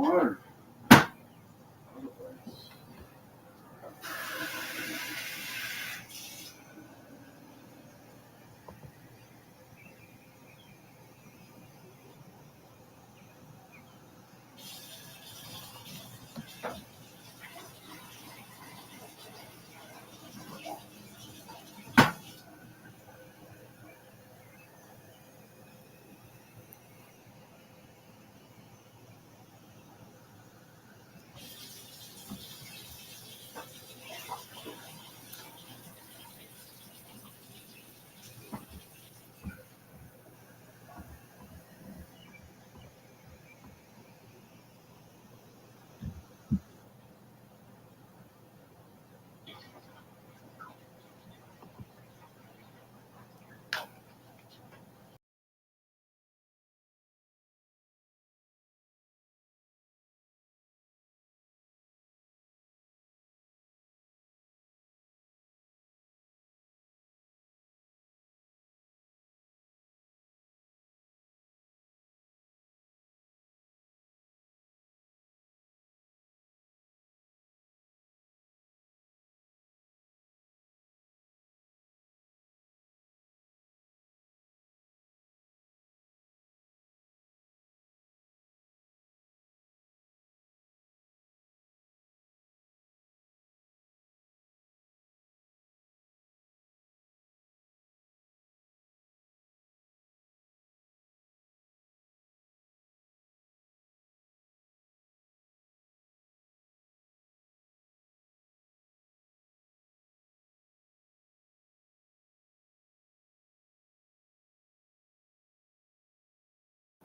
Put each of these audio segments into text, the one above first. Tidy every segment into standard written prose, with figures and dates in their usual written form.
water.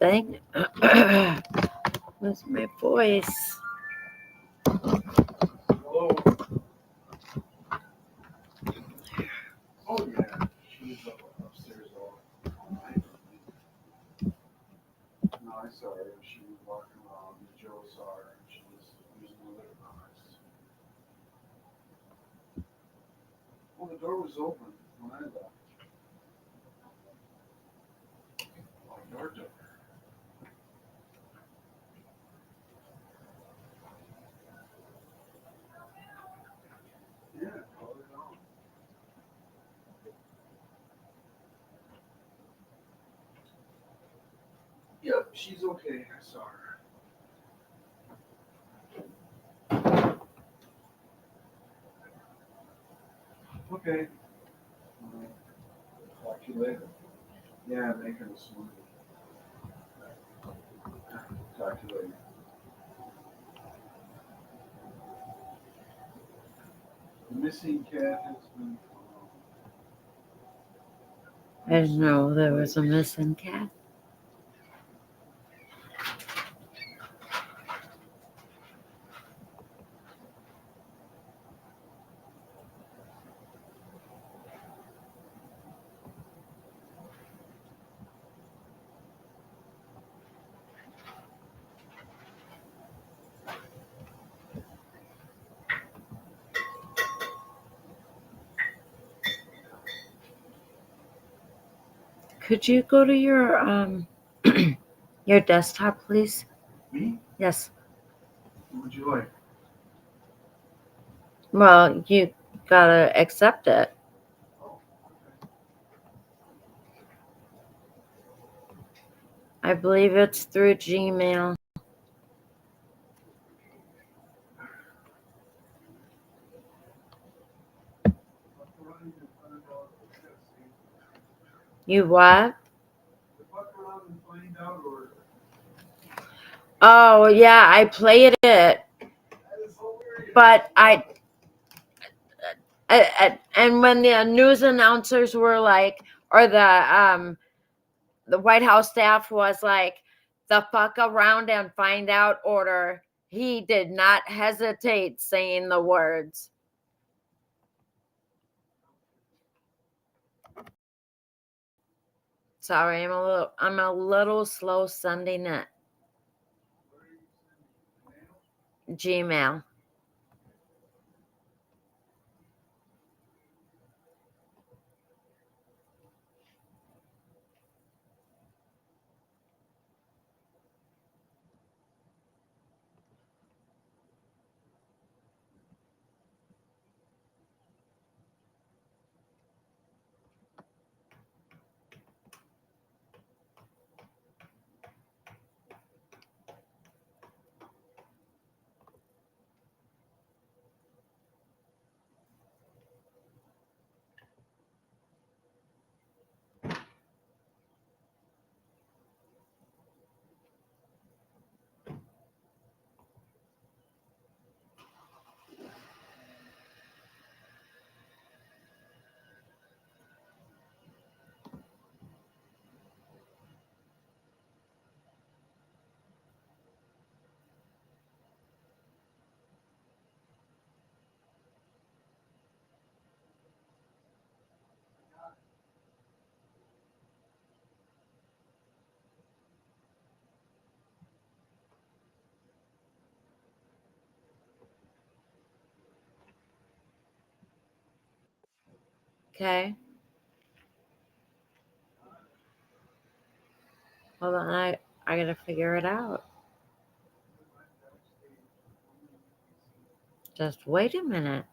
Dang. Where's my voice? Hello. Oh yeah, she was upstairs all night. No, I saw her. She was walking around. Joe saw her, and she was using the litter box. Well, the door was open when I left. My door took her. Yeah, call her down. Yep, she's okay. I saw her. Okay. Talk to you later. Yeah, making a smoothie. Talk to you later. The missing cat has been found. I didn't know there was a missing cat. Could you go to your your desktop, please? Me? Yes. What would you like? Well, you gotta accept it. Oh, okay. I believe it's through Gmail. You what? Fuck around and find out, or Oh yeah, I played it, that is hilarious. but and when the news announcers were like, or the White House staff was like, the fuck around and find out order, he did not hesitate saying the words. Sorry, I'm a little slow sending it. Gmail. Okay. Hold on, I gotta figure it out. Just wait a minute.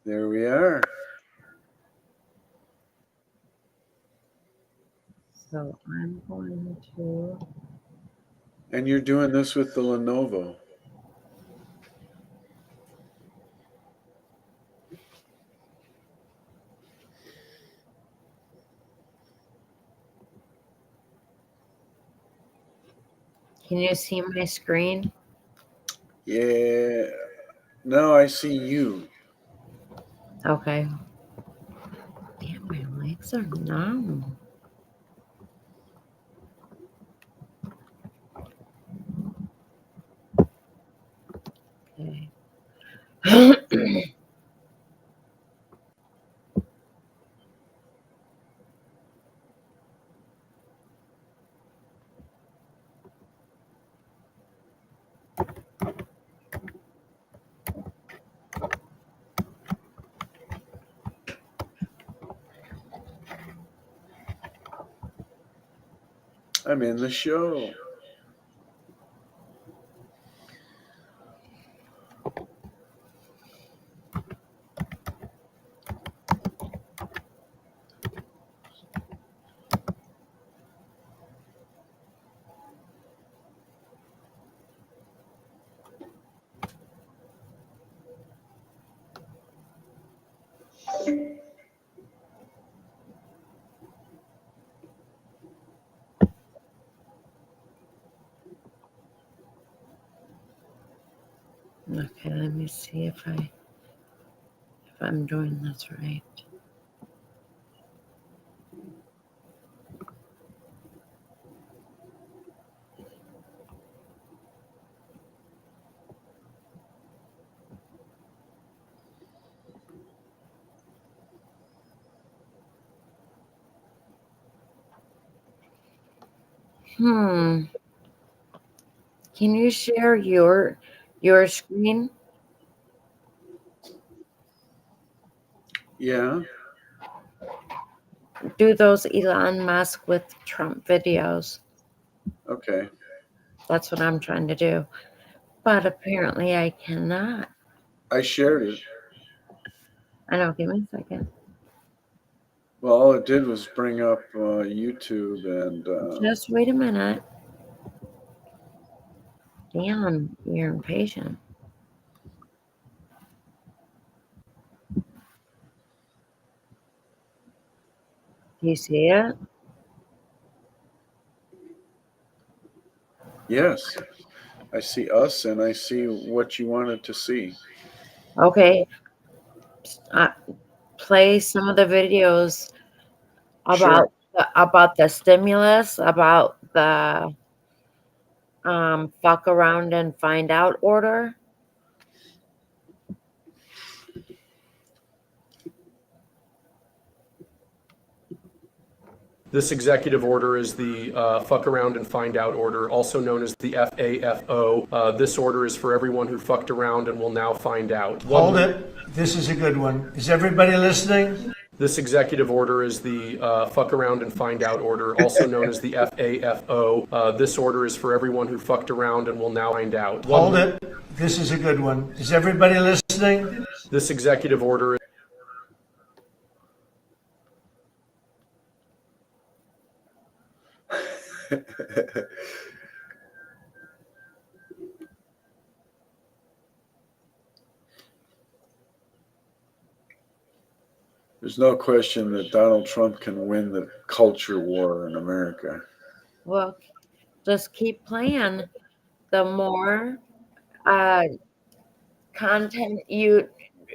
There we are. So I'm going to. And you're doing this with the Lenovo. Can you see my screen? Yeah. No, I see you. Okay. Damn, my legs are numb. Okay. I'm in the show. Okay, let me see if I'm doing this right. Can you share your screen? Yeah. Do those Elon Musk with Trump videos. Okay. That's what I'm trying to do. But apparently I cannot. I shared it. I know, give me a second. Well, all it did was bring up YouTube and. Just wait a minute. Damn, you're impatient. Do you see it? Yes. I see us and I see what you wanted to see. Okay. Uh, Play some of the videos Sure. about the stimulus, about the fuck around and find out order. This executive order is the fuck around and find out order, also known as the FAFO. This order is for everyone who fucked around and will now find out. Hold it. This is a good one. Is everybody listening? This executive order is the fuck around and find out order, also known as the FAFO. This order is for everyone who fucked around and will now find out. Hold it. This is a good one. Is everybody listening? This executive order. There's no question that Donald Trump can win the culture war in America. Well, just keep playing. The more content you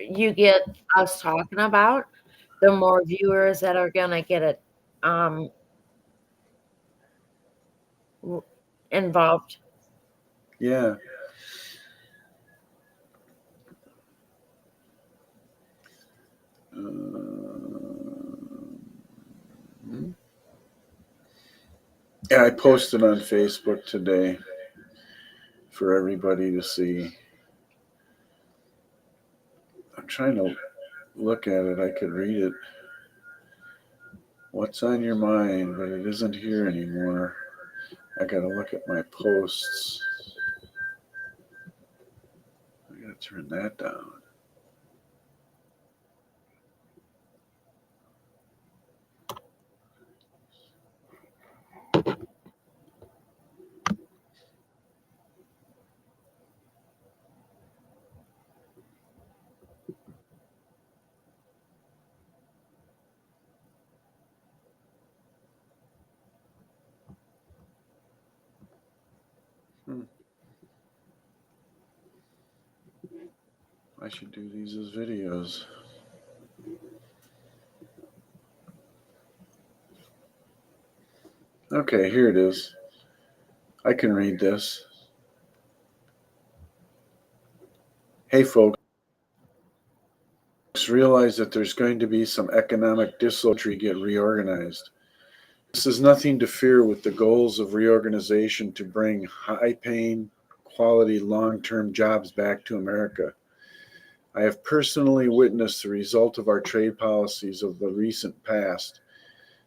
get us talking about, the more viewers that are gonna get it involved. Yeah. Yeah, I posted on Facebook today for everybody to see. I'm trying to look at it. I could read it. What's on your mind? But it isn't here anymore. I gotta look at my posts. I gotta turn that down. I should do these as videos. Okay, here it is. I can read this. Hey folks, realize that there's going to be some economic disloyalty get reorganized. This is nothing to fear with the goals of reorganization to bring high-paying, quality, long-term jobs back to America. I have personally witnessed the result of our trade policies of the recent past.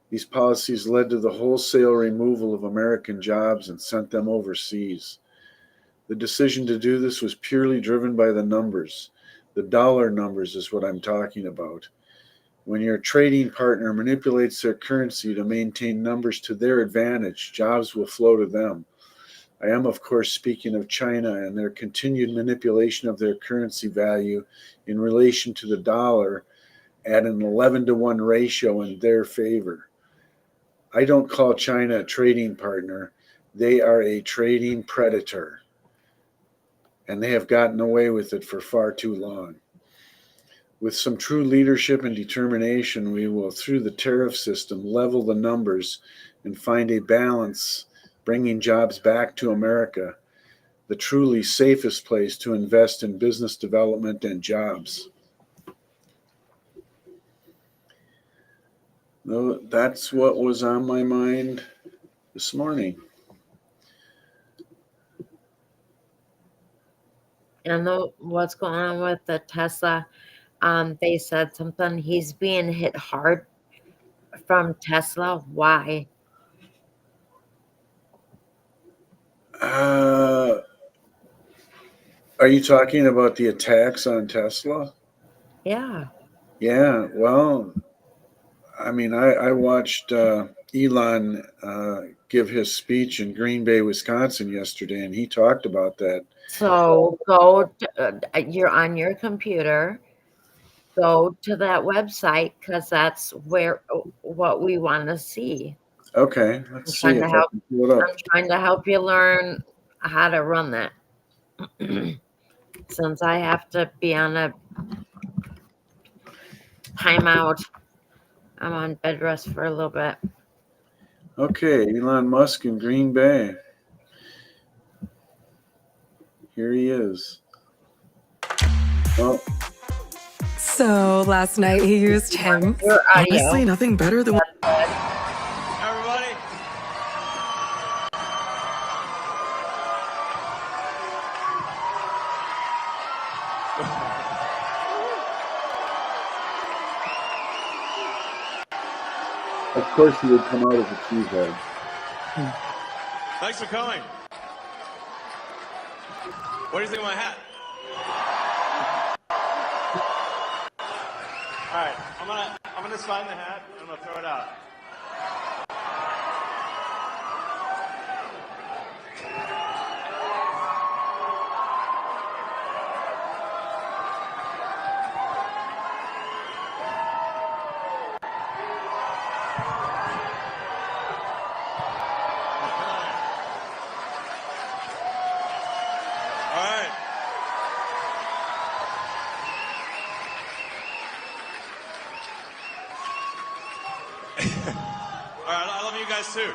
These policies led to the wholesale removal of American jobs and sent them overseas. The decision to do this was purely driven by the numbers. The dollar numbers is what I'm talking about. When your trading partner manipulates their currency to maintain numbers to their advantage, jobs will flow to them. I am, of course, speaking of China and their continued manipulation of their currency value in relation to the dollar at an 11-to-1 ratio in their favor. I don't call China a trading partner. They are a trading predator, and they have gotten away with it for far too long. With some true leadership and determination, we will, through the tariff system, level the numbers and find a balance, bringing jobs back to America, the truly safest place to invest in business development and jobs. That's what was on my mind this morning. And what's going on with the Tesla? They said something. He's being hit hard from Tesla. Why? Are you talking about the attacks on Tesla? Yeah. Yeah, well, I mean, I watched Elon give his speech in Green Bay, Wisconsin yesterday, and he talked about that. So go. You're on your computer. Go to that website because that's what we want to see. Okay, I'm let's see trying to if I help. can pull it up. I'm trying to help you learn how to run that. Since I have to be on a timeout, I'm on bed rest for a little bit. Okay, Elon Musk in Green Bay. Here he is. Oh, So last night he used him. Your audio. Honestly, nothing better than Everybody. of course he would come out as a cheesehead. Thanks for coming. What do you think of my hat? All right, I'm gonna sign the hat and I'm gonna throw it out. All right. All right, I love you guys too.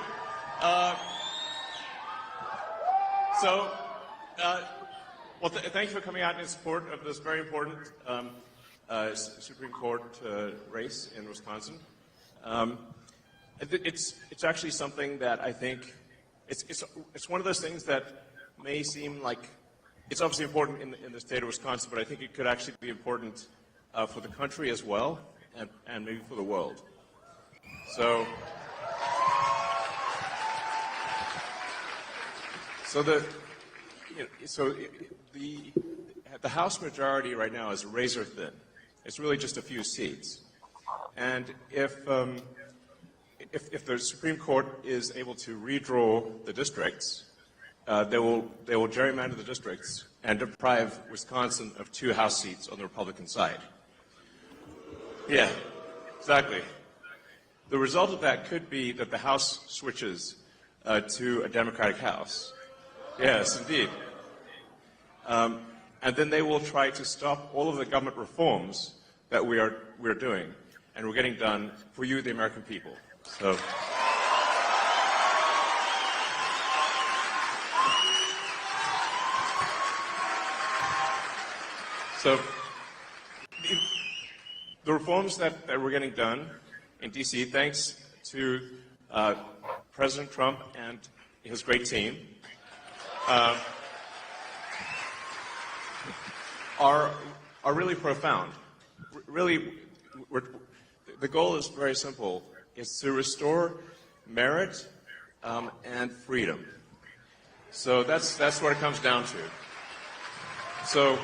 Thank you for coming out in support of this very important Supreme Court race in Wisconsin. It's actually something that I think it's one of those things that may seem like it's obviously important in the state of Wisconsin, but I think it could actually be important for the country as well, and maybe for the world. So the House majority right now is razor thin. It's really just a few seats, and if the Supreme Court is able to redraw the districts, they will gerrymander the districts and deprive Wisconsin of 2 House seats on the Republican side. Yeah, exactly. The result of that could be that the House switches to a Democratic House. Yes, indeed. And then they will try to stop all of the government reforms that we're doing, and we're getting done for you, the American people. So the reforms that we're getting done in D.C., thanks to President Trump and his great team, are really profound. Really, the goal is very simple. It's to restore merit and freedom. So that's what it comes down to. So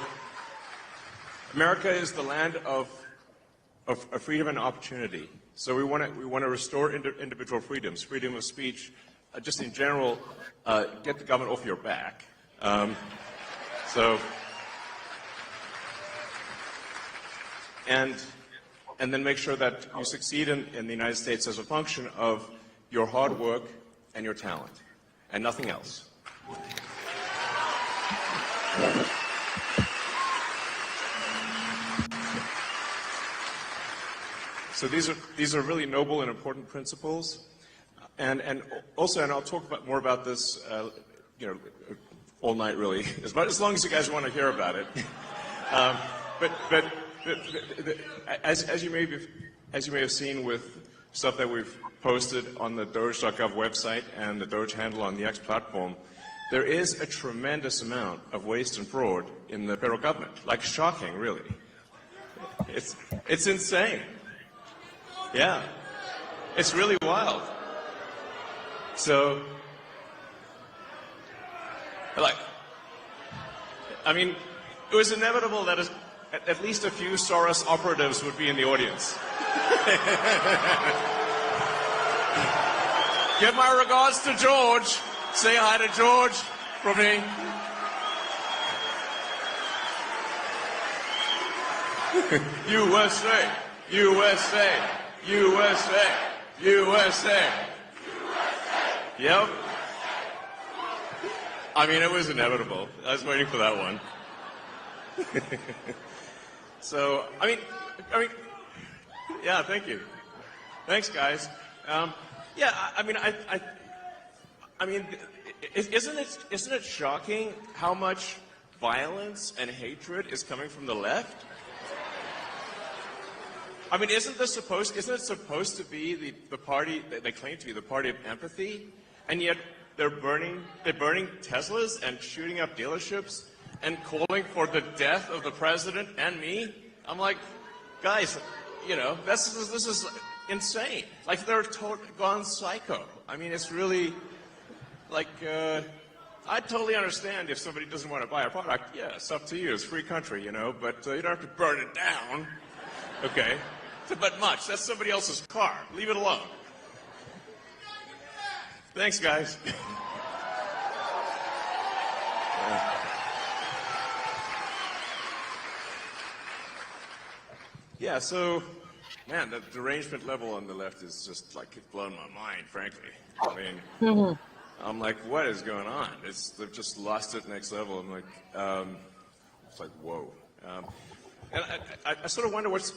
America is the land of freedom and opportunity. So we want to restore individual freedoms, freedom of speech, just in general, get the government off your back. And then make sure that you succeed in the United States as a function of your hard work and your talent, and nothing else. So these are really noble and important principles, and also, and I'll talk more about this, all night really, as long as you guys want to hear about it. But as you may have seen with stuff that we've posted on the Doge.gov website and the Doge handle on the X platform, there is a tremendous amount of waste and fraud in the federal government. Like, shocking, really. It's insane. Yeah, it's really wild. So, it was inevitable that at least a few Soros operatives would be in the audience. Give my regards to George. Say hi to George from me. USA, USA, USA, USA. Yep. It was inevitable. I was waiting for that one. So, yeah, thank you. Thanks, guys. Isn't it shocking how much violence and hatred is coming from the left? Isn't it supposed to be the party that they claim to be the party of empathy, and yet they're burning Teslas and shooting up dealerships and calling for the death of the president and me? I'm like, guys, this is insane. Like, they're gone psycho. It's really like, I totally understand if somebody doesn't want to buy a product. Yeah, it's up to you. It's a free country, but you don't have to burn it down. Okay? But much. That's somebody else's car. Leave it alone. Thanks, guys. Yeah, so, man, the derangement level on the left is just like blown my mind, frankly. I'm like, what is going on? They've just lost it next level. I'm like, it's like, whoa. And I sort of wonder what's,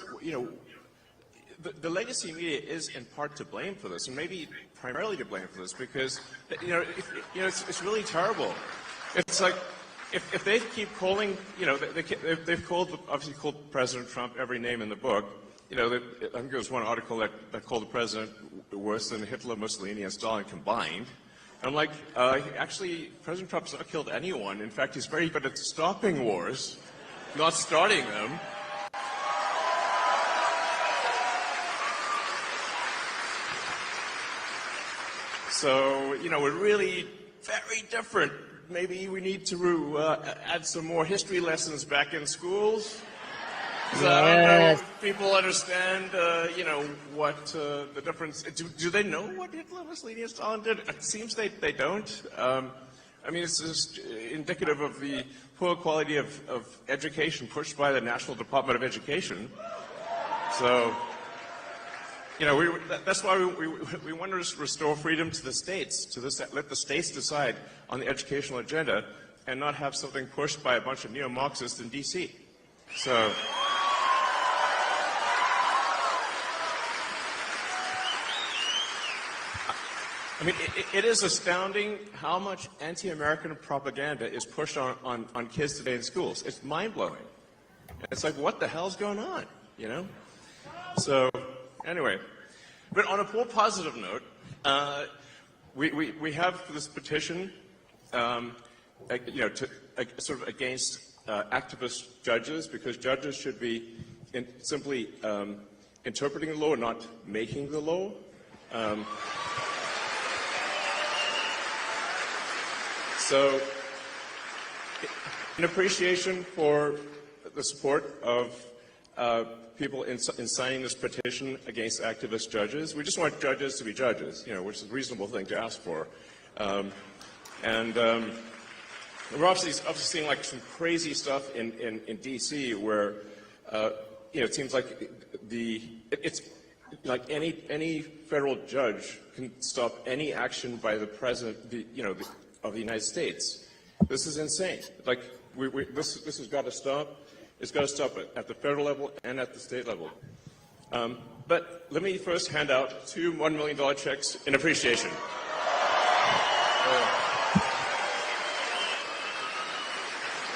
the legacy media is in part to blame for this, and maybe primarily to blame for this, because, it's really terrible. It's like, if they keep calling, they've obviously called President Trump every name in the book. I think there was one article that called the president worse than Hitler, Mussolini, and Stalin combined. I'm like, actually, President Trump's not killed anyone. In fact, he's very good at stopping wars, not starting them. So, we're really very different. Maybe we need to add some more history lessons back in schools. So I don't know if people understand, what the difference. Do they know what Hitler, Mussolini, and Stalin did? It seems they don't. It's just indicative of the poor quality of education pushed by the National Department of Education. So, that's why we want to restore freedom to the states, let the states decide on the educational agenda and not have something pushed by a bunch of neo-Marxists in D.C. So. It is astounding how much anti-American propaganda is pushed on kids today in schools. It's mind-blowing. It's like, what the hell's going on, So, anyway. But on a more positive note, we have this petition, sort of against activist judges, because judges should be simply interpreting the law, not making the law. So, in appreciation for the support of people in signing this petition against activist judges, we just want judges to be judges, which is a reasonable thing to ask for. We're obviously seeing like some crazy stuff in D.C. where it seems like it's like any federal judge can stop any action by the president, of the United States. This is insane. Like, this has got to stop. It's got to stop at the federal level and at the state level. But let me first hand out 2 $1 million checks in appreciation.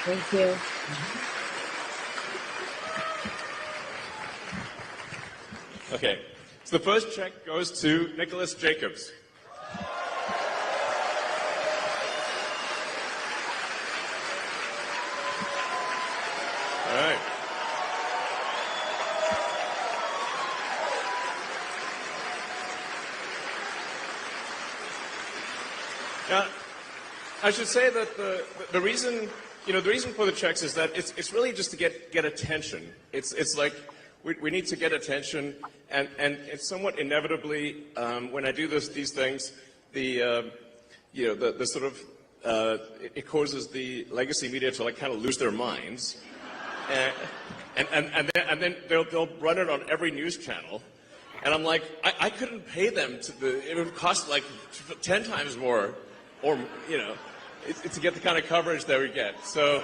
Thank you. Okay. So the first check goes to Nicholas Jacobs. All right. Now, I should say that the reason, the reason for the checks is that it's really just to get attention. It's like we need to get attention, and it's somewhat inevitably when I do these things, the sort of it causes the legacy media to like kind of lose their minds. And then they'll run it on every news channel, and I'm like, I couldn't pay them it would cost like 10 times more, or to get the kind of coverage that we get. So, all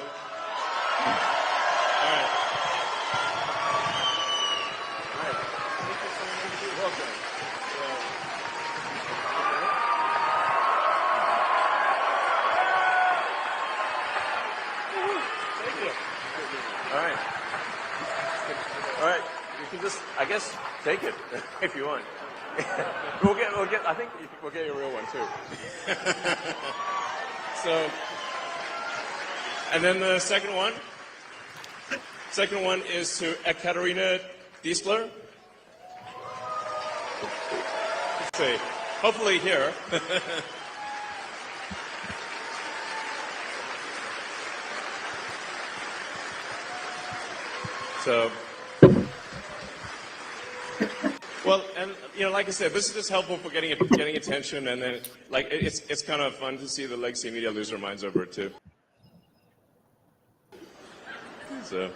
right. Welcome. Thank you. All right. All right. You can just, I guess, take it if you want. We'll get. I think we'll get you a real one too. So, and then the second one. Second one is to Ekaterina Diesler. Let's see. Hopefully here. So, well, and like I said, this is just helpful for getting attention, and then like it's kind of fun to see the legacy media lose their minds over it too. So,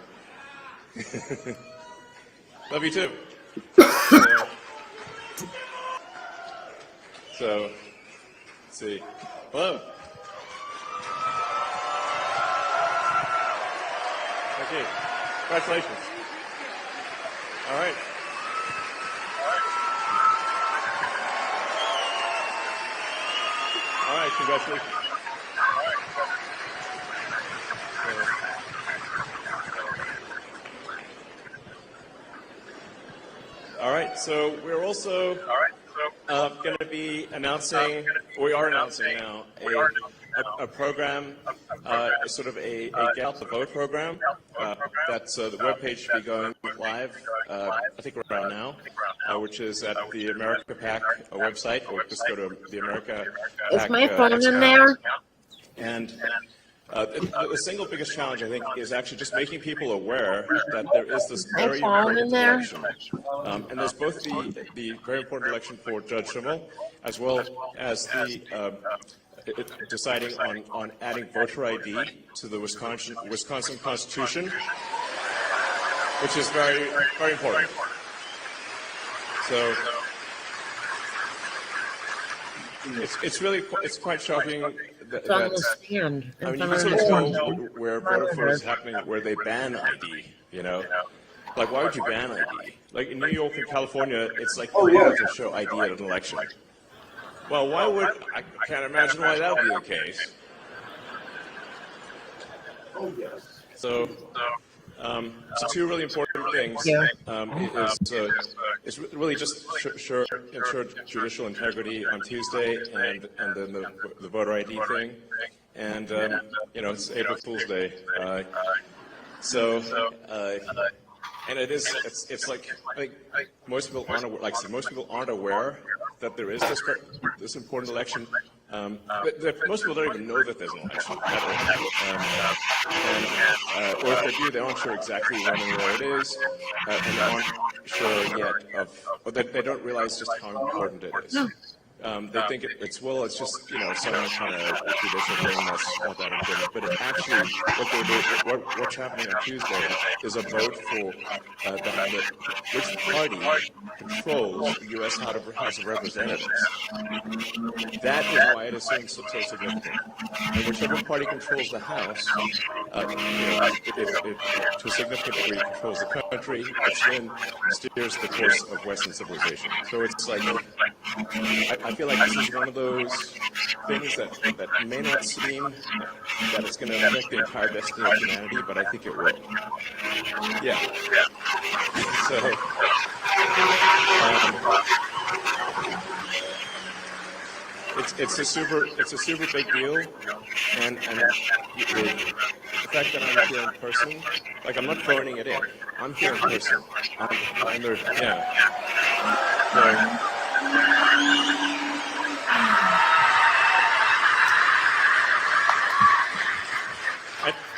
love you too. So, let's see. Hello. Thank you. Congratulations. All right. All right, congratulations. All right, so we're also going to be announcing, we are announcing now, a program, sort of a Get Out the Vote program. That's the webpage should be going live, I think around now, which is at the America PAC website, or just go to the America PAC. Is my phone in there? And the single biggest challenge, I think, is actually just making people aware that there is this very important election. And there's both the very important election for Judge Schimmel, as well as the deciding on adding voter ID to the Wisconsin Constitution, which is very, very important. So it's quite shocking that It's on the stand. I mean, you can sort of tell where voter fraud is happening, where they ban ID, you know? Like, why would you ban ID? Like, in New York and California, it's like illegal to show ID at an election. Well, why would, I can't imagine why that would be the case. Oh, yes. So two really important things is really just ensure judicial integrity on Tuesday, and then the voter ID thing, and you know, it's April Fool's Day, and it's like most people aren't aware, most people aren't aware that there is this important election. Most people don't even know that there's an election, or if they do, they aren't sure exactly when and where it is, and they aren't sure yet or they don't realize just how important it is. They think it's just, you know, some kind of judicial thing that's not that important. But it actually, what's happening on Tuesday is a vote for which party controls the U.S. House of Representatives. That is why it is so significant. And whichever party controls the House, if to a significant degree controls the country, it then steers the course of Western civilization. So it's like, I feel like this is one of those things that may not seem that it's going to affect the entire destiny of humanity, but I think it will. Yeah. So, it's a super big deal, and the fact that I'm here in person, like, I'm not phoning it in. I'm here in person. I'm there, yeah. So,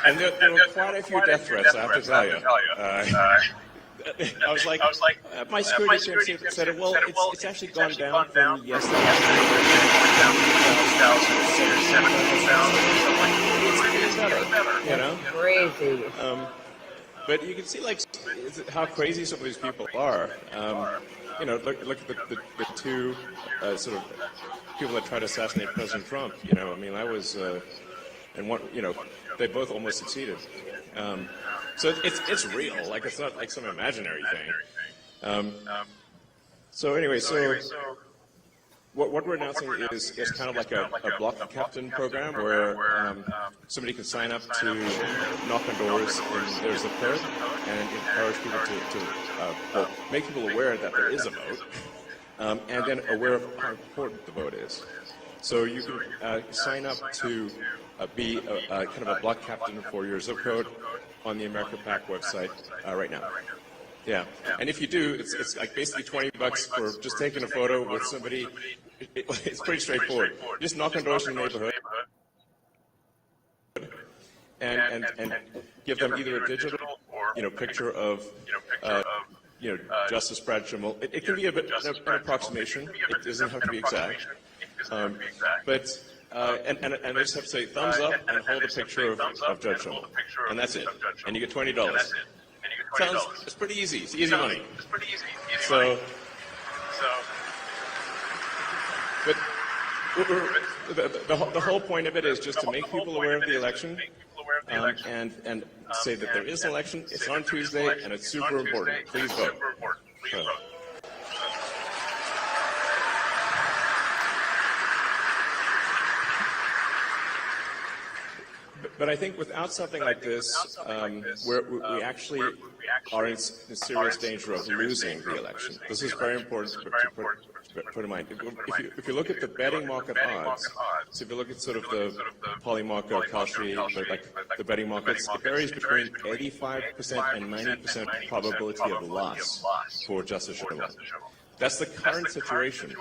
and there were quite a few death threats, I have to tell you. I was like, my security team said, well, it's actually gone down from yesterday. It's better, you know? Crazy. But you can see, like, how crazy some of these people are. You know, look at the two sort of people that tried to assassinate President Trump. You know, I mean, I was, and one, you know, they both almost succeeded. So it's real. Like, it's not like some imaginary thing. So anyway, what we're announcing is kind of like a block captain program where somebody can sign up to knock on doors in their zip code and encourage people to make people aware that there is a vote, and then aware of how important the vote is. So you can sign up to be kind of a block captain for your zip code on the America PAC website right now. Yeah, and if you do, it's like basically $20 for just taking a photo with somebody. It's pretty straightforward. Just knock on doors in the neighborhood and give them either a digital, you know, picture of you know, Justice Brad Schimmel. It can be a bit an approximation. It doesn't have to be exact. But and they just have to say thumbs up and hold a picture of Judge Schimmel, and that's it. And you get $20. It's pretty easy. It's easy money. So, but the whole point of it is just to make people aware of the election, and say that there is an election. It's on Tuesday, and it's super important. Please vote. So. But I think without something like this, where we actually are in serious danger of losing the election. This is very important to put in mind. If you look at the betting market odds, so if you look at sort of the Polymarket, Kalshi, like the betting markets, it varies between 85% and 90% probability of loss for Justice Schumer. That's the current situation.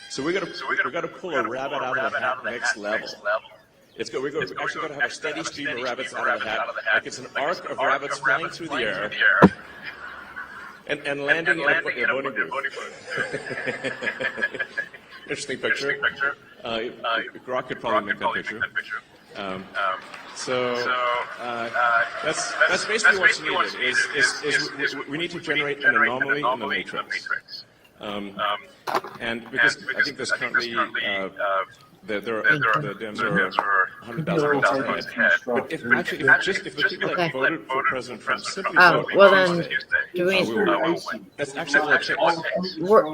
So we've got to pull a rabbit out of the hat next level. We're actually going to have a steady stream of rabbits out of the hat, like it's an arc of rabbits flying through the air and landing in a voting booth. Interesting picture. Grok could probably make that picture. That's basically what's needed. Is we need to generate an anomaly in the matrix. And because I think there's currently the Dems are 100,000 votes ahead. But if the people that voted for President Trump simply vote, well then, do we? that's actually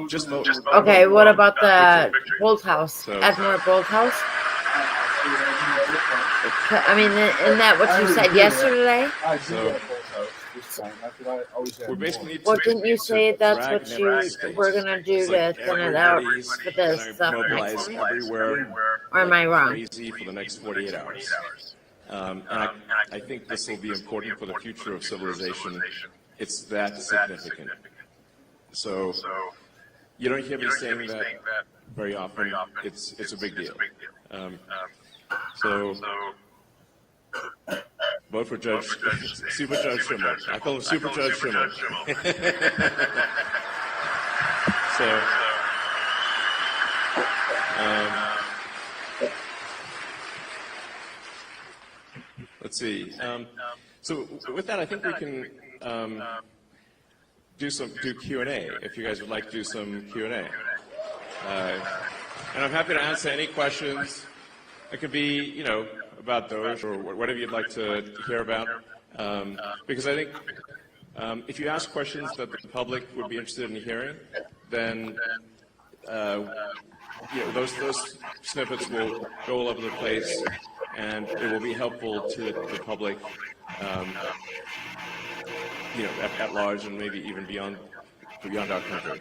just vote. Okay, what about the Bolt House? Admiral Bolt House? I mean, isn't that what you said yesterday? We basically need Well, to didn't you say that's drag what you Nebraska were gonna do to thin it out for this stuff next mobilize time? everywhere. Or am I wrong? Crazy for the next 48 hours. And I think this will be important for the future of civilization. It's that significant. So you don't hear me saying that very often. It's a big deal. So vote for Super Judge Schumer. I call him Super Judge Schumer. Let's see. So with that, I think we can do Q&A if you guys would like to do some Q&A. And I'm happy to answer any questions. It could be, about those or whatever you'd like to hear about. Because I think if you ask questions that the public would be interested in hearing, then those snippets will go all over the place, and it will be helpful to the public, at large, and maybe even beyond our country.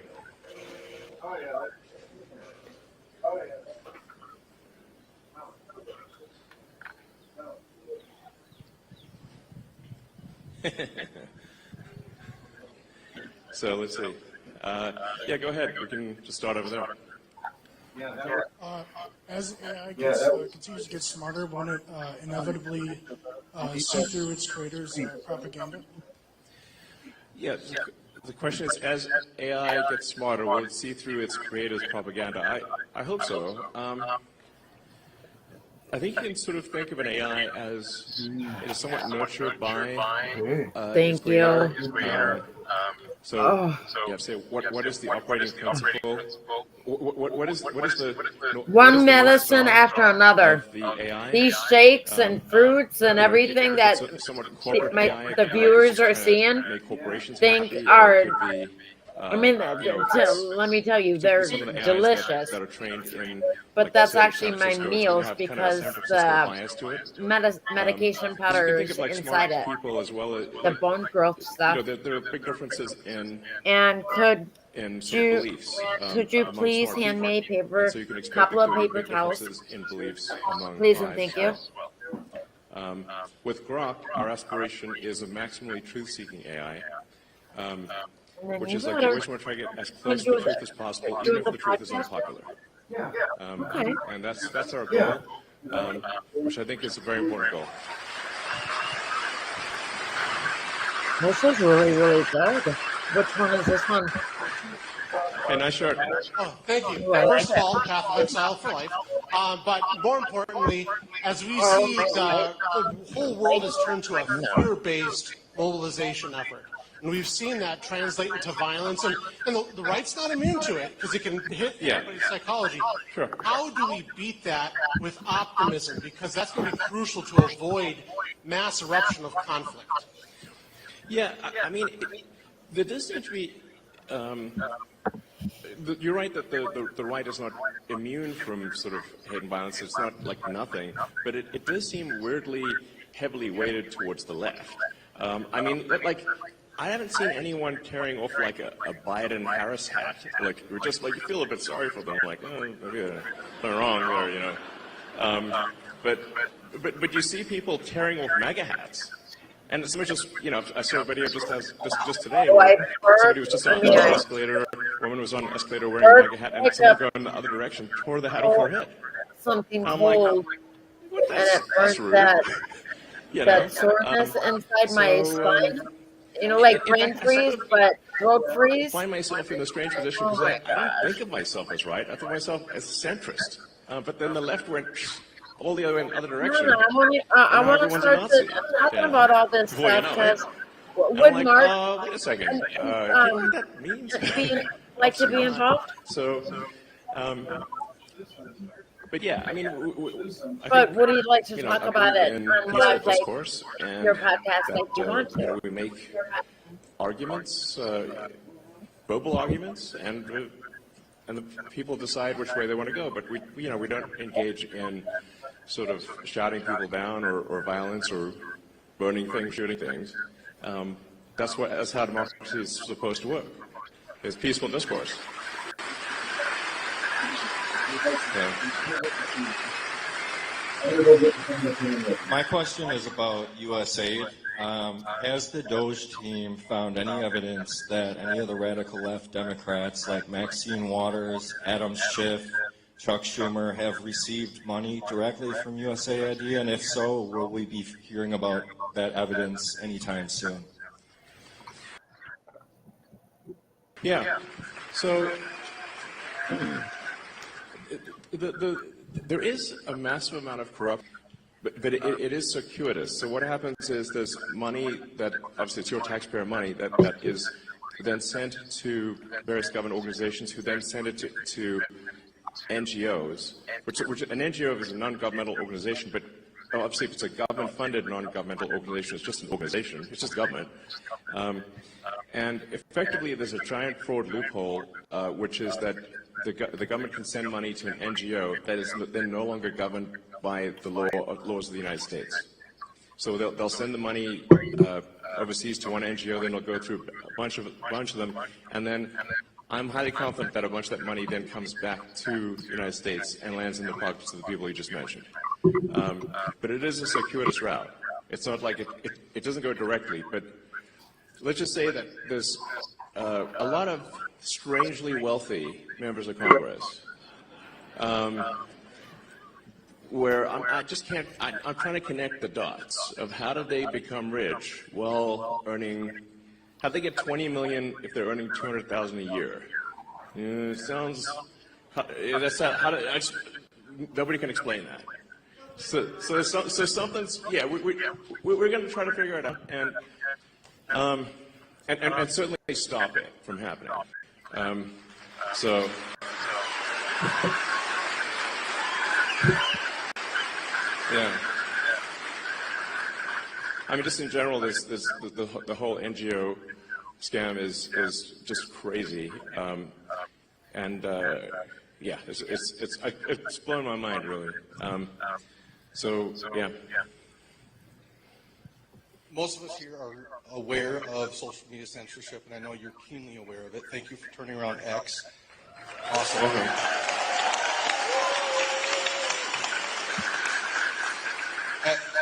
So let's see. Yeah, go ahead. We can just start over there. As AI continues to get smarter, won't it inevitably see through its creators' propaganda? Yeah, the question is, as AI gets smarter, will it see through its creators' propaganda? I hope so. I think you can sort of think of an AI as it is somewhat nurtured by Thank you. So what is the operating principle? What is the One medicine after another. the AI? These shakes and fruits and everything that the viewers are seeing think are. I mean, let me tell you, they're delicious. That are trained in, but that's actually my meals because the medication powder is inside it. The bone growth stuff. There are big differences in could you beliefs. Could you please hand me a couple of paper towels? Please and thank you. With Grok, our aspiration is a maximally truth-seeking AI. Which is like we always want to try to get as close to the truth as possible, even if the truth is unpopular. Okay. And that's our goal, which I think is a very important goal. This is really, really good. Which one is this one? Hey, nice shirt. Oh, thank you. First of all, Catholic exile for life. But more importantly, as we see the whole world has turned to a fear-based mobilization effort. And we've seen that translate into violence, and the right's not immune to it because it can hit everybody's psychology. Sure. How do we beat that with optimism? Because that's going to be crucial to avoid mass eruption of conflict. Yeah, I mean, there does seem to be. You're right that the right is not immune from sort of hate and violence. It's not like nothing, but it does seem weirdly heavily weighted towards the left. I mean, like. I haven't seen anyone carrying off like a Biden-Harris hat. Like, we're just like, you feel a bit sorry for them, like, oh, maybe they're wrong there, you know. But you see people tearing off MAGA hats. And somebody just, you know, I saw a video just today where somebody was just on an escalator, a woman was on an escalator wearing a MAGA hat, and someone going in the other direction, tore the hat off her head. Something I'm cold, like, and it burns that soreness inside my spine. You know, like brain freeze, but throat freeze. I find myself in a strange position because I don't think of myself as right. I think of myself as centrist. But then the left went all the other direction. No, I want to start talking about all this stuff because would Mark wait a second. You know what that means? to be involved? So, but yeah, I mean, but would you like to talk about it on your podcast like you want to? We make arguments, verbal arguments, and the people decide which way they want to go. But we don't engage in sort of shouting people down or violence or burning things, shooting things. That's how democracy is supposed to work. It's peaceful discourse. My question is about USAID. Has the Doge team found any evidence that any of the radical left Democrats like Maxine Waters, Adam Schiff, Chuck Schumer have received money directly from USAID? And if so, will we be hearing about that evidence anytime soon? Yeah. So there is a massive amount of corruption, but it is circuitous. So what happens is there's money that, obviously it's your taxpayer money, that is then sent to various government organizations who then send it to NGOs, which an NGO is a non-governmental organization, but obviously if it's a government-funded non-governmental organization, it's just an organization, it's just government. And effectively there's a giant fraud loophole, which is that the government can send money to an NGO that is then no longer governed by the laws of the United States. So they'll send the money overseas to one NGO, then they'll go through a bunch of them, and then I'm highly confident that a bunch of that money then comes back to the United States and lands in the pockets of the people you just mentioned. But it is a circuitous route. It's not like it doesn't go directly, but let's just say that there's a lot of strangely wealthy members of Congress where I'm trying to connect the dots of how do they become rich while earning, how do they get 20 million if they're earning 200,000 a year? Nobody can explain that. So something's, yeah, we're going to try to figure it out and certainly stop it from happening. Yeah. I mean, just in general, the whole NGO scam is just crazy, yeah, it's blown my mind really. Yeah. Most of us here are aware of social media censorship, and I know you're keenly aware of it. Thank you for turning around X. Awesome. Okay.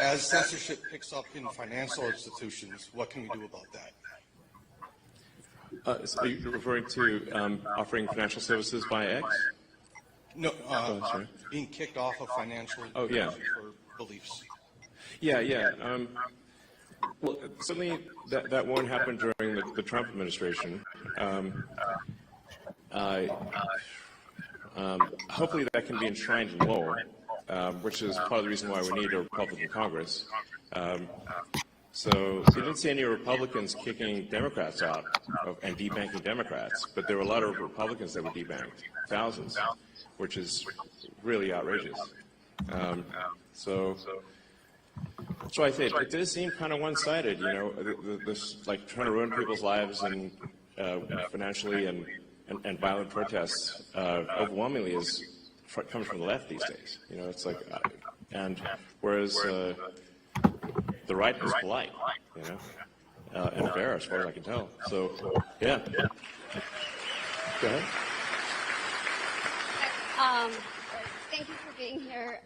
As censorship picks up in financial institutions, what can we do about that? So are you referring to offering financial services by X? No, being kicked off of financial institutions for beliefs. Yeah. Well, certainly that won't happen during the Trump administration. Hopefully that can be enshrined in law, which is part of the reason why we need a Republican Congress. So you didn't see any Republicans kicking Democrats out and debanking Democrats, but there were a lot of Republicans that were debanked, thousands, which is really outrageous. That's why I say it does seem kind of one-sided, you know, this like trying to ruin people's lives and financially and violent protests overwhelmingly comes from the left these days. You know, it's like, and whereas the right is polite, you know, and fair, as far as I can tell. So, yeah. Go ahead. Thank you for being here.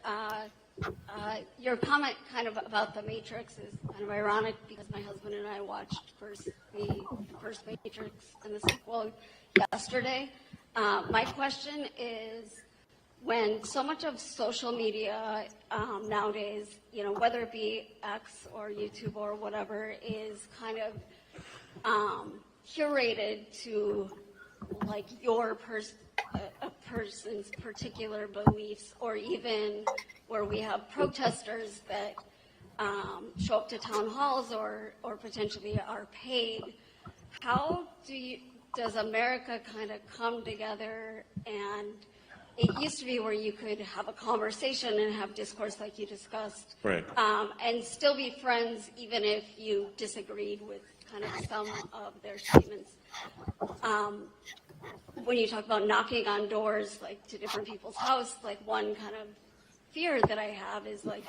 Your comment kind of about the Matrix is kind of ironic because my husband and I watched the first Matrix and the sequel yesterday. My question is, when so much of social media nowadays, whether it be X or YouTube or whatever, is kind of curated to like a person's particular beliefs, or even where we have protesters that show up to town halls or potentially are paid. How does America kind of come together? And it used to be where you could have a conversation and have discourse like you discussed, right, and still be friends even if you disagreed with kind of some of their statements. When you talk about knocking on doors, like to different people's house, like one kind of fear that I have is like,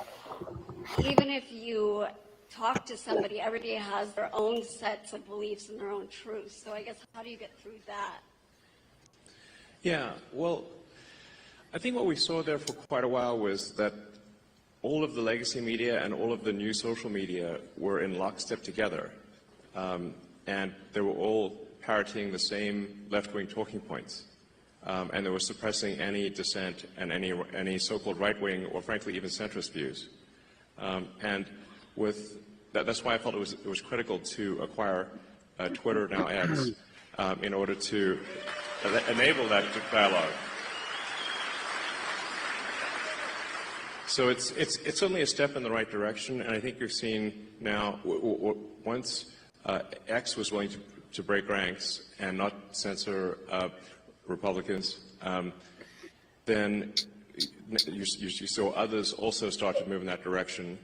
even if you talk to somebody, everybody has their own sets of beliefs and their own truths. So I guess, how do you get through that? Yeah, well, I think what we saw there for quite a while was that all of the legacy media and all of the new social media were in lockstep together. And they were all parroting the same left-wing talking points. And they were suppressing any dissent and any so-called right-wing or frankly even centrist views. And with that's why I felt it was critical to acquire Twitter, now X, in order to enable that dialogue. So it's certainly a step in the right direction, and I think you're seeing now, once X was willing to break ranks and not censor Republicans, then you saw others also start to move in that direction.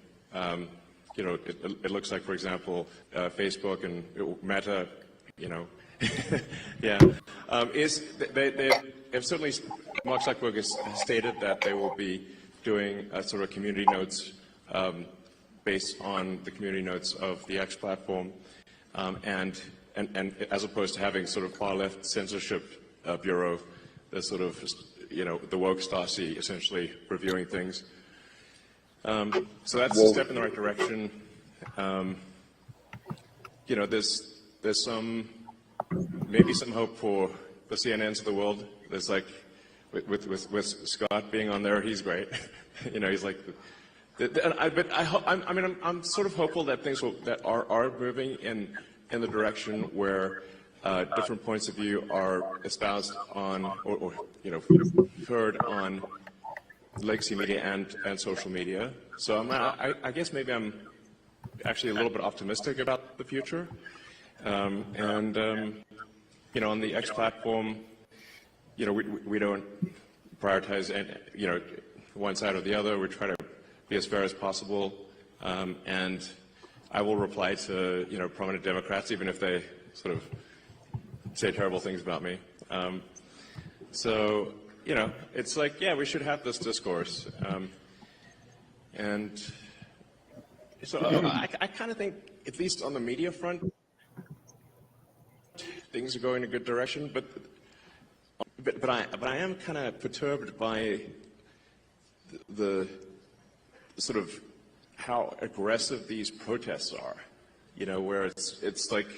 It looks like, for example, Facebook and Meta, yeah, they have certainly, Mark Zuckerberg has stated that they will be doing a sort of community notes based on the community notes of the X platform, and as opposed to having sort of far left censorship bureau, the sort of the woke Stasi essentially reviewing things. So that's a step in the right direction. There's maybe some hope for the CNNs of the world. There's like with Scott being on there, he's great. He's like. I'm sort of hopeful that things that are moving in the direction where different points of view are espoused on or heard on legacy media and social media. So I guess maybe I'm actually a little bit optimistic about the future. On the X platform, we don't prioritize one side or the other. We try to be as fair as possible, and I will reply to prominent Democrats even if they sort of say terrible things about me. It's like, yeah, we should have this discourse, and so I kind of think, at least on the media front, things are going in a good direction, but I am kind of perturbed by the sort of how aggressive these protests are, where it's like,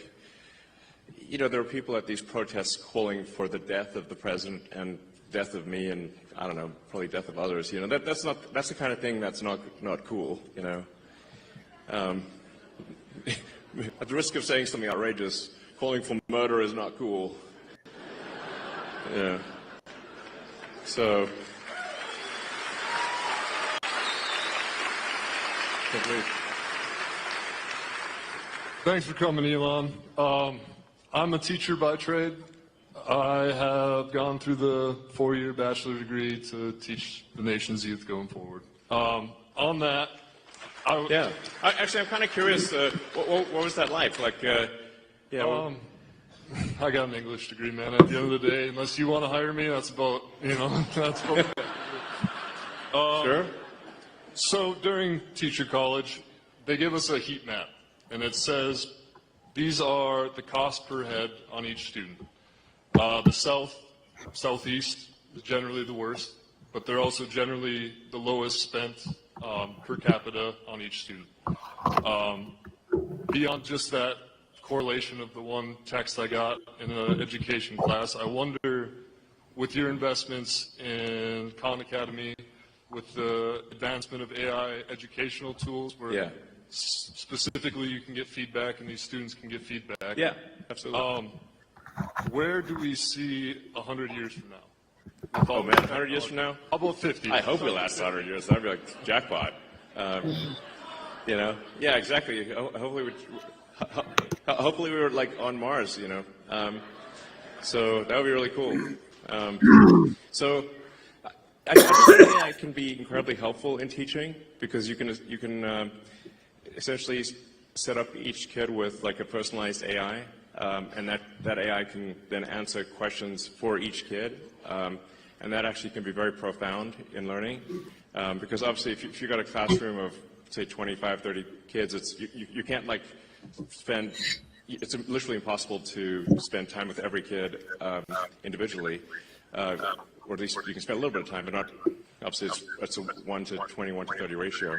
there are people at these protests calling for the death of the president and death of me and, I don't know, probably death of others. That's the kind of thing that's not cool, At the risk of saying something outrageous, calling for murder is not cool. Yeah. So. Thanks for coming, Elon. I'm a teacher by trade. I have gone through the 4-year bachelor degree to teach the nation's youth going forward. On that, Actually, I'm kind of curious. What was that like? Like, I got an English degree, man. At the end of the day, unless you want to hire me, that's about, that's about. Sure. So during teacher college, they give us a heat map, and it says these are the cost per head on each student. The southeast is generally the worst, but they're also generally the lowest spent per capita on each student. Beyond just that correlation of the one text I got in an education class, I wonder, with your investments in Khan Academy, with the advancement of AI educational tools where specifically you can get feedback and these students can get feedback. Yeah, absolutely. Where do we see 100 years from now? Oh man, 100 years from now? How about 50? I hope we last 100 years. That'd be like jackpot. You know? Yeah, exactly. Hopefully we were like on Mars, you know? So that would be really cool. So I think AI can be incredibly helpful in teaching because you can essentially set up each kid with like a personalized AI, and that AI can then answer questions for each kid, and that actually can be very profound in learning, because obviously if you've got a classroom of say 25, 30 kids, you can't like spend. It's literally impossible to spend time with every kid individually. Or at least you can spend a little bit of time, but not, obviously it's a 1 to 20, 1 to 30 ratio.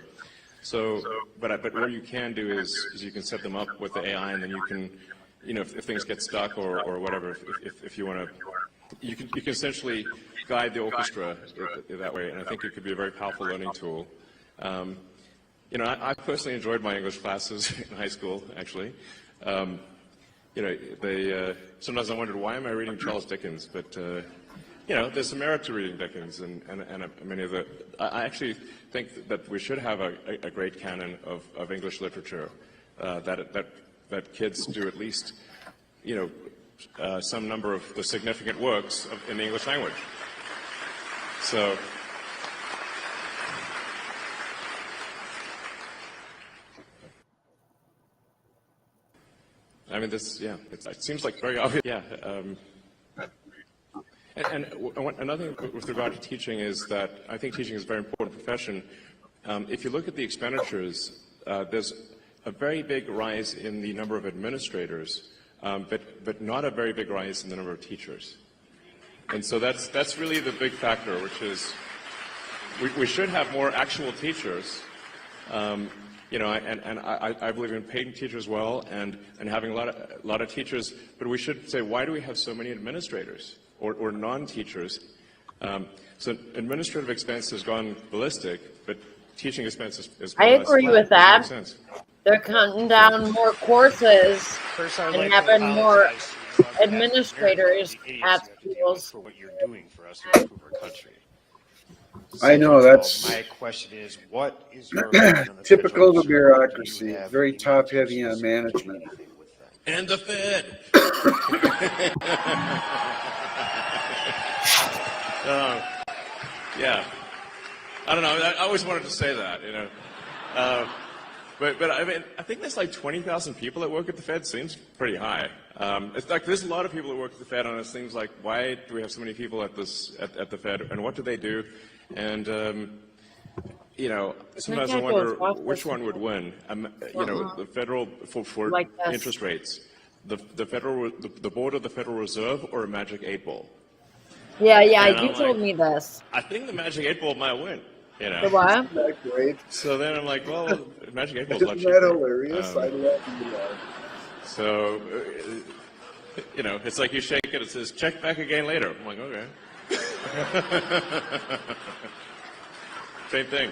So, but what you can do is you can set them up with the AI, and then you can, you know, if things get stuck or whatever, if you want to, you can essentially guide the orchestra that way, and I think it could be a very powerful learning tool. You know, I personally enjoyed my English classes in high school, actually. You know, sometimes I wondered, why am I reading Charles Dickens? But you know, there's some merit to reading Dickens, and many of the. I actually think that we should have a great canon of English literature, that kids do at least, you know, some number of the significant works in the English language. So. I mean, this, yeah, it seems like very obvious. Yeah. And another thing with regard to teaching is that I think teaching is a very important profession. If you look at the expenditures, there's a very big rise in the number of administrators, but not a very big rise in the number of teachers. And so that's really the big factor, which is we should have more actual teachers. You know, and I believe in paying teachers well and having a lot of teachers, but we should say, why do we have so many administrators or non-teachers? So administrative expense has gone ballistic, but teaching expense is I agree with that. They're cutting down more courses and having more administrators at schools. For what you're doing for us to improve our country. I know, that's my question is, what is your opinion on the typical of federal the bureaucracy, very top-heavy on management. And the Fed. Yeah, I don't know. I always wanted to say that, you know. But I mean, I think there's like 20,000 people that work at the Fed. Seems pretty high. It's like there's a lot of people that work at the Fed, and it seems like, why do we have so many people at the Fed, and what do they do? And you know, sometimes I wonder which one would win. You know, the federal for like interest rates, the board of the Federal Reserve, or a Magic 8 Ball. Yeah, you told me this. I think the Magic 8 Ball might win. You know. The what? Great. So then I'm like, well, Magic 8 Ball's a lot Isn't cheaper. that hilarious? I love you. So, you know, it's like you shake it, it says, check back again later. I'm like, okay. Same thing.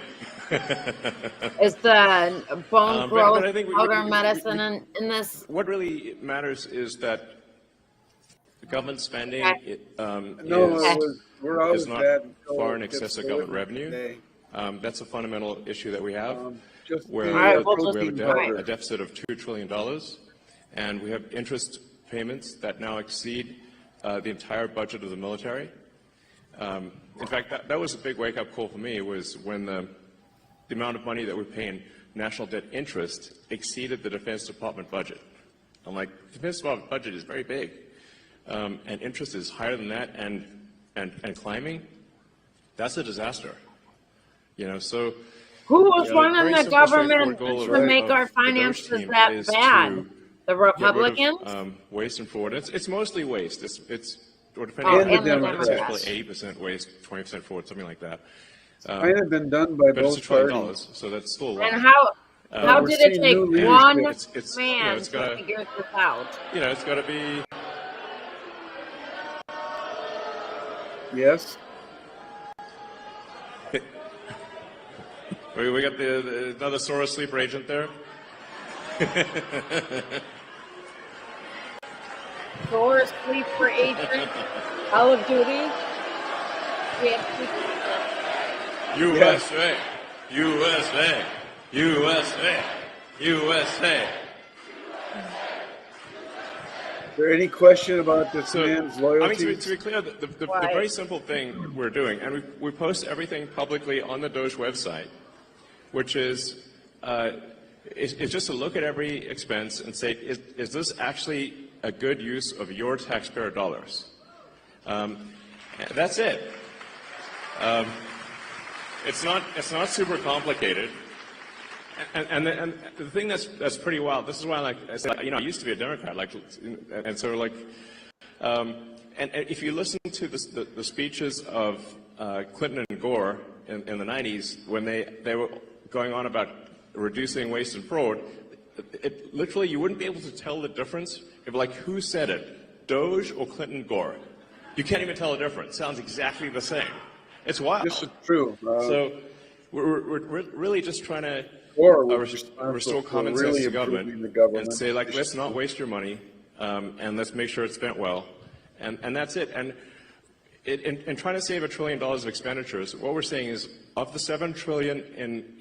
Is the bone growth I think powder medicine in this? What really matters is that the government spending is not far in excess of government revenue. That's a fundamental issue that we have, where we have a deficit of $2 trillion, and we have interest payments that now exceed the entire budget of the military. In fact, that was a big wake-up call for me, was when the amount of money that we pay in national debt interest exceeded the Defense Department budget. I'm like, the Defense Department budget is very big, and interest is higher than that and climbing. That's a disaster. You know, so who was running the government to make our finances that bad? The Republicans? Waste and fraud. It's mostly waste. It's or Oh, depending and the on it's Democrats. probably 80% waste, 20% fraud, something like that. Might have been done by but it's both $1 trillion, parties. so that's still a lot. And how we're did it seeing take new leadership. one It's man it's to gotta, figure this out? it's got to be. Yes. We got another Soros sleeper agent there. Soros sleeper agent, Call of Duty. USA, USA, USA, USA. Is there any question about this man's I loyalty? mean, to be clear, the very simple thing we're doing, and we post everything publicly on the Doge website, which is just to look at every expense and say, is this actually a good use of your taxpayer dollars? That's it. It's not super complicated. And the thing that's pretty wild. This is why I said, I used to be a Democrat, and so and if you listen to the speeches of Clinton and Gore in the 90s when they were going on about reducing waste and fraud, it literally you wouldn't be able to tell the difference if who said it, Doge or Clinton Gore. You can't even tell the difference. Sounds exactly the same. It's wild. This is true. So we're really just trying to restore common sense to government and say, let's not waste your money, and let's make sure it's spent well, and that's it. And in trying to save $1 trillion of expenditures, what we're saying is, of the $7 trillion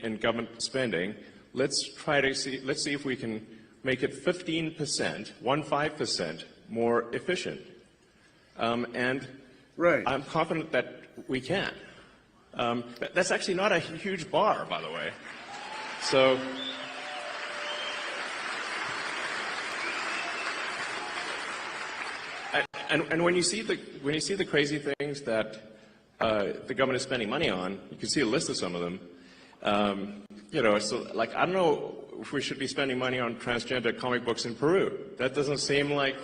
in government spending, let's see if we can make it 15% more efficient. And I'm confident that we can. That's actually not a huge bar, by the way. So, and when you see the crazy things that the government is spending money on, you can see a list of some of them. So I don't know if we should be spending money on transgender comic books in Peru. That doesn't seem like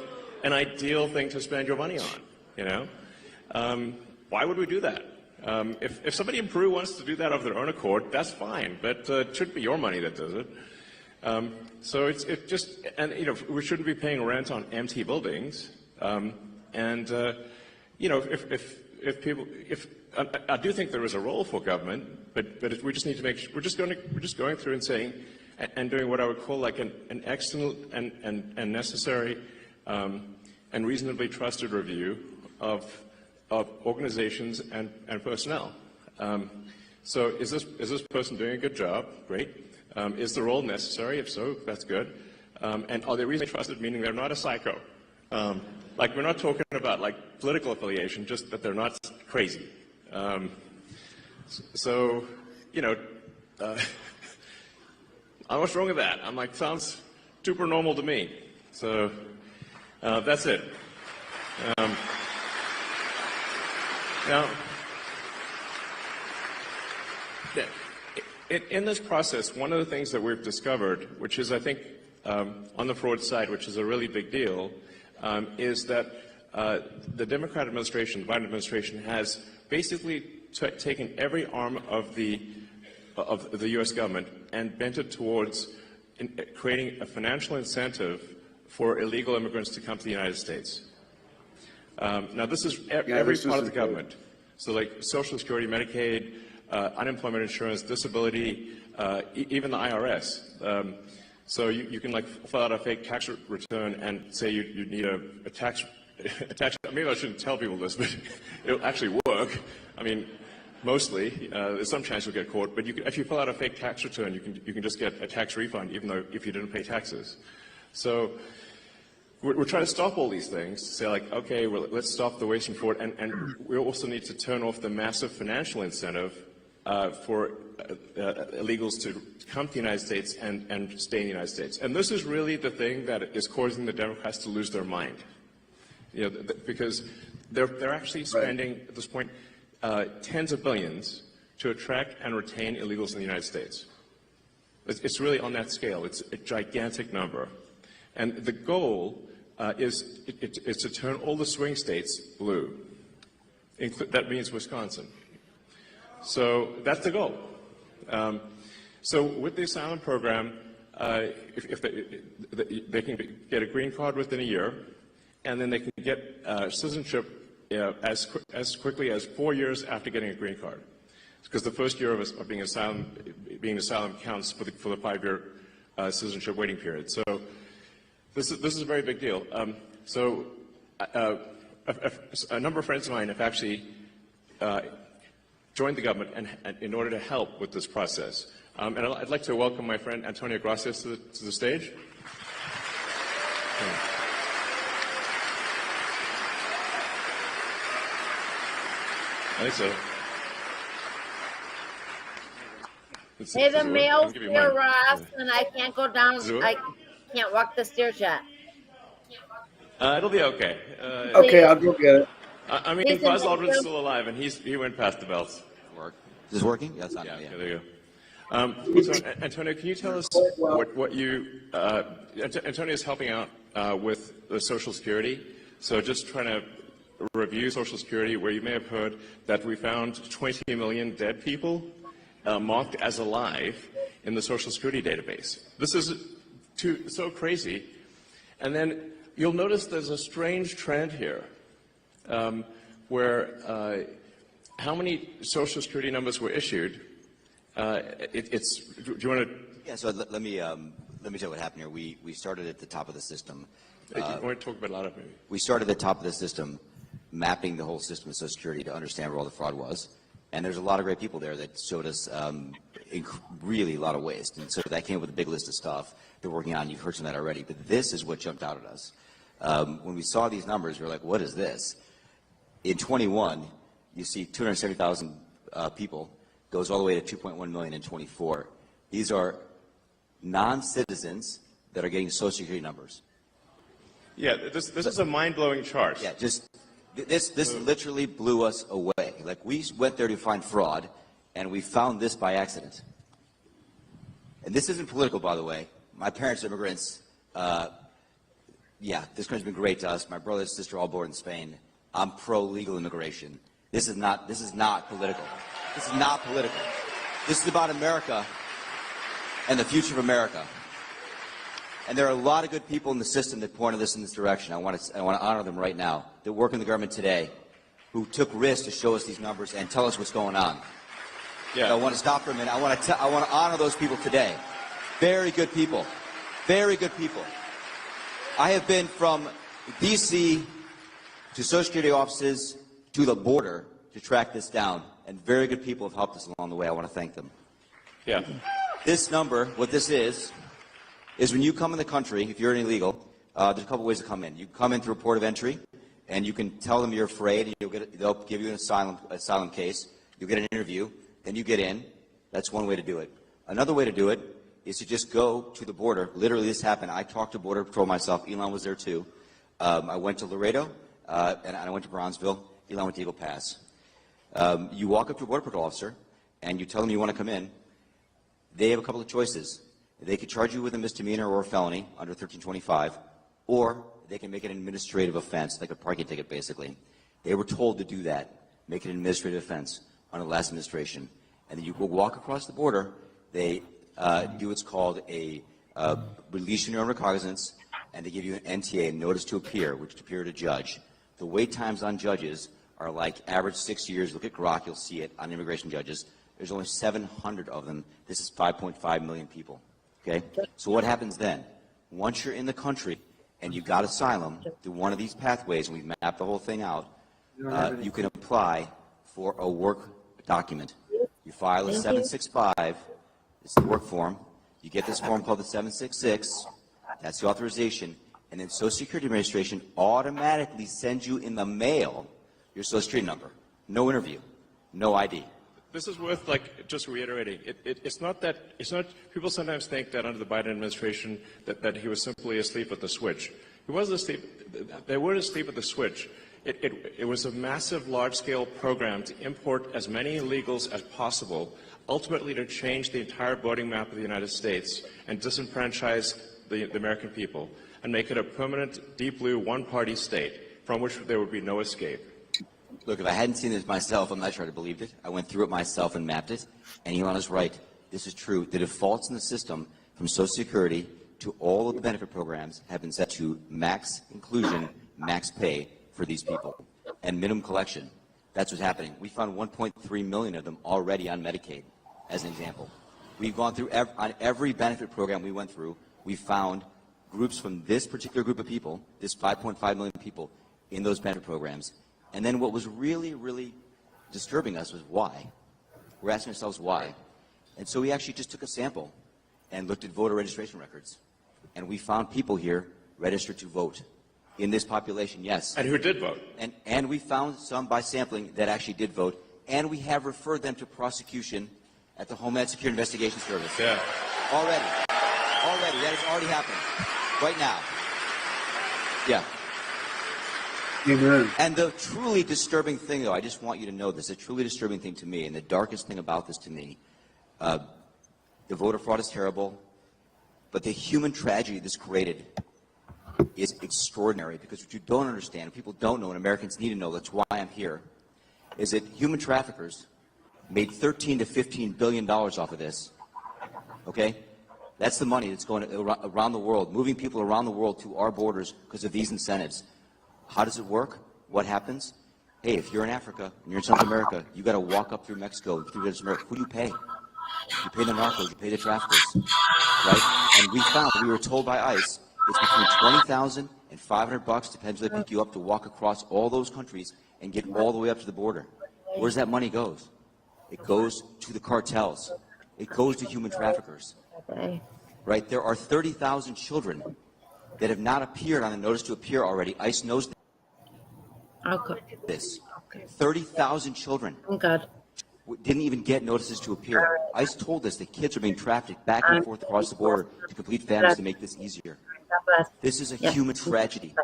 an ideal thing to spend your money on. Why would we do that? If somebody in Peru wants to do that of their own accord, that's fine, but it shouldn't be your money that does it. So it just, and we shouldn't be paying rent on empty buildings. If I do think there is a role for government, but we just need to make sure we're just going through and saying and doing what I would call an excellent and necessary and reasonably trusted review of organizations and personnel. So is this person doing a good job? Great. Is the role necessary? If so, that's good. And are they reasonably trusted, meaning they're not a psycho? We're not talking about political affiliation, just that they're not crazy. What's wrong with that? I'm sounds super normal to me. So that's it. Now, in this process, one of the things that we've discovered, which is, I think, on the fraud side, which is a really big deal, is that the Democrat administration, the Biden administration, has basically taken every arm of the U.S. government and bent it towards creating a financial incentive for illegal immigrants to come to the United States. Now, this is every part of the government. So, Social Security, Medicaid, unemployment insurance, disability, even the IRS. So you can fill out a fake tax return and say you need a tax. Maybe I shouldn't tell people this, but it'll actually work. I mean, mostly. There's some chance you'll get caught, but if you fill out a fake tax return, you can just get a tax refund, even though if you didn't pay taxes. So we're trying to stop all these things. Say okay, well, let's stop the waste and fraud, and we also need to turn off the massive financial incentive for illegals to come to the United States and stay in the United States. And this is really the thing that is causing the Democrats to lose their mind. Because they're actually spending, at this point, tens of billions to attract and retain illegals in the United States. It's really on that scale. It's a gigantic number. And the goal is to turn all the swing states blue. That means Wisconsin. So that's the goal. So with the asylum program, if they can get a green card within a year, and then they can get citizenship as quickly as 4 years after getting a green card, because the first year of being asylum counts for the 5-year citizenship waiting period. So this is a very big deal. A number of friends of mine have actually joined the government and in order to help with this process. And I'd like to welcome my friend Antonio Gracias to the stage. I think so. Hey, the mail's here, Ross, and I can't go down. I can't walk the stairs yet. It'll be okay. Okay, I'll go get it. I mean, Buzz Aldrin's still alive, and he went past the bells. Is this working? Yeah, it's not. Yeah, there you go. So, Antonio, can you tell us what you? Antonio is helping out with the Social Security. So, just trying to review Social Security, where you may have heard that we found 20 million dead people marked as alive in the Social Security database. This is so crazy. And then you'll notice there's a strange trend here, where how many Social Security numbers were issued. Do you want to? Yeah. So let me tell you what happened here. We started at the top of the system. You want to talk about a lot of maybe? We started at the top of the system, mapping the whole system of Social Security to understand where all the fraud was. And there's a lot of great people there that showed us really a lot of waste. And so that came up with a big list of stuff they're working on. You've heard some of that already. But this is what jumped out at us. When we saw these numbers, we were like, what is this? In 21, you see 270,000 people, goes all the way to 2.1 million in 24. These are non-citizens that are getting Social Security numbers. Yeah, this is a mind-blowing chart. Yeah, this literally blew us away. Like, we went there to find fraud, and we found this by accident. And this isn't political, by the way. My parents are immigrants. Yeah, this country's been great to us. My brother and sister all born in Spain. I'm pro-legal immigration. This is not political. This is not political. This is about America and the future of America. And there are a lot of good people in the system that pointed us in this direction. I want to honor them right now, that work in the government today, who took risks to show us these numbers and tell us what's going on. Yeah. So I want to stop for a minute. I want to honor those people today. Very good people. Very good people. I have been from D.C. to Social Security offices to the border to track this down, and very good people have helped us along the way. I want to thank them. Yeah. This number, what this is when you come in the country, if you're an illegal, there's a couple ways to come in. You come in through a port of entry, and you can tell them you're afraid, and they'll give you an asylum case. You'll get an interview, then you get in. That's one way to do it. Another way to do it is to just go to the border. Literally, this happened. I talked to Border Patrol myself. Elon was there too. I went to Laredo, and I went to Bronzeville. Elon went to Eagle Pass. You walk up to a Border Patrol officer, and you tell them you want to come in. They have a couple of choices. They could charge you with a misdemeanor or a felony under 1325, or they can make it an administrative offense, like a parking ticket, basically. They were told to do that, make it an administrative offense under the last administration. And then you go walk across the border. They do what's called a release your own recognizance, and they give you an NTA, notice to appear, which to appear to judge. The wait times on judges are like average 6 years. Look at Grok, you'll see it on immigration judges. There's only 700 of them. This is 5.5 million people. Okay? So what happens then? Once you're in the country and you got asylum through one of these pathways, and we've mapped the whole thing out, you can apply for a work document. You file a 765. It's the work form. You get this form called the 766. That's the authorization. And then Social Security Administration automatically sends you in the mail your Social Security number. No interview. No ID. This is worth just reiterating. It's not people sometimes think that under the Biden administration that he was simply asleep at the switch. He wasn't asleep. They weren't asleep at the switch. It was a massive, large-scale program to import as many illegals as possible, ultimately to change the entire voting map of the United States and disenfranchise the American people. and make it a permanent, deep blue, one-party state from which there would be no escape. Look, if I hadn't seen this myself, I'm not sure I'd have believed it. I went through it myself and mapped it, and Elon is right. This is true. The defaults in the system from Social Security to all of the benefit programs have been set to max inclusion, max pay for these people, and minimum collection. That's what's happening. We found 1.3 million of them already on Medicaid, as an example. We've gone through on every benefit program we went through, we found groups from this particular group of people, this 5.5 million people, in those benefit programs. And then what was really, really disturbing us was why. We're asking ourselves why. And so we actually just took a sample and looked at voter registration records. And we found people here registered to vote in this population, yes. And who did vote? And we found some by sampling that actually did vote. And we have referred them to prosecution at the Homeland Security Investigation Service. Yeah. Already. That is already happening. Right now. Yeah. Amen. And the truly disturbing thing, though, I just want you to know this, the truly disturbing thing to me, and the darkest thing about this to me, the voter fraud is terrible, but the human tragedy this created is extraordinary, because what you don't understand, people don't know, and Americans need to know, that's why I'm here, is that human traffickers made $13 to $15 billion off of this, okay? That's the money that's going around the world, moving people around the world to our borders because of these incentives. How does it work? What happens? Hey, if you're in Africa and you're in South America, you got to walk up through Mexico, through America. Who do you pay? You pay the narcos, you pay the traffickers, right? And we were told by ICE, it's between $20,000 and $500, depends where they pick you up, to walk across all those countries and get all the way up to the border. Where's that money goes? It goes to the cartels. It goes to human traffickers. Right? There are 30,000 children that have not appeared on the notice to appear already. ICE knows this. 30,000 children didn't even get notices to appear. ICE told us that kids are being trafficked back and forth across the border to complete families to make this easier. This is a human tragedy.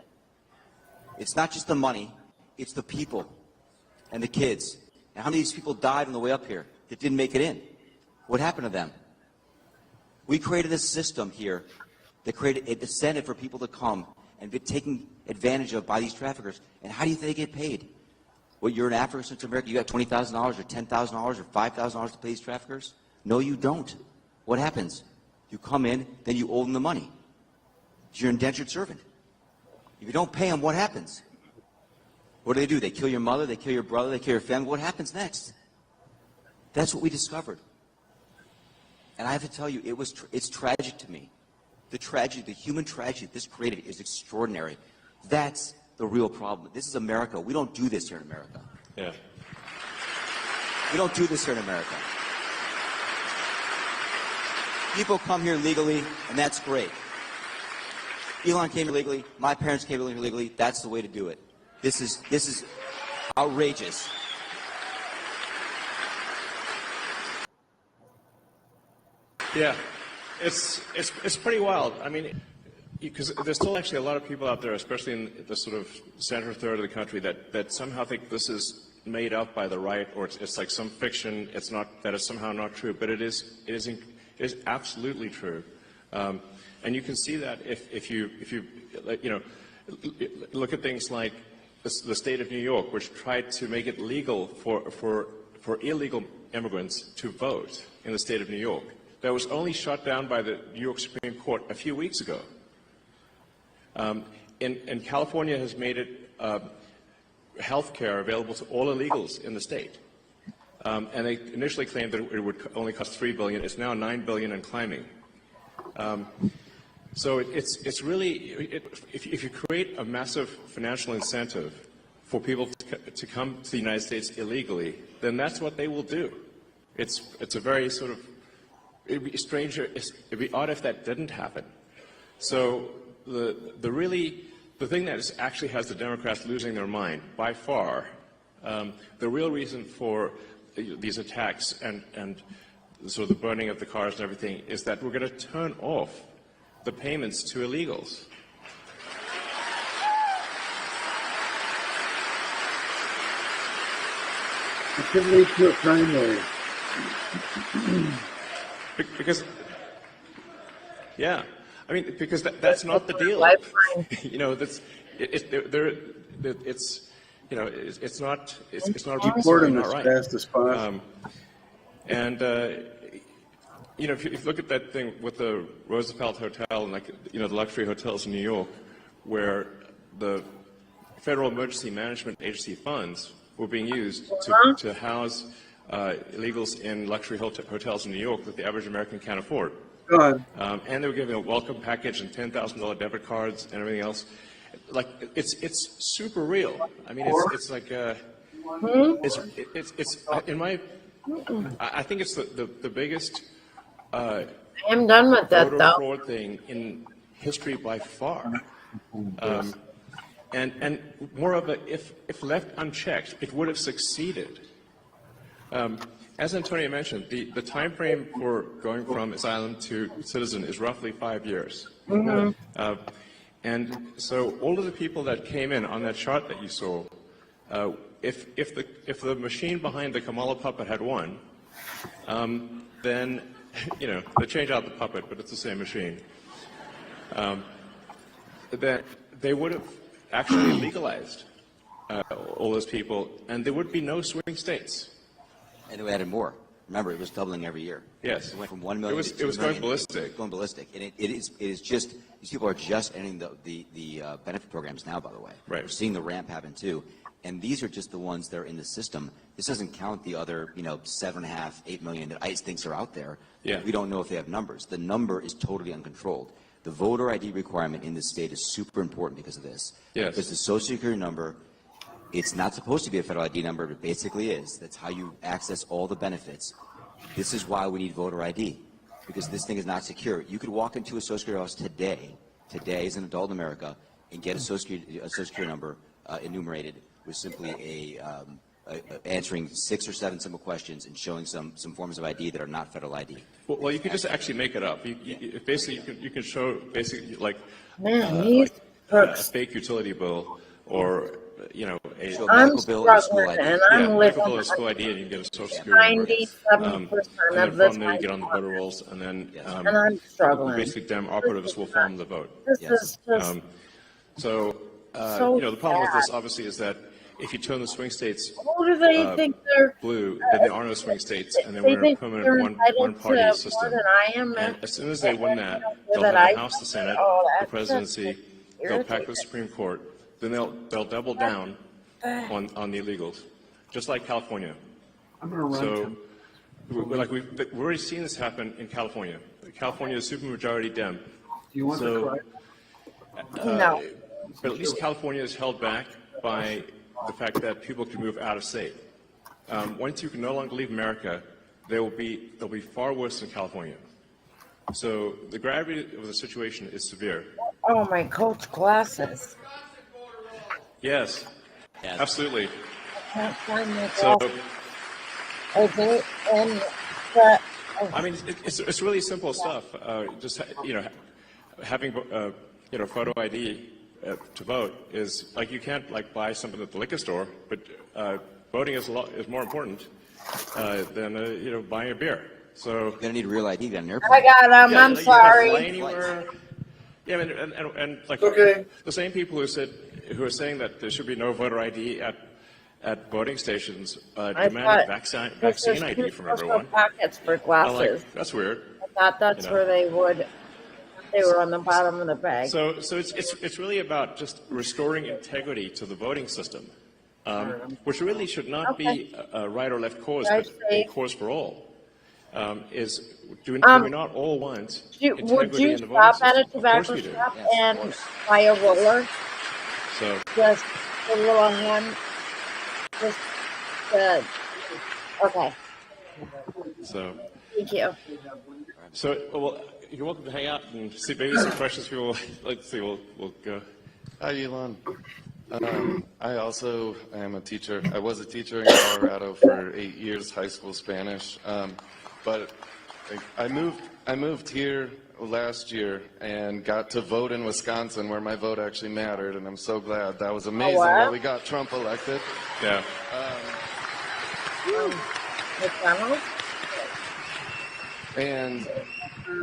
It's not just the money, it's the people and the kids. And how many of these people died on the way up here that didn't make it in? What happened to them? We created a system here that created an incentive for people to come and be taken advantage of by these traffickers. And how do you think they get paid? Well, you're in Africa, Central America, you got $20,000 or $10,000 or $5,000 to pay these traffickers? No, you don't. What happens? You come in, then you owe them the money. You're an indentured servant. If you don't pay them, what happens? What do? They kill your mother, they kill your brother, they kill your family. What happens next? That's what we discovered. And I have to tell you, it's tragic to me. The tragedy, the human tragedy this created is extraordinary. That's the real problem. This is America. We don't do this here in America. Yeah. We don't do this here in America. People come here legally, and that's great. Elon came here legally. My parents came here legally. That's the way to do it. This is outrageous. Yeah, it's pretty wild. I mean, because there's still actually a lot of people out there, especially in the sort of center third of the country, that somehow think this is made up by the right, or it's like some fiction. It's not, that is somehow not true, but it is absolutely true. And you can see that if you look at things like the state of New York, which tried to make it legal for illegal immigrants to vote in the state of New York. That was only shut down by the New York Supreme Court a few weeks ago. And California has made it health care available to all illegals in the state. And they initially claimed that it would only cost $3 billion. It's now $9 billion and climbing. So it's really, if you create a massive financial incentive for people to come to the United States illegally, then that's what they will do. It's a very sort of, it'd be strange, it'd be odd if that didn't happen. So the thing that actually has the Democrats losing their mind by far, the real reason for these attacks and sort of the burning of the cars and everything is that we're going to turn off the payments to illegals. It could lead to a crime wave. Because, yeah, I mean, because that's not the deal. You know, it's you know, it's not Deport him not as right. fast as possible. And you know, if you look at that thing with the Roosevelt Hotel and, like, you know, the luxury hotels in New York, where the Federal Emergency Management Agency funds were being used to house illegals in luxury hotels in New York that the average American can't afford. And they were giving a welcome package and $10,000 debit cards and everything else. Like, it's super real. I mean, it's like it's in my. I think it's the biggest. I'm done with that, voter though. fraud thing in history by far. And moreover, if left unchecked, it would have succeeded. As Antonio mentioned, the time frame for going from asylum to citizen is roughly 5 years. And so all of the people that came in on that chart that you saw, if the machine behind the Kamala puppet had won, then, you know, they change out the puppet, but it's the same machine. That they would have actually legalized all those people, and there would be no swing states. And they added more. Remember, it was doubling every year. Yes. It went from 1 million to 2 It was million. going ballistic. Going ballistic. And it is just, these people are just entering the benefit programs now, by the way. Right. We're seeing the ramp happen too. And these are just the ones that are in the system. This doesn't count the other, you know, 7.5, 8 million that ICE thinks are out there. Yeah. We don't know if they have numbers. The number is totally uncontrolled. The voter ID requirement in this state is super important because of this. Yes. Because the Social Security number, it's not supposed to be a federal ID number, but it basically is. That's how you access all the benefits. This is why we need voter ID, because this thing is not secure. You could walk into a Social Security office today as an adult in America, and get a Social Security number enumerated with simply answering 6 or 7 simple questions and showing some forms of ID that are not federal ID. Well, you could just actually make it up. Basically, you can show basically like, a fake utility bill, or, you know, a medical bill or school ID. And I'm living medical bill or school ID, and you can get a Social Security number. 97% and then of the from there you time. get on the voter rolls, and then And I'm struggling. basically Dem operatives will form the vote. This is just So so you know, the problem with this sad. obviously is that if you turn the swing states Who do they think they're blue, then there are no swing states, and then they we're in a think permanent they're one-party entitled to system. more than I am? And as soon as they win that, they'll that have I the House, the Senate, oh, the that's presidency, just they'll pack the Supreme Court, then they'll double down on the illegals, just like California. I'm going to run So, we've already seen this happen in California. California is supermajority Dem. Do you want So, No. But at least California is held back by the fact that people can move out of state. Once you can no longer leave America, they'll be far worse than California. So the gravity of the situation is severe. Oh, my coach glasses. Yes, absolutely. I can't find my So, glasses. Okay, and the, I mean, it's really simple stuff. Just, you know, having you know, photo ID to vote is like, you can't like buy something at the liquor store, but voting is more important than you know, buying a beer. So You're gonna need real ID on an airplane. I got them. I'm you can fly sorry. anywhere. Yeah, I mean, and like Okay. the same people who are saying that there should be no voter ID at voting stations demanded vaccine ID from everyone. Pockets for I'm glasses. like, that's weird. I thought that's you know. where they would. They were on the bottom of the bag. So it's really about just restoring integrity to the voting system, which really should not be a right or left cause, but a cause for all. Do we not all want integrity Would you in the voting stop at a system? Of course tobacco we do. shop and buy a roller? So Just a little one. Just okay. So Thank you. So well, you're welcome to hang out and see maybe some questions people like to see. We'll go. Hi, Elon. I also am a teacher. I was a teacher in Colorado for 8 years, high school Spanish. But I moved here last year and got to vote in Wisconsin, where my vote actually mattered, and I'm so glad. That was amazing that we got Trump elected. Yeah. McDonald's? And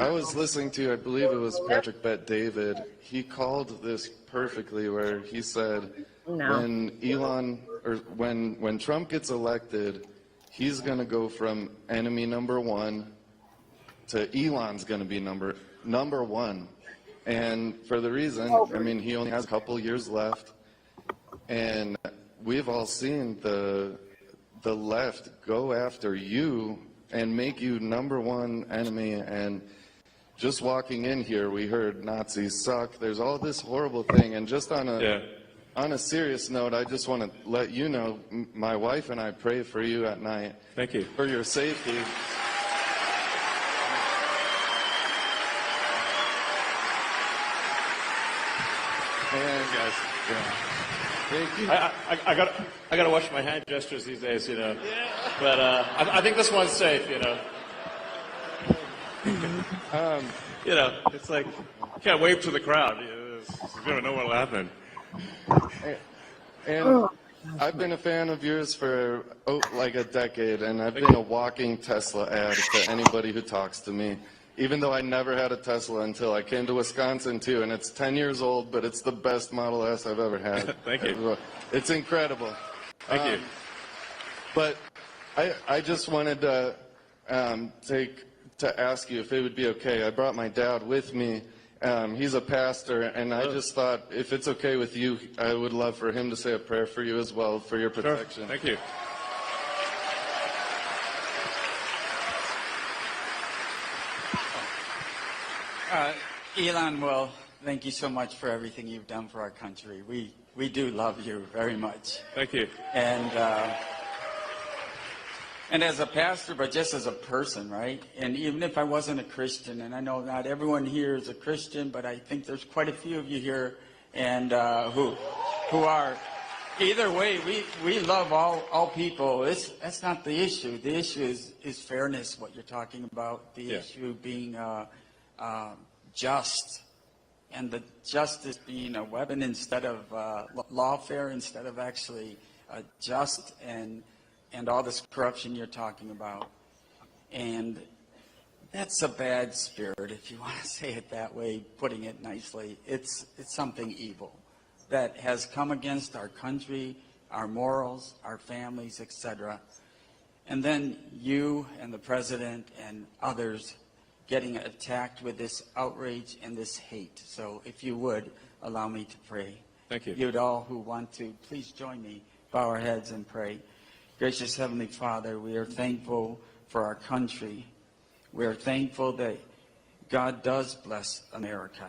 I was listening to, I believe it was Patrick Bet David. He called this perfectly, where he said, when when Trump gets elected, he's going to go from enemy number one to Elon's going to be number one. And for the reason, I mean, he only has a couple years left, and we've all seen the left go after you and make you number one enemy. And just walking in here, we heard Nazis suck. There's all this horrible thing. And just on a serious note, I just want to let you know, my wife and I pray for you at night. Thank you. For your safety. And guys, thank you. I gotta watch my hand gestures these days, you know. Yeah. But I think this one's safe, you know. You know, it's like you can't wave to the crowd. You don't know what'll happen. And I've been a fan of yours for like a decade, and I've been a walking Tesla ad to anybody who talks to me. Even though I never had a Tesla until I came to Wisconsin too, and it's 10 years old, but it's the best Model S I've ever had. Thank you. It's incredible. Thank you. But I just wanted to ask you if it would be okay. I brought my dad with me. He's a pastor, and I just thought, if it's okay with you, I would love for him to say a prayer for you as well, for your protection. Sure. Thank you. Elon, well, thank you so much for everything you've done for our country. We do love you very much. Thank you. And as a pastor, but just as a person, right? And even if I wasn't a Christian, and I know not everyone here is a Christian, but I think there's quite a few of you here, and who are. Either way, we love all people. That's not the issue. The issue is fairness. What you're talking about. The issue being just, and the justice being a weapon instead of lawfare, instead of actually just, and all this corruption you're talking about. And that's a bad spirit, if you want to say it that way, putting it nicely. It's something evil that has come against our country, our morals, our families, etc. And then you and the president and others getting attacked with this outrage and this hate. So if you would, allow me to pray. Thank you. You'd all who want to, please join me, bow our heads and pray. Gracious Heavenly Father, we are thankful for our country. We are thankful that God does bless America,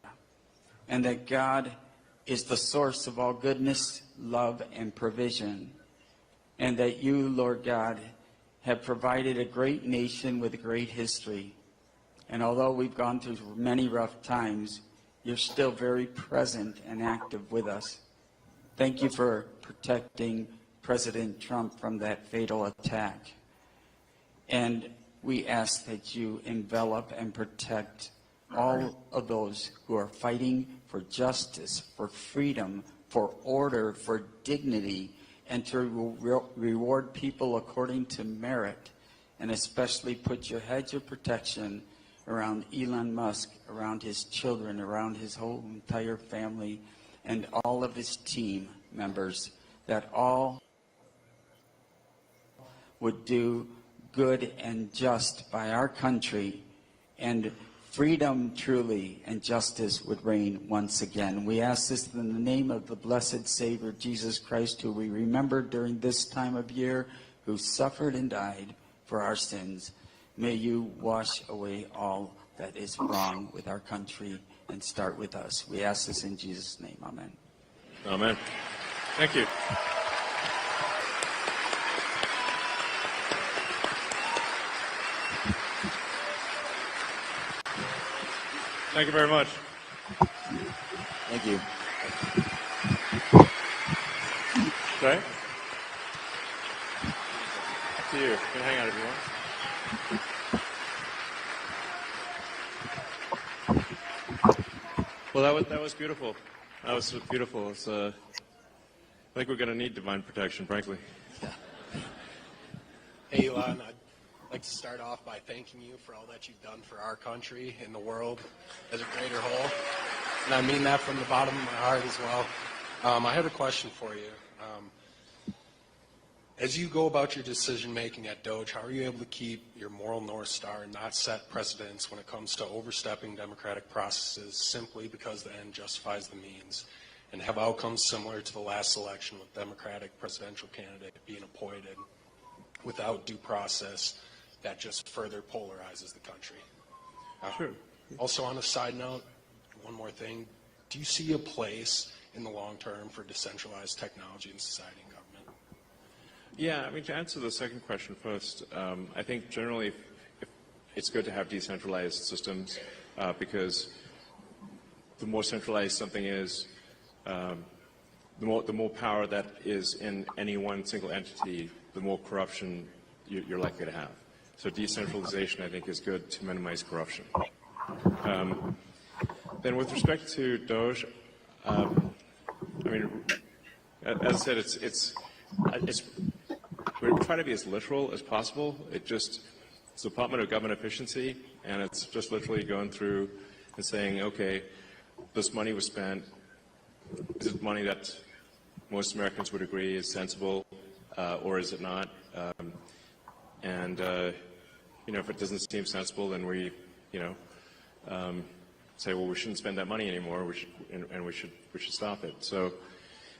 and that God is the source of all goodness, love, and provision, and that you, Lord God, have provided a great nation with a great history. And although we've gone through many rough times, you're still very present and active with us. Thank you for protecting President Trump from that fatal attack. And we ask that you envelop and protect all of those who are fighting for justice, for freedom, for order, for dignity, and to reward people according to merit, and especially put your hedge of protection around Elon Musk, around his children, around his whole entire family, and all of his team members, that all would do good and just by our country, and freedom truly and justice would reign once again. We ask this in the name of the blessed Savior, Jesus Christ, who we remember during this time of year, who suffered and died for our sins. May you wash away all that is wrong with our country and start with us. We ask this in Jesus' name. Amen. Amen. Thank you. Thank you very much. Thank you. Sorry? Up to you. You can hang out if you want. Well, that was beautiful. That was beautiful. It's, I think we're going to need divine protection, frankly. Hey, Elon, I'd like to start off by thanking you for all that you've done for our country and the world as a greater whole. And I mean that from the bottom of my heart as well. I have a question for you. As you go about your decision making at Doge, how are you able to keep your moral North Star and not set precedents when it comes to overstepping democratic processes simply because the end justifies the means, and have outcomes similar to the last election with Democratic presidential candidate being appointed without due process that just further polarizes the country? Sure. Also, on a side note, one more thing. Do you see a place in the long term for decentralized technology in society and government? Yeah, I mean, to answer the second question first, I think generally it's good to have decentralized systems because the more centralized something is, the more power that is in any one single entity, the more corruption you're likely to have. So decentralization, I think, is good to minimize corruption. Then with respect to Doge, I mean, as I said, we try to be as literal as possible. It's the Department of Government Efficiency, and it's just literally going through and saying, okay, this money was spent. Is it money that most Americans would agree is sensible, or is it not? If it doesn't seem sensible, then we, say, well, we shouldn't spend that money anymore. We should stop it. So,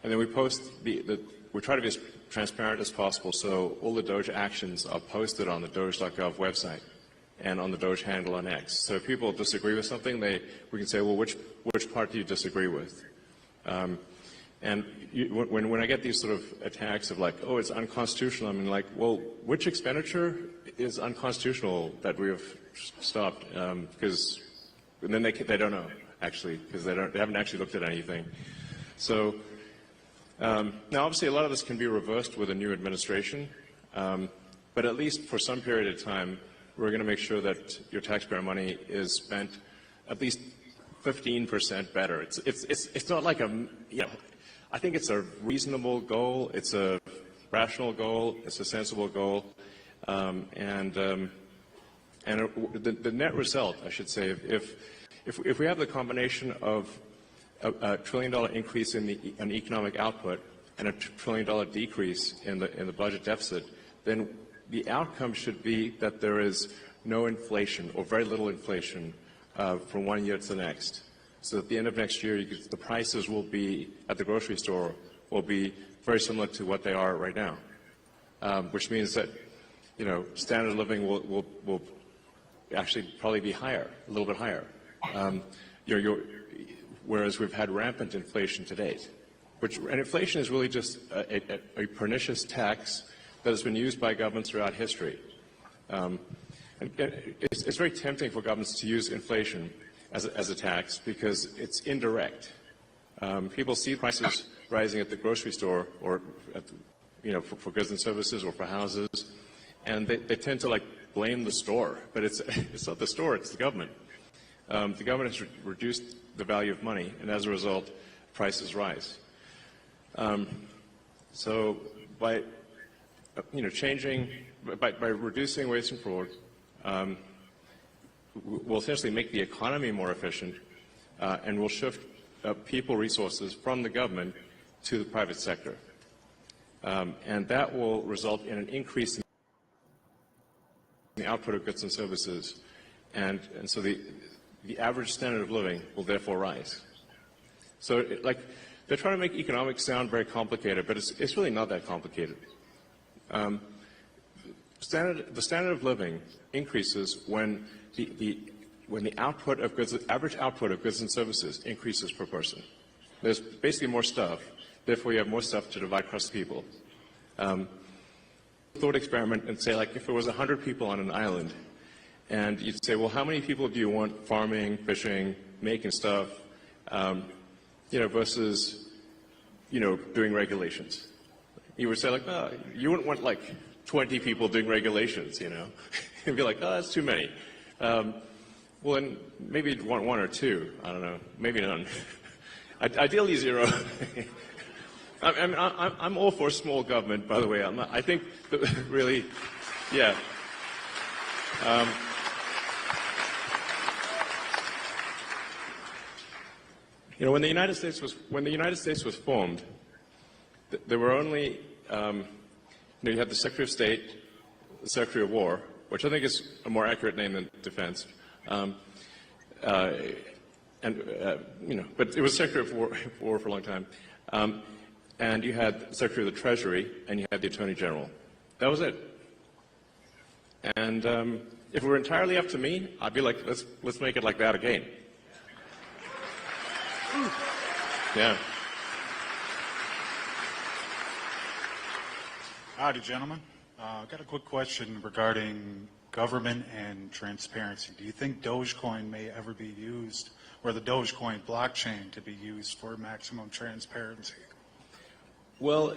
and then we post we try to be as transparent as possible. So all the Doge actions are posted on the Doge.gov website and on the Doge handle on X. So if people disagree with something, we can say, well, which part do you disagree with? When I get these sort of attacks of like, oh, it's unconstitutional, I mean, like, well, which expenditure is unconstitutional that we have stopped? Because then they don't know, actually, because they haven't actually looked at anything. So now, obviously, a lot of this can be reversed with a new administration, but at least for some period of time, we're going to make sure that your taxpayer money is spent at least 15% better. It's not like I think it's a reasonable goal. It's a rational goal. It's a sensible goal, and the net result, I should say, if we have the combination of a $1 trillion increase in economic output and a $1 trillion decrease in the budget deficit, then the outcome should be that there is no inflation or very little inflation from one year to the next. So at the end of next year, the prices will be at the grocery store will be very similar to what they are right now, which means that standard of living will actually probably be higher, a little bit higher. Whereas we've had rampant inflation to date, and inflation is really just a pernicious tax that has been used by governments throughout history. It's very tempting for governments to use inflation as a tax because it's indirect. People see prices rising at the grocery store or for goods and services or for houses, and they tend to blame the store, but it's not the store, it's the government. The government has reduced the value of money, and as a result, prices rise. So by by reducing waste and fraud, we'll essentially make the economy more efficient, and we'll shift people resources from the government to the private sector, and that will result in an increase in the output of goods and services, and so the average standard of living will therefore rise. So, they're trying to make economics sound very complicated, but it's really not that complicated. The standard of living increases when the output of goods, average output of goods and services increases per person. There's basically more stuff, therefore you have more stuff to divide across the people. Thought experiment and say, if there was 100 people on an island, and you'd say, well, how many people do you want farming, fishing, making stuff, versus, doing regulations? You would say, you wouldn't want 20 people doing regulations, You'd be like, oh, that's too many. Well, then maybe you'd want one or two. I don't know, maybe none. Ideally, zero. I'm all for small government, by the way. I think that really, yeah. You know, when the United States was formed, there were only you had the Secretary of State, the Secretary of War, which I think is a more accurate name than Defense, but it was Secretary of War for a long time, and you had the Secretary of the Treasury, and you had the Attorney General. That was it. And if it were entirely up to me, I'd be like, let's make it like that again. Yeah. Howdy, gentlemen. I've got a quick question regarding government and transparency. Do you think Dogecoin may ever be used, or the Dogecoin blockchain to be used for maximum transparency? Well,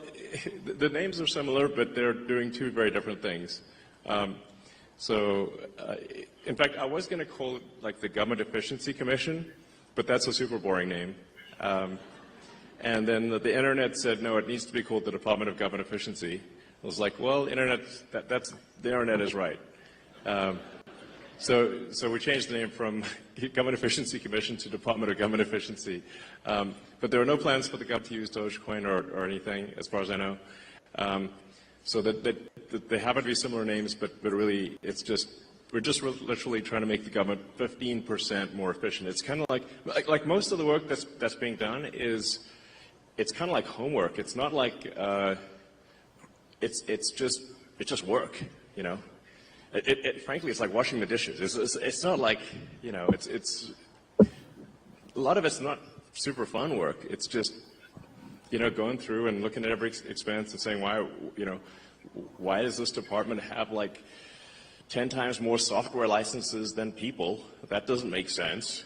the names are similar, but they're doing two very different things. In fact, I was going to call it like the Government Efficiency Commission, but that's a super boring name. And then the internet said, no, it needs to be called the Department of Government Efficiency. I was like, well, the internet is right. So we changed the name from Government Efficiency Commission to Department of Government Efficiency. But there are no plans for the government to use Dogecoin or anything, as far as I know. So that they happen to be similar names, but really we're just literally trying to make the government 15% more efficient. It's kind of like most of the work that's being done it's kind of like homework. It's not like it's just work, you know. Frankly, it's like washing the dishes. It's not like, you know, it's a lot of it's not super fun work. It's just, you know, going through and looking at every expense and saying why does this department have like 10 times more software licenses than people? That doesn't make sense.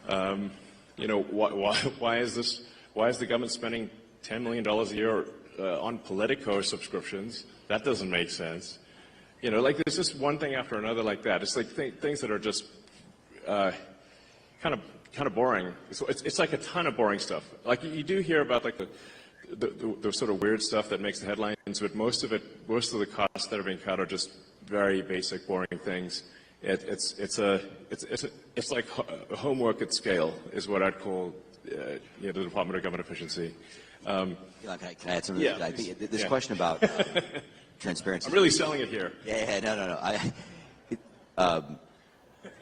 You know, why is the government spending $10 million a year on Politico subscriptions? That doesn't make sense. You know, like there's just one thing after another like that. It's like things that are just kind of boring. It's like a ton of boring stuff. Like you do hear about like the sort of weird stuff that makes the headlines, but most of the costs that are being cut are just very basic, boring things. It's like homework at scale is what I'd call the Department of Government Efficiency. Can I add something? Yeah, I think this question about transparency. I'm really selling it here. Yeah, no.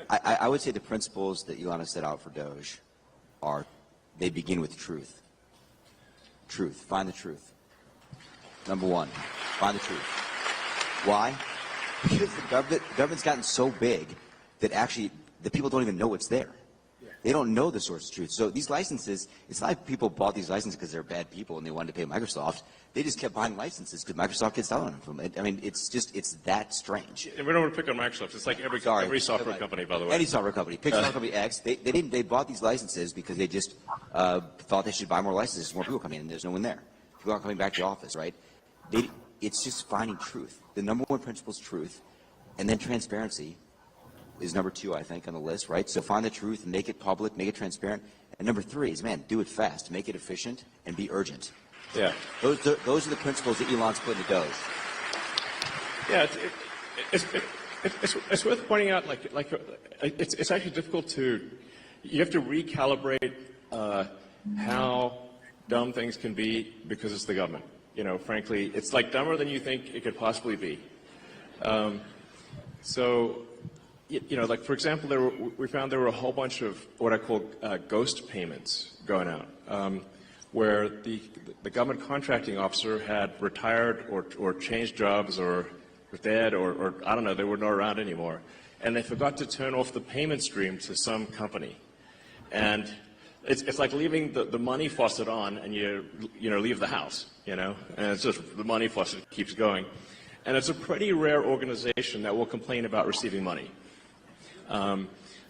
I would say the principles that Ilana set out for Doge they begin with truth. Truth. Find the truth. Number one, find the truth. Why? Because the government's gotten so big that actually the people don't even know what's there. They don't know the source of truth. So these licenses, it's not like people bought these licenses because they're bad people and they wanted to pay Microsoft. They just kept buying licenses because Microsoft gets out on them from it. I mean, it's that strange. And we don't want to pick on Microsoft. It's like every software company, by the way. Any software company. Pick software company X. They bought these licenses because they just thought they should buy more licenses. More people come in and there's no one there. People aren't coming back to the office, right? It's just finding truth. The number one principle is truth. And then transparency is number two, I think, on the list, right? So find the truth and make it public, make it transparent. And number three is, man, do it fast, make it efficient, and be urgent. Yeah. Those are the principles that Elon's put in the Doge. Yeah, it's worth pointing out, it's actually difficult you have to recalibrate how dumb things can be because it's the government. You know, frankly, it's like dumber than you think it could possibly be. You know, like for example, we found there were a whole bunch of what I call ghost payments going out, where the government contracting officer had retired or changed jobs or was dead or I don't know, they were not around anymore, and they forgot to turn off the payment stream to some company, and it's like leaving the money faucet on and you leave the house, you know, and it's just the money faucet keeps going, and it's a pretty rare organization that will complain about receiving money.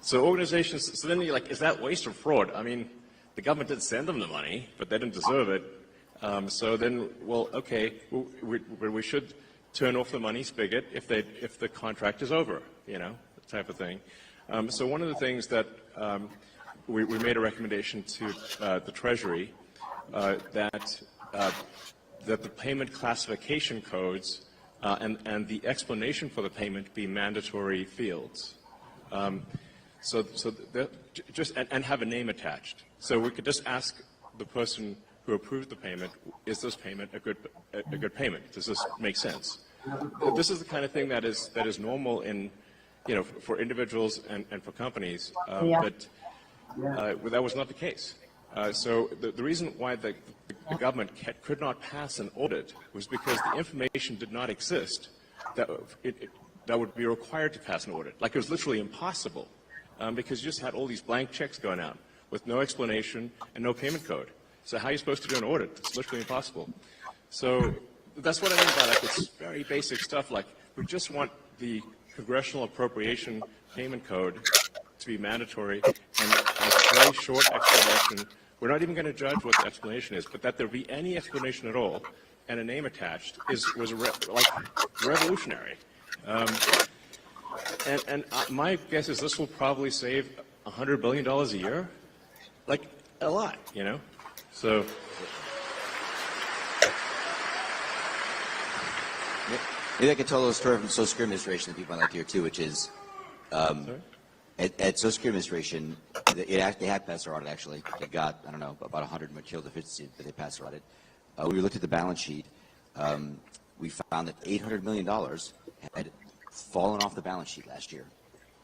So organizations, so then you're like, is that waste or fraud? I mean, the government did send them the money, but they didn't deserve it. So then, well, okay, we should turn off the money spigot if the contract is over, you know, type of thing. So one of the things that we made a recommendation to the Treasury that the payment classification codes and the explanation for the payment be mandatory fields. And have a name attached. So we could just ask the person who approved the payment, is this payment a good payment? Does this make sense? This is the kind of thing that is normal in, for individuals and for companies, but that was not the case. So the reason why the government could not pass an audit was because the information did not exist that would be required to pass an audit. Like, it was literally impossible because you just had all these blank checks going out with no explanation and no payment code. So how are you supposed to do an audit? It's literally impossible. So that's what I mean by, like, it's very basic stuff. Like, we just want the congressional appropriation payment code to be mandatory and a very short explanation. We're not even going to judge what the explanation is, but that there be any explanation at all and a name attached was revolutionary. My guess is this will probably save $100 billion a year, like a lot, So. Maybe I could tell a little story from the Social Security Administration that people might like to hear too, which is at Social Security Administration, they had passed their audit actually. They got, I don't know, about 100 material deficiencies, but they passed their audit. We looked at the balance sheet. We found that $800 million had fallen off the balance sheet last year.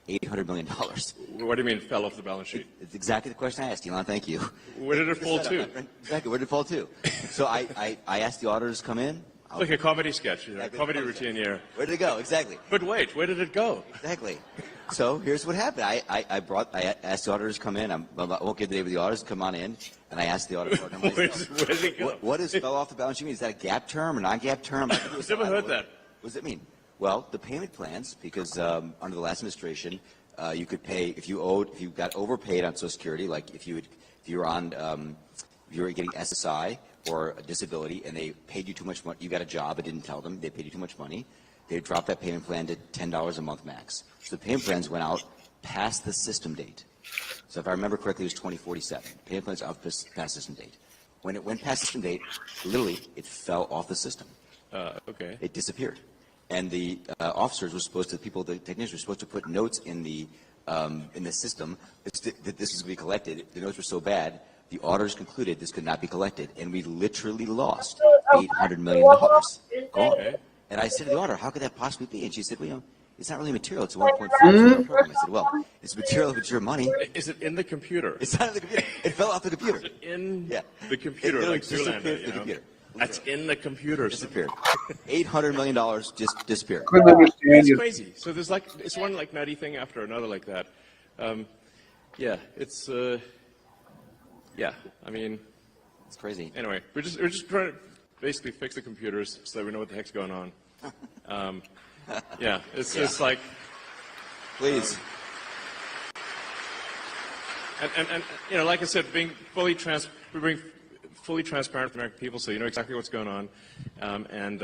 $800 million. What do you mean fell off the balance sheet? It's exactly the question I asked, Elon. Thank you. Where did it fall to? Exactly. Where did it fall to? So I asked the auditors to come in. Like a comedy sketch, comedy routine here. Where did it go? Exactly. But wait, where did it go? Exactly. So here's what happened. I asked the auditors to come in. I won't give the name of the auditors. Come on in. And I asked the auditor, where did it go? What does fell off the balance sheet mean? Is that a gap term or non-gap term? I've never heard that. What does it mean? Well, the payment plans, because under the last administration, you could pay if you got overpaid on Social Security, like if you were getting SSI or a disability and they paid you too much money, you got a job, it didn't tell them, they paid you too much money, they dropped that payment plan to $10 a month max. So the payment plans went out past the system date. So if I remember correctly, it was 2047. Payment plans out past system date. When it went past system date, literally, it fell off the system. Okay. It disappeared. And the officers were supposed to, the technicians were supposed to put notes in the system that this was going to be collected. The notes were so bad, the auditors concluded this could not be collected, and we literally lost $800 million. Gone. And I said to the auditor, how could that possibly be? And she said, well, it's not really material. It's a $1.4 billion program. I said, well, it's material if it's your money. Is it in the computer? It's not in the computer. It fell off the computer. Is it in the computer? It like disappeared from the computer. That's in the computer. Disappeared. $800 million just disappeared. Couldn't understand It's you. crazy. So there's it's one nutty thing after another like that. It's I mean, it's crazy. Anyway, we're just trying to basically fix the computers so that we know what the heck's going on. It's just like, please. And like I said, being fully transparent with the American people, so you know exactly what's going on, and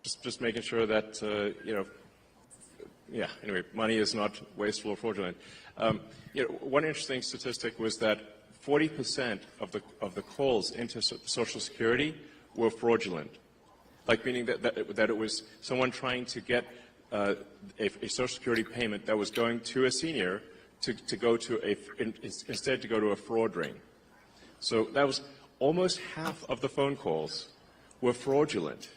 just making sure that anyway, money is not wasteful or fraudulent. One interesting statistic was that 40% of the calls into Social Security were fraudulent, like meaning that it was someone trying to get a Social Security payment that was going to a senior to go to instead to go to a fraud ring. So that was almost half of the phone calls were fraudulent.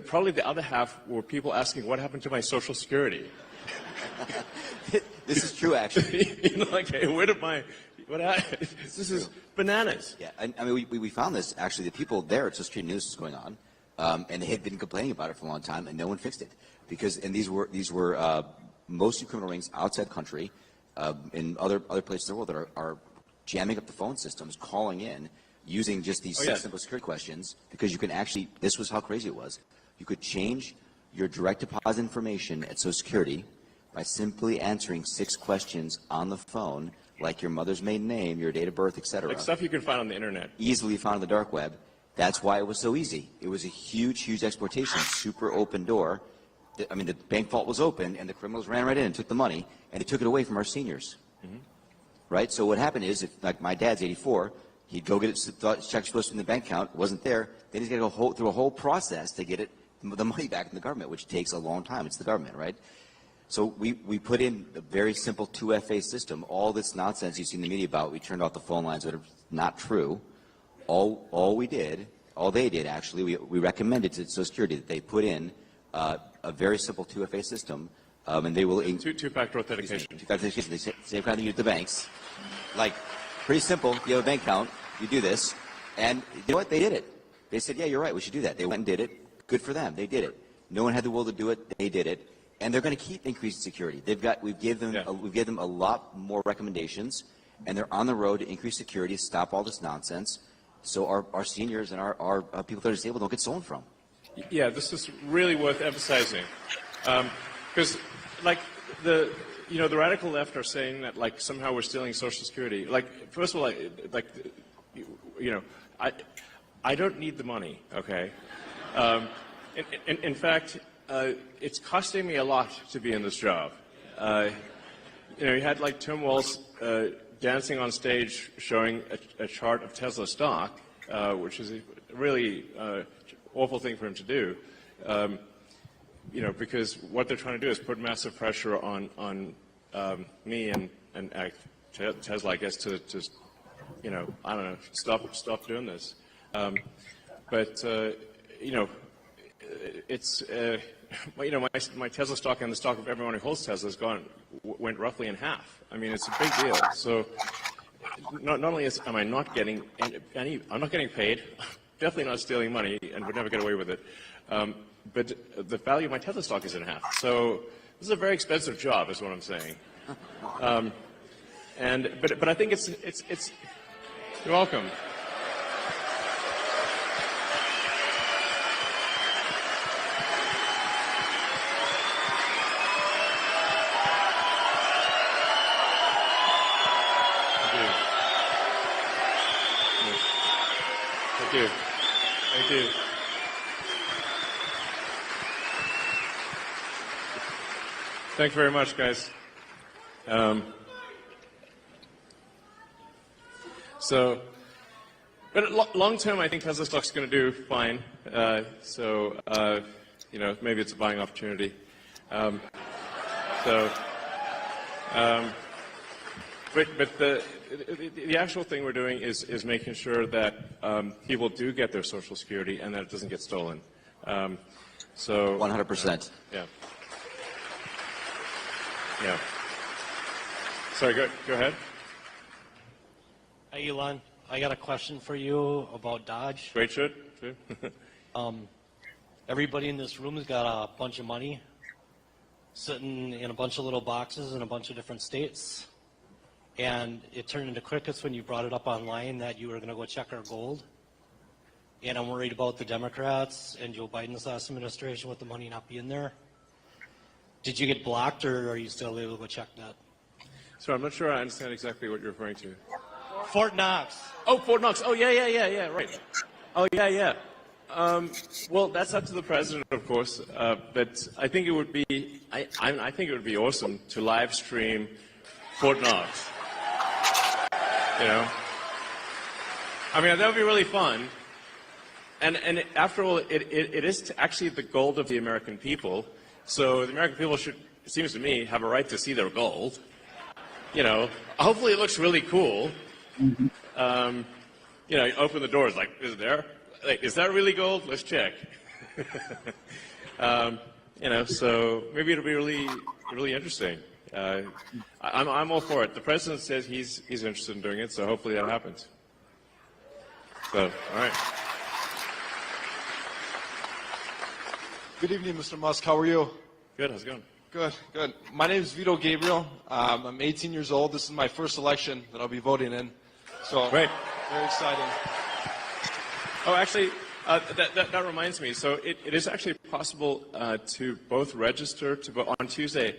Probably the other half were people asking, what happened to my Social Security? This is true, actually. Hey, where did this is bananas. Yeah, I mean, we found this, actually, the people there at Social Security knew this was going on, and they had been complaining about it for a long time, and no one fixed it. And these were mostly criminal rings outside the country, in other places in the world that are jamming up the phone systems, calling in, using just these simple security questions, because you can actually, this was how crazy it was, you could change your direct deposit information at Social Security by simply answering 6 questions on the phone, like your mother's maiden name, your date of birth, etc. Like stuff you can find on the internet. Easily found on the dark web. That's why it was so easy. It was a huge, huge exploitation, super open door. I mean, the bank vault was open, and the criminals ran right in and took the money, and they took it away from our seniors. Mm-hmm. Right? So what happened is, like my dad's 84, he'd go get it, thought his check was supposed to be in the bank account, wasn't there, then he's got to go through a whole process to get it the money back in the government, which takes a long time. It's the government, right? So we put in a very simple 2FA system. All this nonsense you see in the media about, we turned off the phone lines that are not true. All they did actually, we recommended to Social Security that they put in a very simple 2FA system, and they will two-factor authentication. Two-factor authentication. They same kind of thing you do at the banks. Like, pretty simple. You have a bank account, you do this, and you know what? They did it. They said, yeah, you're right, we should do that. They went and did it. Good for them. They did it. No one had the will to do it. They did it. And they're going to keep increasing security. We've given them a lot more recommendations, and they're on the road to increase security, stop all this nonsense, so our seniors and our people that are disabled don't get stolen from. Yeah, this is really worth emphasizing, because like the radical left are saying that like somehow we're stealing Social Security. Like, first of all, I don't need the money. Okay. In fact, it's costing me a lot to be in this job. You had like Tim Walz dancing on stage showing a chart of Tesla stock, which is a really awful thing for him to do. Because what they're trying to do is put massive pressure on me and Tesla, I guess, to just, I don't know, stop doing this. It's my Tesla stock and the stock of everyone who holds Tesla went roughly in half. I mean, it's a big deal. So not only am I not getting I'm not getting paid, definitely not stealing money, and would never get away with it. But the value of my Tesla stock is in half. So this is a very expensive job, is what I'm saying. But I think it's you're welcome. Thank you. Thank you. Thanks very much, guys. But long term, I think Tesla stock's going to do fine. Maybe it's a buying opportunity. But the actual thing we're doing is making sure that people do get their Social Security and that it doesn't get stolen. 100%. Yeah. Yeah. Sorry, go ahead. Hi, Elon. I got a question for you about Dodge. Great shit. Everybody in this room has got a bunch of money sitting in a bunch of little boxes in a bunch of different states. And it turned into crickets when you brought it up online that you were going to go check our gold. And I'm worried about the Democrats and Joe Biden's last administration with the money not being there. Did you get blocked, or are you still able to go check that? So I'm not sure I understand exactly what you're referring to. Fort Knox. Oh, Fort Knox. Oh, yeah, right. Oh, yeah. Well, that's up to the president, of course. But I think it would be, I think it would be awesome to live stream Fort Knox. I mean, that would be really fun. And after all, it is actually the gold of the American people. So the American people should, it seems to me, have a right to see their gold. Hopefully it looks really cool. You open the doors, like, is it there? Like, is that really gold? Let's check. So maybe it'll be really, really interesting. I'm all for it. The president says he's interested in doing it, so hopefully that happens. So, all right. Good evening, Mr. Musk. How are you? Good. How's it going? Good. My name is Vito Gabriel. I'm 18 years old. This is my first election that I'll be voting in. So, Great. Very exciting. Oh, actually, that reminds me. So it is actually possible to both register to vote on Tuesday.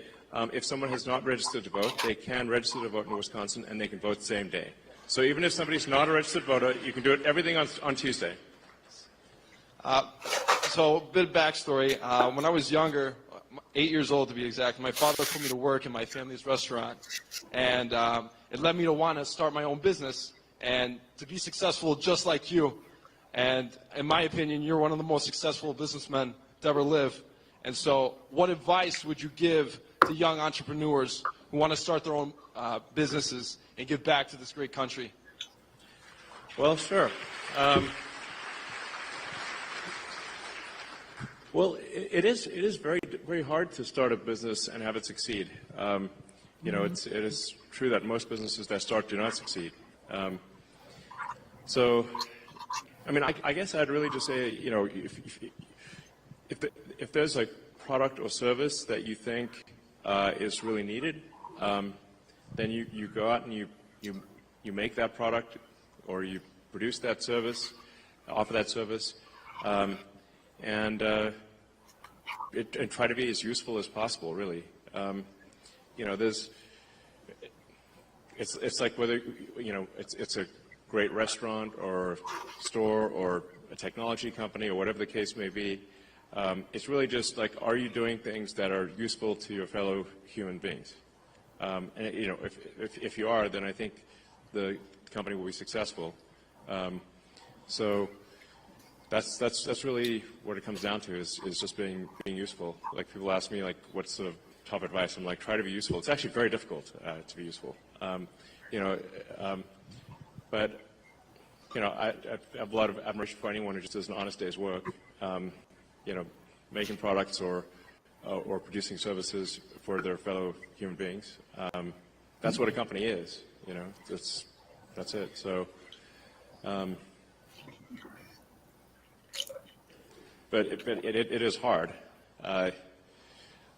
If someone has not registered to vote, they can register to vote in Wisconsin, and they can vote the same day. So even if somebody's not a registered voter, you can do everything on Tuesday. So a bit of backstory. When I was younger, 8 years old to be exact, my father put me to work in my family's restaurant. And it led me to want to start my own business and to be successful just like you. And in my opinion, you're one of the most successful businessmen to ever live. And so what advice would you give to young entrepreneurs who want to start their own businesses and give back to this great country? Well, sure. Well, it is very hard to start a business and have it succeed. You know, it is true that most businesses that start do not succeed. So, I mean, I guess I'd really just say, you know, if there's a product or service that you think is really needed, then you go out and you make that product, or you produce that service, offer that service, and try to be as useful as possible, really. You know, it's like whether, you know, it's a great restaurant or store or a technology company or whatever the case may be. It's really just like, are you doing things that are useful to your fellow human beings? And you know, if you are, then I think the company will be successful. So that's really what it comes down to, is just being useful. Like, people ask me, like, what's sort of top advice? I'm like, try to be useful. It's actually very difficult to be useful. You know, but you know, I have a lot of admiration for anyone who just does an honest day's work. You know, making products or producing services for their fellow human beings. That's what a company is. You know, that's it. So, but it is hard. I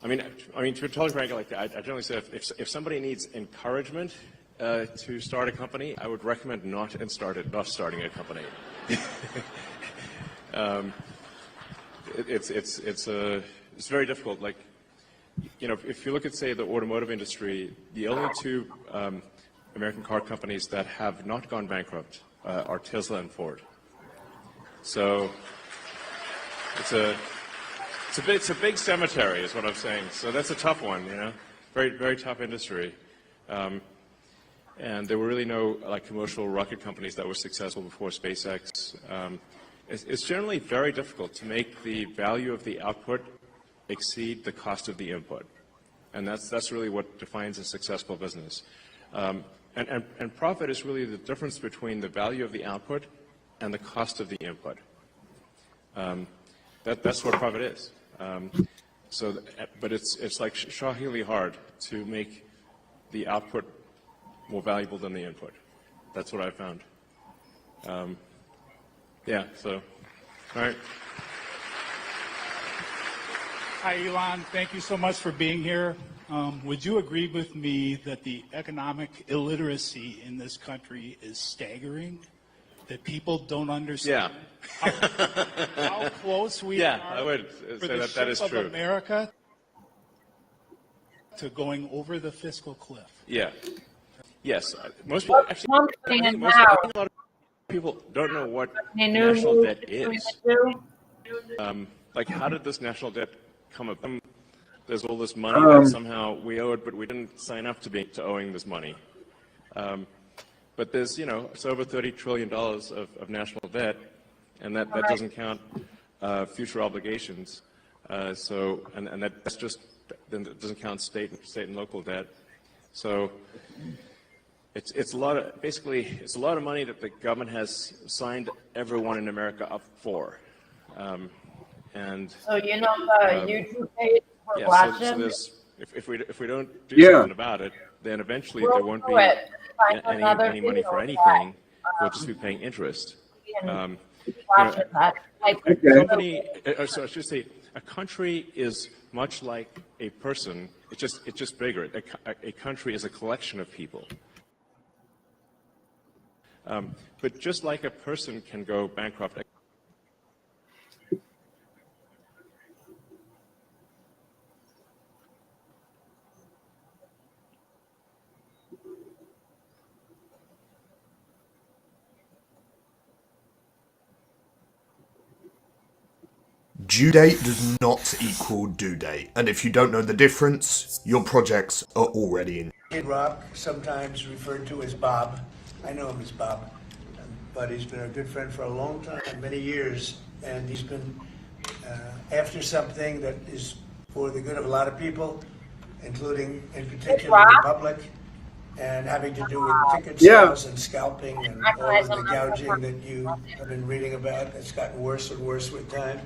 mean, to be totally frank, like, I generally say, if somebody needs encouragement to start a company, I would recommend not starting a company. It's very difficult. Like, you know, if you look at, say, the automotive industry, the only two American car companies that have not gone bankrupt are Tesla and Ford. So it's a big cemetery, is what I'm saying. So that's a tough one, you know, very tough industry. And there were really no, like, commercial rocket companies that were successful before SpaceX. It's generally very difficult to make the value of the output exceed the cost of the input, and that's really what defines a successful business. And profit is really the difference between the value of the output and the cost of the input. That's what profit is. But it's like shockingly hard to make the output more valuable than the input. That's what I found. Yeah, so, all right. Hi, Elon. Thank you so much for being here. Would you agree with me that the economic illiteracy in this country is staggering? That people don't understand how close we are I would for say the that is ship true. of America to going over the fiscal cliff? Yeah. Yes. Most people actually. I think a lot of people don't know what national debt is. Like, how did this national debt come up? There's all this money that somehow we owe it, but we didn't sign up to owing this money. But there's, you know, it's over $30 trillion of national debt, and that doesn't count future obligations. And that's just, then it doesn't count state and local debt. So it's a lot of, basically, it's a lot of money that the government has signed everyone in America up for. And so, you know, YouTube page for yeah, watching. so there's, if we don't do something about it, then eventually there won't be any money for anything. We'll just be paying interest. You know, a company, so I should say, a country is much like a person. It's just bigger. A country is a collection of people. But just like a person can go bankrupt, Due date does not equal due date, and if you don't know the difference, your projects are already in. Kid Rock, sometimes referred to as Bob. I know him as Bob, but he's been a good friend for a long time, many years, and he's been after something that is for the good of a lot of people, including in particular the public, and having to do with ticket sales and scalping and all of the gouging that you have been reading about. It's gotten worse and worse with time.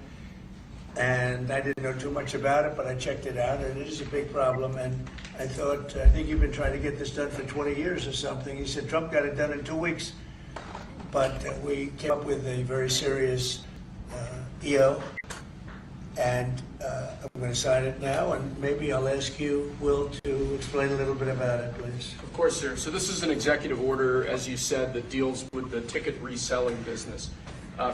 And I didn't know too much about it, but I checked it out, and it is a big problem. And I think you've been trying to get this done for 20 years or something. He said Trump got it done in 2 weeks. But we came up with a very serious EO, and I'm going to sign it now, and maybe I'll ask you, Will, to explain a little bit about it, please. Of course, sir. So this is an executive order, as you said, that deals with the ticket reselling business.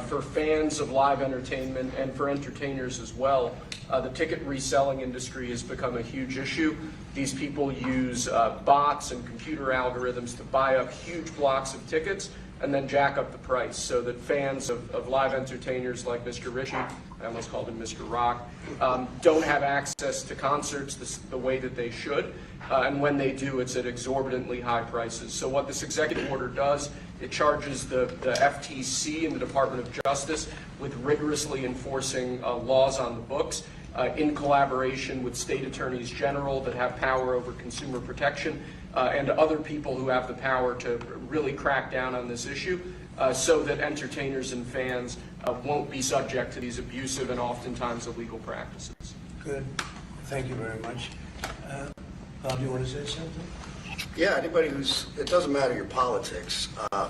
For fans of live entertainment and for entertainers as well, the ticket reselling industry has become a huge issue. These people use bots and computer algorithms to buy up huge blocks of tickets and then jack up the price so that fans of live entertainers like Mr. Ritchie, I almost called him Mr. Rock, don't have access to concerts the way that they should. And when they do, it's at exorbitantly high prices. So what this executive order does, it charges the FTC and the Department of Justice with rigorously enforcing laws on the books in collaboration with state attorneys general that have power over consumer protection and other people who have the power to really crack down on this issue so that entertainers and fans won't be subject to these abusive and oftentimes illegal practices. Good. Thank you very much. Bob, you want to say something? Yeah, anybody it doesn't matter your politics.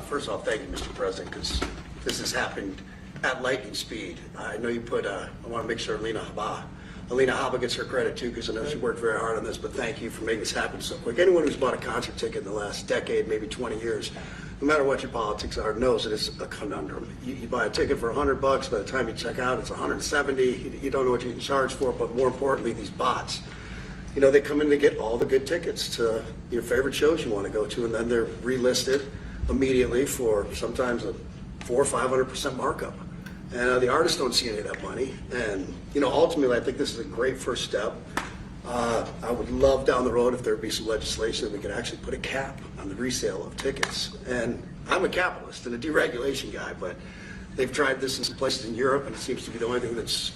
First off, thank you, Mr. President, because this has happened at lightning speed. I know you put, I want to make sure Alina Habba gets her credit too, because I know she worked very hard on this, but thank you for making this happen so quick. Anyone who's bought a concert ticket in the last decade, maybe 20 years, no matter what your politics are, knows that it's a conundrum. You buy a ticket for $100, by the time you check out, it's $170. You don't know what you can charge for, but more importantly, these bots. You know, they come in to get all the good tickets to your favorite shows you want to go to, and then they're relisted immediately for sometimes a 400% or 500% markup. And the artists don't see any of that money. And, you know, ultimately, I think this is a great first step. I would love down the road if there would be some legislation that we could actually put a cap on the resale of tickets. And I'm a capitalist and a deregulation guy, but they've tried this in some places in Europe, and it seems to be the only thing that's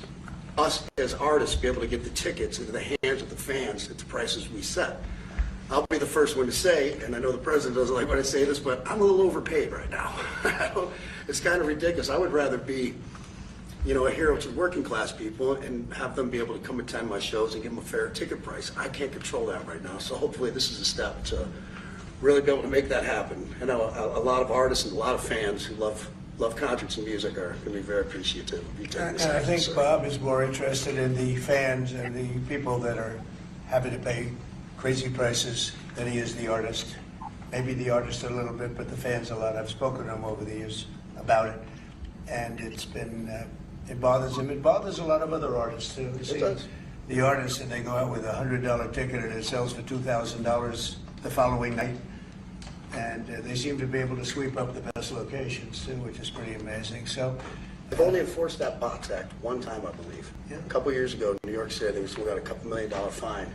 us as artists be able to get the tickets into the hands of the fans at the prices we set. I'll be the first one to say, and I know the president doesn't like when I say this, but I'm a little overpaid right now. It's kind of ridiculous. I would rather be, you know, a hero to working class people and have them be able to come attend my shows and give them a fair ticket price. I can't control that right now, so hopefully this is a step to really be able to make that happen. I know a lot of artists and a lot of fans who love concerts and music are going to be very appreciative of you taking this And I action, think sir. Bob is more interested in the fans and the people that are having to pay crazy prices than he is the artist. Maybe the artist a little bit, but the fans a lot. I've spoken to him over the years about it, and it's been, it bothers him. It bothers a lot of other artists too. You see, does. the artists, and they go out with a $100 ticket and it sells for $2,000 the following night. And they seem to be able to sweep up the best locations too, which is pretty amazing. So, They've only enforced that Box Act one time, I believe. Yeah. A couple years ago, New York City, I think we still got a couple $1 million fine.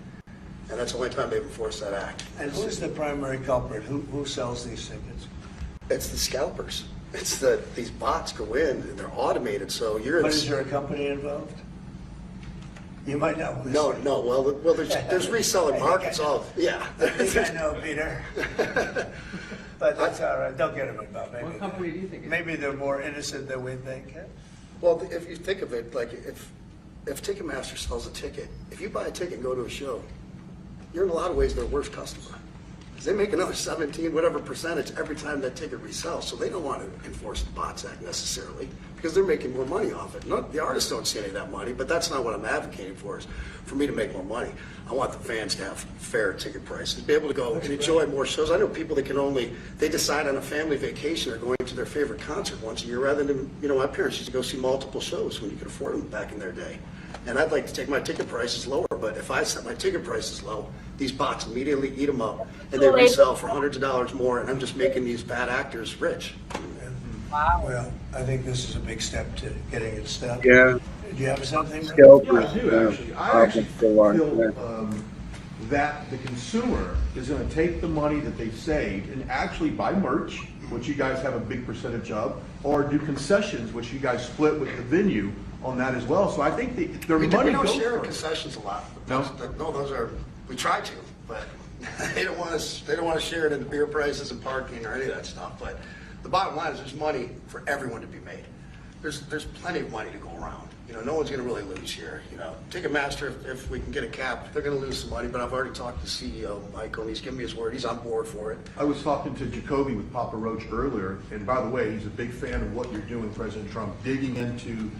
And that's the only time they've enforced that act. and who's the primary culprit? Who sells these tickets? It's the scalpers. It's these bots go in and they're automated, so you're in But is there a company involved? You might know. No. Well, there's reselling markets. Yeah. I think I know, Peter. But that's all right. Don't get him involved. Maybe What company do you think? Maybe they're more innocent than we think. Well, if you think of it, like if Ticketmaster sells a ticket, if you buy a ticket and go to a show, you're in a lot of ways their worst customer. Because they make another 17 whatever percentage every time that ticket resells. So they don't want to enforce the Bots Act necessarily because they're making more money off it. The artists don't see any of that money, but that's not what I'm advocating for, is for me to make more money. I want the fans to have fair ticket prices, be able to go and enjoy more shows. I know people that they decide on a family vacation or going to their favorite concert once a year rather than, my parents used to go see multiple shows when you could afford them back in their day. And I'd like to take my ticket prices lower, but if I set my ticket prices low, these bots immediately eat them up and they resell for hundreds of dollars more, and I'm just making these bad actors rich. Wow. Well, I think this is a big step to getting it stopped. Yeah. Do you have something? Scalpers, I do, actually. I actually feel that the consumer is going to take the money that they've saved and actually buy merch, which you guys have a big percentage of, or do concessions, which you guys split with the venue, on that as well. So I think their We money don't goes share first. concessions a lot. No? Those are, we try to, but they don't want to share it in the beer prices and parking or any of that stuff. But the bottom line is there's money for everyone to be made. There's plenty of money to go around. You know, no one's going to really lose here. You know, Ticketmaster, if we can get a cap, they're going to lose some money. But I've already talked to CEO Michael, and he's given me his word. He's on board for it. I was talking to Jacoby with Papa Roach earlier, and by the way, he's a big fan of what you're doing, President Trump, digging into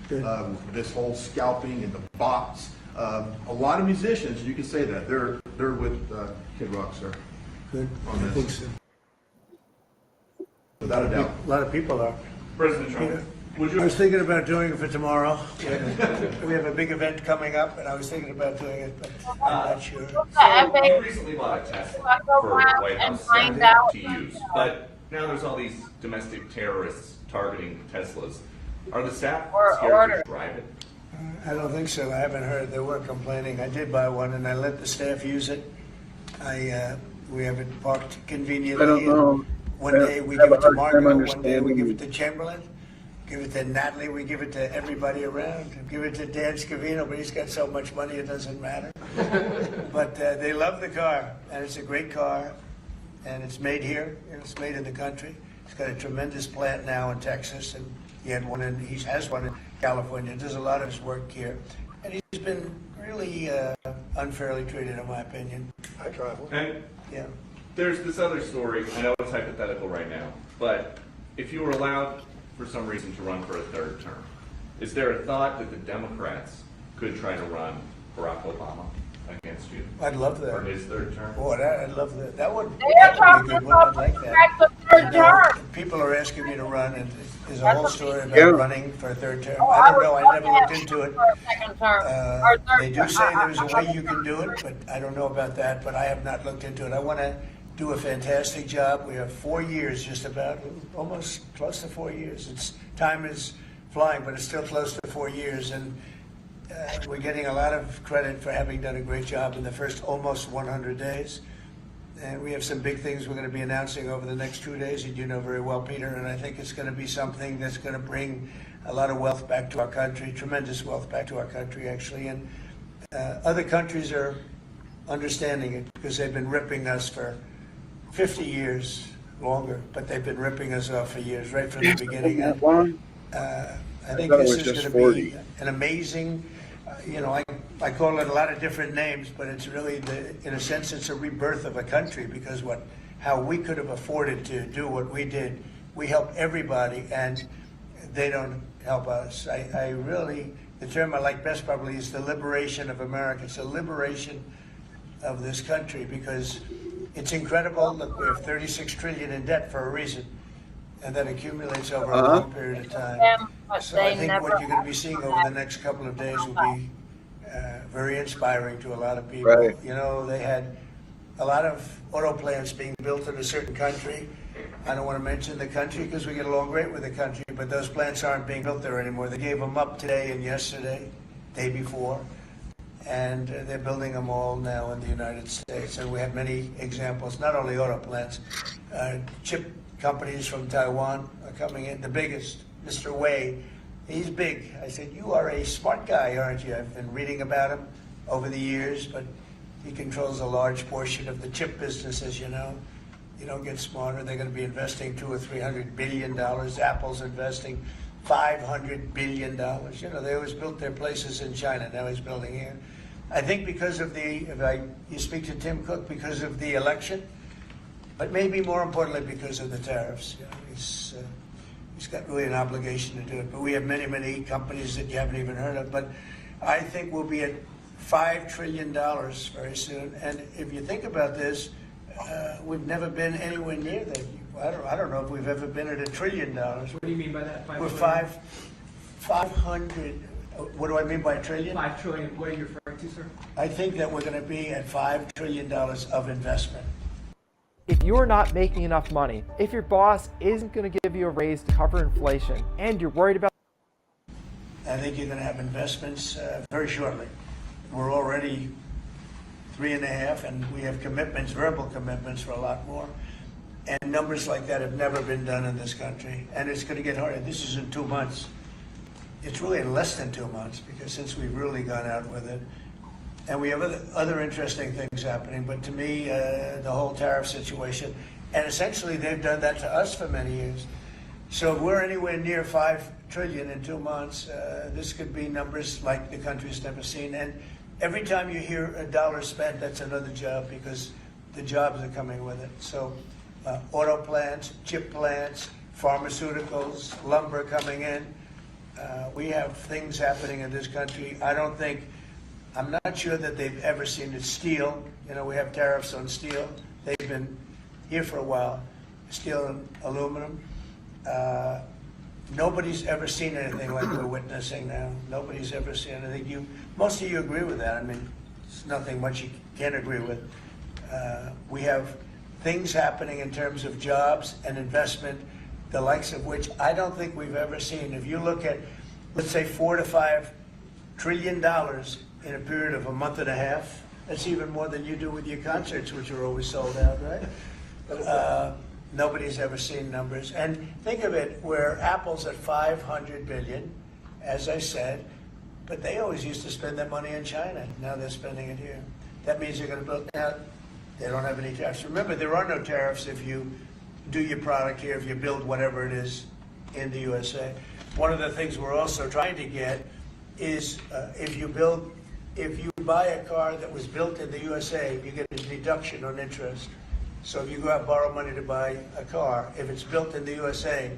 this whole scalping and the bots. A lot of musicians, you can say that, they're with Kid Rock, sir. Good. On I this. think so. Without a doubt. A lot of people are. President Trump, I was thinking about doing it for tomorrow. We have a big event coming up, and I was thinking about doing it, but I'm not sure. So you recently bought a Tesla for White House staff to use, but now there's all these domestic terrorists targeting Teslas. Are the staff scared to drive it? I don't think so. I haven't heard. They were complaining. I did buy one, and I let the staff use it. We have it parked conveniently. I don't know. One day we give it to Margot, one day we give it to Chamberlain, give it to Natalie, we give it to everybody around. Give it to Dan Scavino, but he's got so much money it doesn't matter. But they love the car, and it's a great car, and it's made here. It's made in the country. He's got a tremendous plant now in Texas, and he has one in California. Does a lot of his work here, and he's been really unfairly treated, in my opinion. I travel. And yeah. There's this other story. I know it's hypothetical right now, but if you were allowed for some reason to run for a third term, is there a thought that the Democrats could try to run Barack Obama against you? I'd love that. For his third term? Boy, I'd love that. That would be They're a talking good one. I'd about like back that. to third term. People are asking me to run, and there's a whole story about Yeah. running for a third term. Oh, I don't would know. I love never to looked have into it. for a second term. Or third They do term. say there's a way you can do it, but I don't know about that. But I have not looked into it. I want to do a fantastic job. We have 4 years, just about, almost close to 4 years. Time is flying, but it's still close to 4 years, and we're getting a lot of credit for having done a great job in the first almost 100 days. And we have some big things we're going to be announcing over the next 2 days, and you know very well, Peter, and I think it's going to be something that's going to bring a lot of wealth back to our country, tremendous wealth back to our country, actually. And other countries are understanding it because they've been ripping us for 50 years, longer, but they've been ripping us off for years, right from the beginning. And, I think this is going to be an amazing, I call it a lot of different names, but it's really, in a sense, it's a rebirth of a country because how we could have afforded to do what we did. We help everybody, and they don't help us. I really, the term I like best probably is the liberation of America. It's a liberation of this country because it's incredible. Look, we have 36 trillion in debt for a reason, and that accumulates over a long period of time. So I think what you're going to be seeing over the next couple of days will be very inspiring to a lot of people. Right. You know, they had a lot of auto plants being built in a certain country. I don't want to mention the country because we get along great with the country, but those plants aren't being built there anymore. They gave them up today and yesterday, day before, and they're building them all now in the United States. And we have many examples, not only auto plants, chip companies from Taiwan are coming in. The biggest, Mr. Wei, he's big. I said, you are a smart guy, aren't you? I've been reading about him over the years, but he controls a large portion of the chip business, as you know. You don't get smarter. They're going to be investing $200 or $300 billion. Apple's investing $500 billion. You know, they always built their places in China. Now he's building here. I think because of you speak to Tim Cook, because of the election, but maybe more importantly because of the tariffs. You know, he's got really an obligation to do it. But we have many, many companies that you haven't even heard of. But I think we'll be at $5 trillion very soon. And if you think about this, we've never been anywhere near that. I don't know if we've ever been at $1 trillion. What do you mean by that? We're 500. What do I mean by trillion? 5 trillion. What are you referring to, sir? I think that we're going to be at $5 trillion of investment. If you're not making enough money, if your boss isn't going to give you a raise to cover inflation, and you're worried about... I think you're going to have investments very shortly. We're already 3.5, and we have commitments, verbal commitments for a lot more. And numbers like that have never been done in this country. And it's going to get harder. This is in 2 months. it's really less than 2 months, because since we've really gone out with it, and we have other interesting things happening, but to me, the whole tariff situation, and essentially they've done that to us for many years. So if we're anywhere near 5 trillion in 2 months, this could be numbers like the country's never seen. And every time you hear a dollar spent, that's another job, because the jobs are coming with it. So auto plants, chip plants, pharmaceuticals, lumber coming in. We have things happening in this country. I'm not sure that they've ever seen it. Steel, you know, we have tariffs on steel. They've been here for a while. Steel and aluminum. Nobody's ever seen anything like we're witnessing now. Nobody's ever seen anything. Most of you agree with that. I mean, it's nothing much you can't agree with. We have things happening in terms of jobs and investment, the likes of which I don't think we've ever seen. If you look at, let's say, $4 to $5 trillion in a period of a month and a half, that's even more than you do with your concerts, which are always sold out, right? Nobody's ever seen numbers. And think of it, where Apple's at 500 billion, as I said, but they always used to spend their money in China. Now they're spending it here. That means they're going to build, now they don't have any tariffs. Remember, there are no tariffs if you do your product here, if you build whatever it is in the USA. One of the things we're also trying to get is if you buy a car that was built in the USA, you get a deduction on interest. So if you go out and borrow money to buy a car, if it's built in the USA,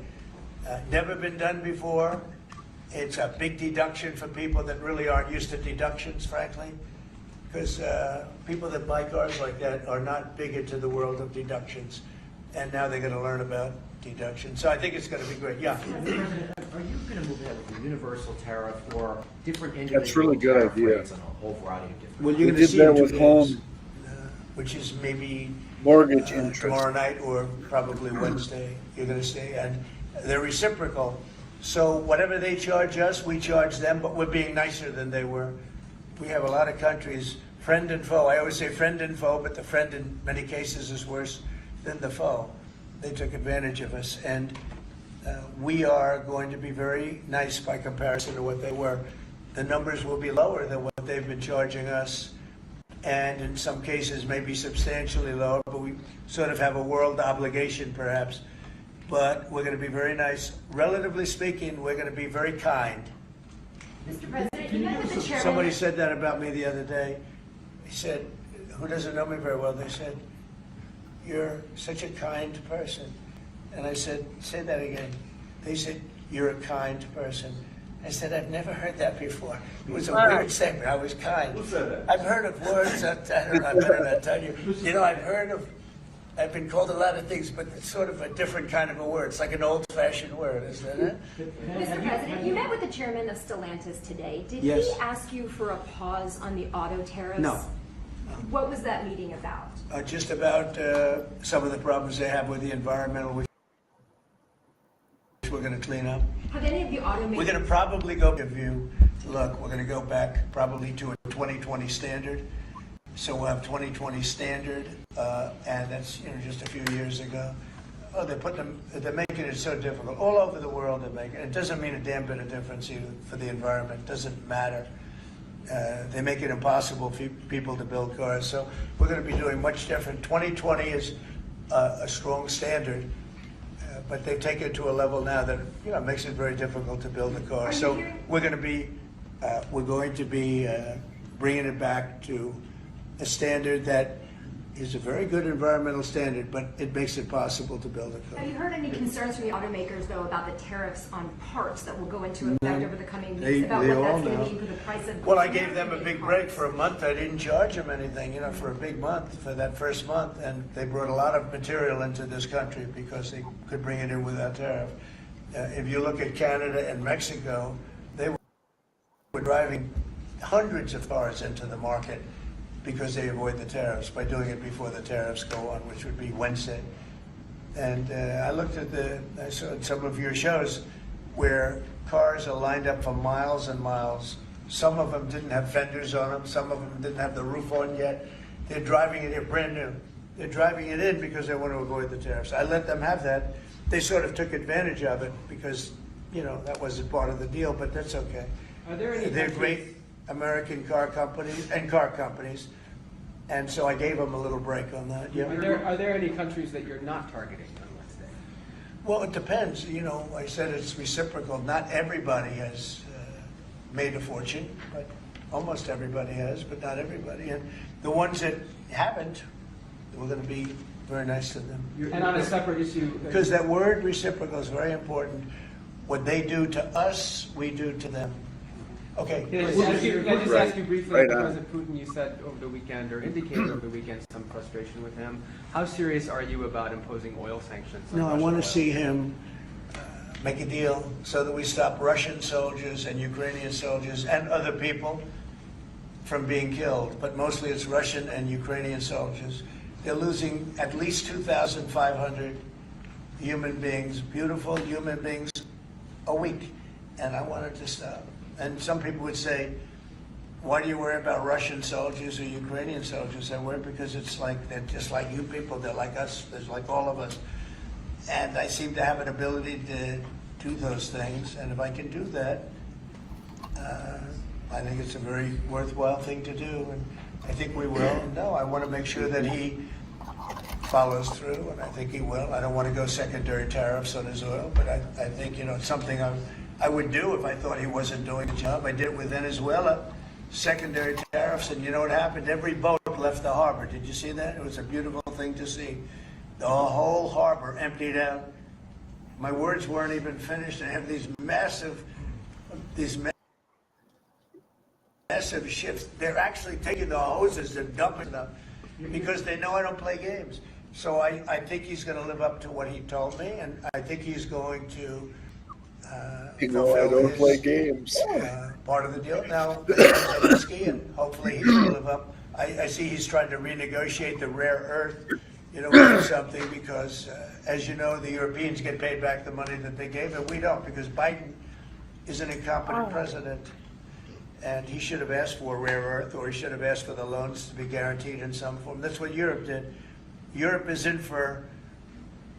never been done before, it's a big deduction for people that really aren't used to deductions, frankly, because people that buy cars like that are not big into the world of deductions, and now they're going to learn about deductions. So I think it's going to be great. Yeah. Are you going to move ahead with a universal tariff or different individual That's really good tariff idea. rates on a whole variety of different? Well, you're going to did see that in 2 with days, home which is maybe mortgage interest. tomorrow night or probably Wednesday. You're going to see, and they're reciprocal. So whatever they charge us, we charge them, but we're being nicer than they were. We have a lot of countries, friend and foe. I always say friend and foe, but the friend in many cases is worse than the foe. They took advantage of us, and we are going to be very nice by comparison to what they were. The numbers will be lower than what they've been charging us, and in some cases maybe substantially lower, but we sort of have a world obligation perhaps. But we're going to be very nice. Relatively speaking, we're going to be very kind. Mr. President, you met with the chairman. Somebody said that about me the other day. He said, who doesn't know me very well, they said, "You're such a kind person." And I said, "Say that again." They said, "You're a kind person." I said, "I've never heard that before." It was a weird statement. I was kind. Who said that? I've heard of words that I don't know, I better not tell you. You know, I've been called a lot of things, but it's sort of a different kind of a word. It's like an old-fashioned word, isn't it? Mr. President, you met with the chairman of Stellantis today. Did Yes. he ask you for a pause on the auto tariffs? No. What was that meeting about? Just about some of the problems they have with the environmental, which we're going to clean up. Have any of the automakers... We're going to probably go to view. Look, we're going to go back probably to a 2020 standard. So we'll have 2020 standard, and that's just a few years ago. Oh, they're making it so difficult. All over the world they're making it. It doesn't mean a damn bit of difference either for the environment. It doesn't matter. They make it impossible for people to build cars. So we're going to be doing much different. 2020 is a strong standard, but they take it to a level now that makes it very difficult to build a car. So we're going to be bringing it back to a standard that is a very good environmental standard, but it makes it possible to build a car. Have you heard any concerns from the automakers, though, about the tariffs on parts that will go into effect over the coming weeks, about what that's going to mean for the price of... Well, I gave them a big break for a month. I didn't charge them anything, for a big month, for that first month, and they brought a lot of material into this country because they could bring it in without tariff. If you look at Canada and Mexico, they were driving hundreds of cars into the market because they avoid the tariffs by doing it before the tariffs go on, which would be Wednesday. And I saw some of your shows where cars are lined up for miles and miles. Some of them didn't have fenders on them. Some of them didn't have the roof on yet. They're driving it in brand new. They're driving it in because they want to avoid the tariffs. I let them have that. They sort of took advantage of it because that wasn't part of the deal, but that's okay. Are there any They're countries- great American car companies, and so I gave them a little break on that. Yeah. Are there any countries that you're not targeting on Wednesday? Well, it depends. I said it's reciprocal. Not everybody has made a fortune, but almost everybody has, but not everybody. And the ones that haven't, we're going to be very nice to them. And on a separate issue, Because that word reciprocal is very important. What they do to us, we do to them. Okay. Can I just ask you briefly, Right because on. of Putin, you said over the weekend, or indicated over the weekend, some frustration with him. How serious are you about imposing oil sanctions on No, I Russian want oil? to see him make a deal so that we stop Russian soldiers and Ukrainian soldiers and other people from being killed. But mostly it's Russian and Ukrainian soldiers. They're losing at least 2,500 human beings, beautiful human beings, a week. And I want it to stop. And some people would say, why do you worry about Russian soldiers or Ukrainian soldiers? I worry because it's like they're just like you people. They're like us. They're like all of us. And I seem to have an ability to do those things. And if I can do that, I think it's a very worthwhile thing to do. And I think we will. And no, I want to make sure that he follows through, and I think he will. I don't want to go secondary tariffs on his oil, but I think, it's something I would do if I thought he wasn't doing the job. I did it with Venezuela, secondary tariffs, and you know what happened? Every boat left the harbor. Did you see that? It was a beautiful thing to see. The whole harbor emptied out. My words weren't even finished. I have these massive ships. They're actually taking the hoses and dumping them because they know I don't play games. So I think he's going to live up to what he told me, and I think he's going to I don't play games. Part of the deal. Now, Zelensky, and hopefully he's going to live up. I see he's trying to renegotiate the rare earth, or something, because, as you know, the Europeans get paid back the money that they gave, and we don't, because Biden is an incompetent president. And he should have asked for rare earth, or he should have asked for the loans to be guaranteed in some form. That's what Europe did. Europe is in for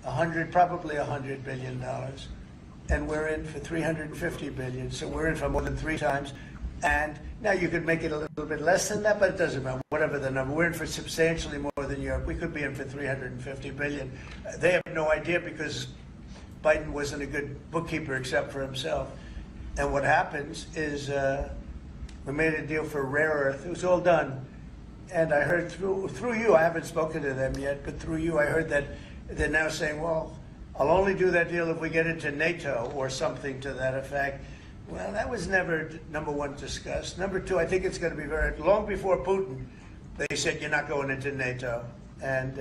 probably $100 billion, and we're in for $350 billion. So we're in for more than 3 times. And now you could make it a little bit less than that, but it doesn't matter. Whatever the number, we're in for substantially more than Europe. We could be in for $350 billion. They have no idea because Biden wasn't a good bookkeeper except for himself. And what happens is we made a deal for rare earth. It was all done. And I heard through you, I haven't spoken to them yet, but through you, I heard that they're now saying, well, I'll only do that deal if we get into NATO or something to that effect. Well, that was never, number one, discussed. Number two, I think it's going to be long before Putin, they said you're not going into NATO. And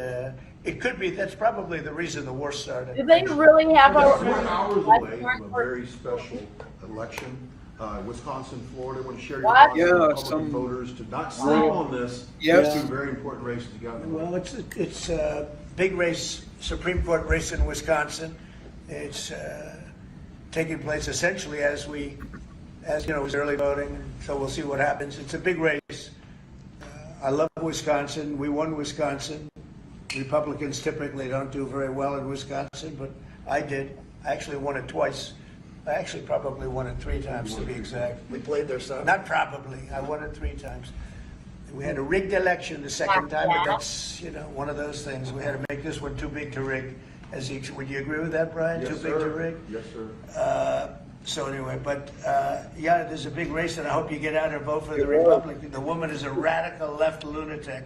it could be, that's probably the reason the war started. Do they really have We're a hours away from a very special election. Wisconsin, Florida, I want to share your What? thoughts Yeah, on Republican some- voters to not sleep on this. Yes. Two very important races you got. Well, it's a big race, Supreme Court race in Wisconsin. It's taking place essentially as it was early voting, so we'll see what happens. It's a big race. I love Wisconsin. We won Wisconsin. Republicans typically don't do very well in Wisconsin, but I did. I actually won it twice. I actually probably won it 3 times, to be exact. We played their side. Not probably. I won it 3 times. We had a rigged election the second time, but that's, one of those things. We had to make this one too big to rig. Would you agree with that, Brian? Yes, Too big sir. to rig? Yes, sir. So anyway, but yeah, there's a big race, and I hope you get out and vote for the Republican. The woman is a radical left lunatic,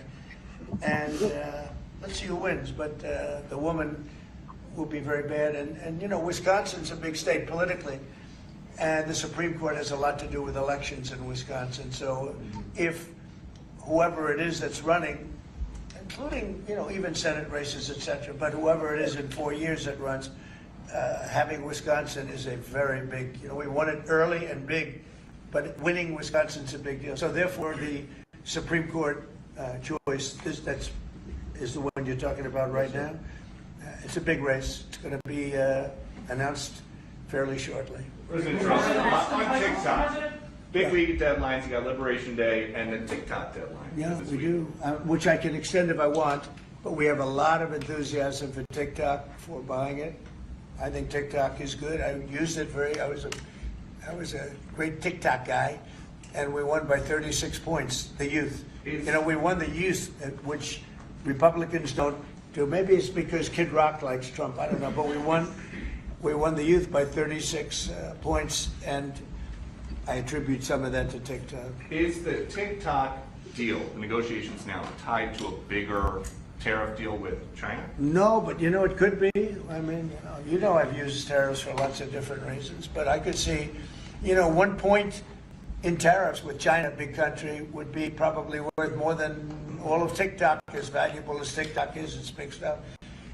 and let's see who wins. But the woman will be very bad, and Wisconsin's a big state politically, and the Supreme Court has a lot to do with elections in Wisconsin. So if whoever it is that's running, including even Senate races, etc., but whoever it is in 4 years that runs. Having Wisconsin is a very big, we won it early and big, but winning Wisconsin's a big deal. So therefore, the Supreme Court choice, that is the one you're talking about right now. It's a big race. It's going to be announced fairly shortly. President Trump, on TikTok, big week deadlines, you got Liberation Day and the TikTok deadline. Yeah, we do, which I can extend if I want, but we have a lot of enthusiasm for TikTok for buying it. I think TikTok is good. I used it I was a great TikTok guy, and we won by 36 points, the youth. We won the youth, which Republicans don't do. Maybe it's because Kid Rock likes Trump, I don't know, but we won the youth by 36 points, and I attribute some of that to TikTok. Is the TikTok deal, the negotiations now, tied to a bigger tariff deal with China? No, but it could be. I mean, I've used tariffs for lots of different reasons, but I could see, 1 point in tariffs with China, big country, would be probably worth more than all of TikTok, as valuable as TikTok is. It's big stuff.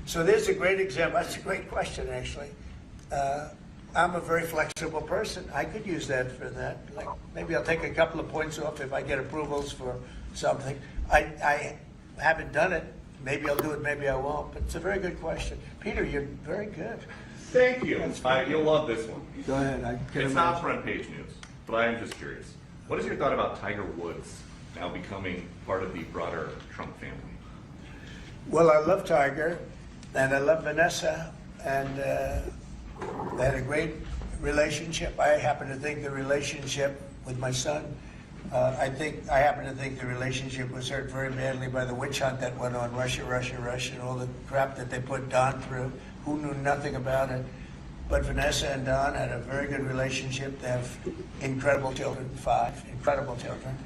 So there's a great example. That's a great question, actually. I'm a very flexible person. I could use that for that. Like, maybe I'll take a couple of points off if I get approvals for something. I haven't done it. Maybe I'll do it, maybe I won't. But it's a very good question. Peter, you're very good. Thank you. You'll love this one. Go ahead. It's not front page news, but I am just curious. What is your thought about Tiger Woods now becoming part of the broader Trump family? Well, I love Tiger, and I love Vanessa, and they had a great relationship. I happen to think the relationship with my son, I happen to think the relationship was hurt very badly by the witch hunt that went on, Russia, and all the crap that they put Don through, who knew nothing about it. But Vanessa and Don had a very good relationship. They have incredible children, 5 incredible children.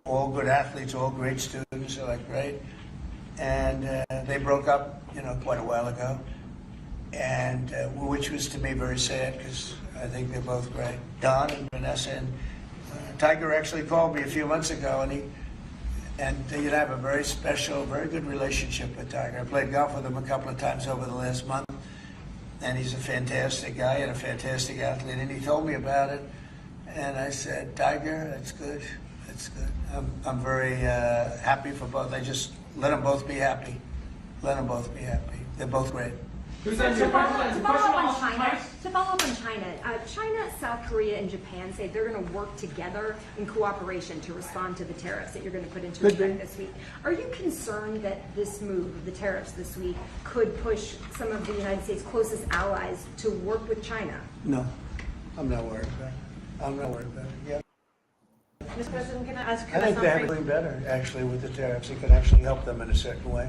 All good athletes, all great students, they're like great. And they broke up, quite a while ago. And which was to me very sad, because I think they're both great. Don and Vanessa, and Tiger actually called me a few months ago, and they have a very special, very good relationship with Tiger. I played golf with him a couple of times over the last month, and he's a fantastic guy and a fantastic athlete. And he told me about it, and I said, Tiger, that's good, that's good. I'm very happy for both. I just let them both be happy. Let them both be happy. They're both great. To follow up on China, China, South Korea, and Japan say they're going to work together in cooperation to respond to the tariffs that you're going to put into effect this week. Are you concerned that this move of the tariffs this week could push some of the United States' closest allies to work with China? No, I'm not worried about it. I'm not worried about it. Yeah. Mr. President, can I ask I think they're doing better, actually, with the tariffs. It could actually help them in a certain way.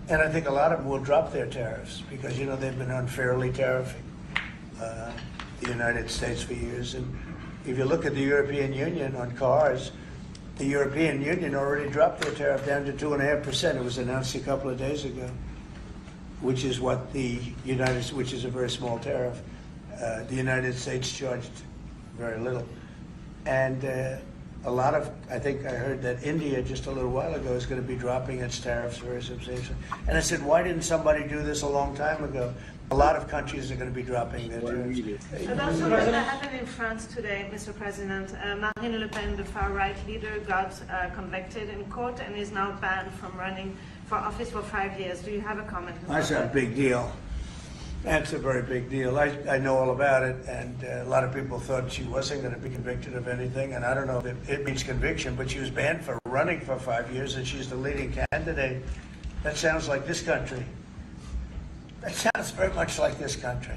And I think a lot of them will drop their tariffs because, they've been unfairly tariffing the United States for years. And if you look at the European Union on cars, the European Union already dropped their tariff down to 2.5%. It was announced a couple of days ago, which is what which is a very small tariff. The United States charged very little. And I think I heard that India just a little while ago is going to be dropping its tariffs very substantially. And I said, why didn't somebody do this a long time ago? A lot of countries are going to be dropping their tariffs. And also what happened in France today, Mr. President, Marine Le Pen, the far-right leader, got convicted in court and is now banned from running for office for 5 years. Do you have a comment? That's a big deal. That's a very big deal. I know all about it, and a lot of people thought she wasn't going to be convicted of anything, and I don't know if it means conviction, but she was banned for running for 5 years, and she's the leading candidate. That sounds like this country. That sounds very much like this country.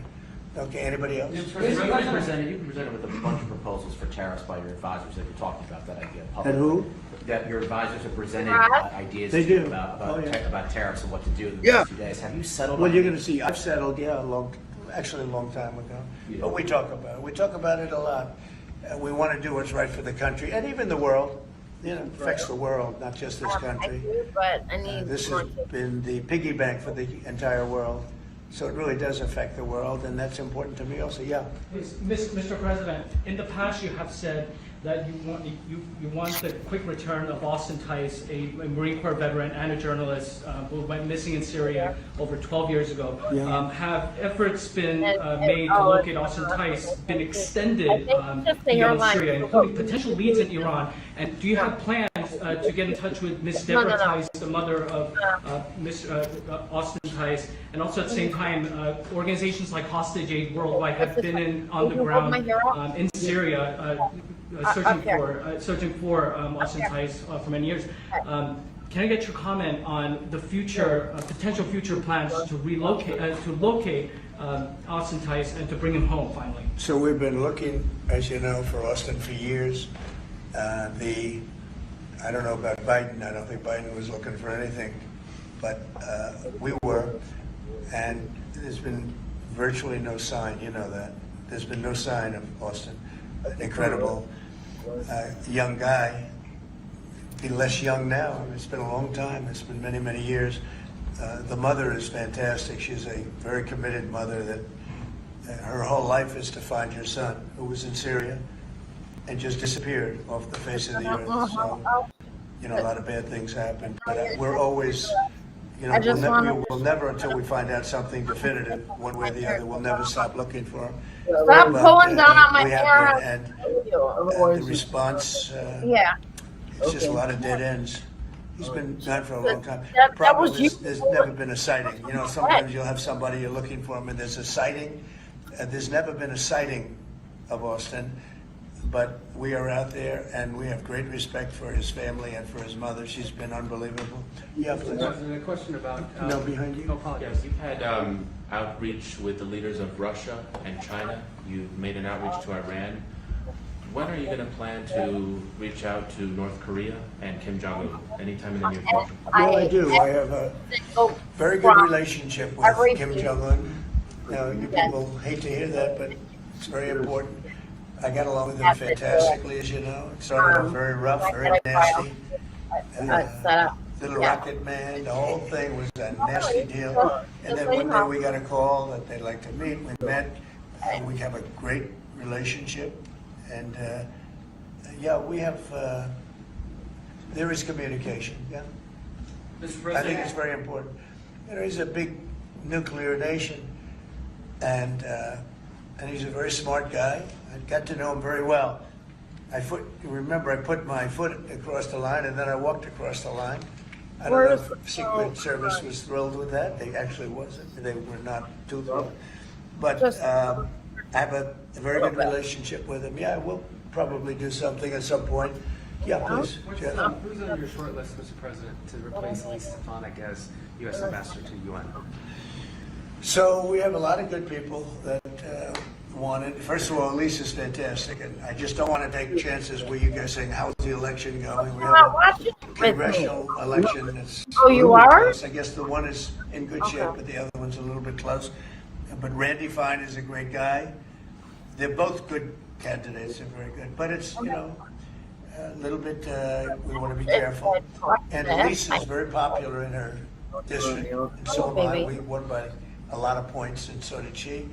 Okay, anybody else? You've been presented with a bunch of proposals for tariffs by your advisors that you're talking about that idea publicly. And who? That your advisors have presented ideas They to do. you about tariffs and what to do in the Yeah. next few days. Have you settled Well, on you're any? going to see. I've settled, a long time ago. But we talk about it. We talk about it a lot. We want to do what's right for the country and even the world. It affects the world, not just this country. This has been the piggy bank for the entire world. So it really does affect the world, and that's important to me also. Yeah. Mr. President, in the past you have said that you want the quick return of Austin Tice, a Marine Corps veteran and a journalist who went missing in Syria over 12 years ago. Yeah. Have efforts been made to locate Austin Tice been extended beyond Syria, including potential leads in Iran? And do you have plans to get in touch with Ms. Deborah Tice, the mother of Ms. Austin Tice, and also at the same time, organizations like Hostage Aid Worldwide have been on the ground in Syria searching for Austin Tice for many years. can I get your comment on the future, potential future plans to relocate, to locate Austin Tice and to bring him home finally? So we've been looking, as you know, for Austin for years. I don't know about Biden. I don't think Biden was looking for anything, but we were, and there's been virtually no sign. You know that there's been no sign of Austin. An incredible young guy. Be less young now. It's been a long time. It's been many, many years. The mother is fantastic. She's a very committed mother that her whole life is to find her son, who was in Syria and just disappeared off the face of the earth. So, you know, a lot of bad things happen. But we're always, you know, we will never, until we find out something definitive, one way or the other, we'll never stop looking for him. Stop pulling down on my hair. And the response, it's just a lot of dead ends. He's been gone for a long time. Problem is, there's never been a sighting. You know, sometimes you'll have somebody you're looking for him and there's a sighting. There's never been a sighting of Austin, but we are out there and we have great respect for his family and for his mother. She's been unbelievable. Yeah, please. A question about... no, behind you. Yes, you've had outreach with the leaders of Russia and China. You've made an outreach to Iran. When are you going to plan to reach out to North Korea and Kim Jong-un? Anytime in the near future? Well, I do. I have a very good relationship with Kim Jong-un. Now, you people hate to hear that, but it's very important. I got along with him fantastically, as you know. It started off very rough, very nasty. Little Rocket Man, the whole thing was a nasty deal. And then one day we got a call that they'd like to meet. We met. We have a great relationship. And yeah, we have, there is communication, yeah. Mr. I President, think it's very important. You know, he's a big nuclear nation, and he's a very smart guy. I got to know him very well. Remember, I put my foot across the line, and then I walked across the line. I don't know if Secret Service was thrilled with that. They actually wasn't. They were not too thrilled. But I have a very good relationship with him. Yeah, we'll probably do something at some point. Yeah, please. Who's on your short list, Mr. President, to replace Elise Stefanik as U.S. Ambassador to UN? So we have a lot of good people that wanted. First of all, Elise is fantastic, and I just don't want to take chances with you guys saying, how's the election going? We have a congressional election that's close. I guess the one is in good shape, but the other one's a little bit close. But Randy Fine is a great guy. They're both good candidates. They're very good. But it's, you know, a little bit, we want to be careful. And Elise is very popular in her district. And so am I. We won by a lot of points, and so did she.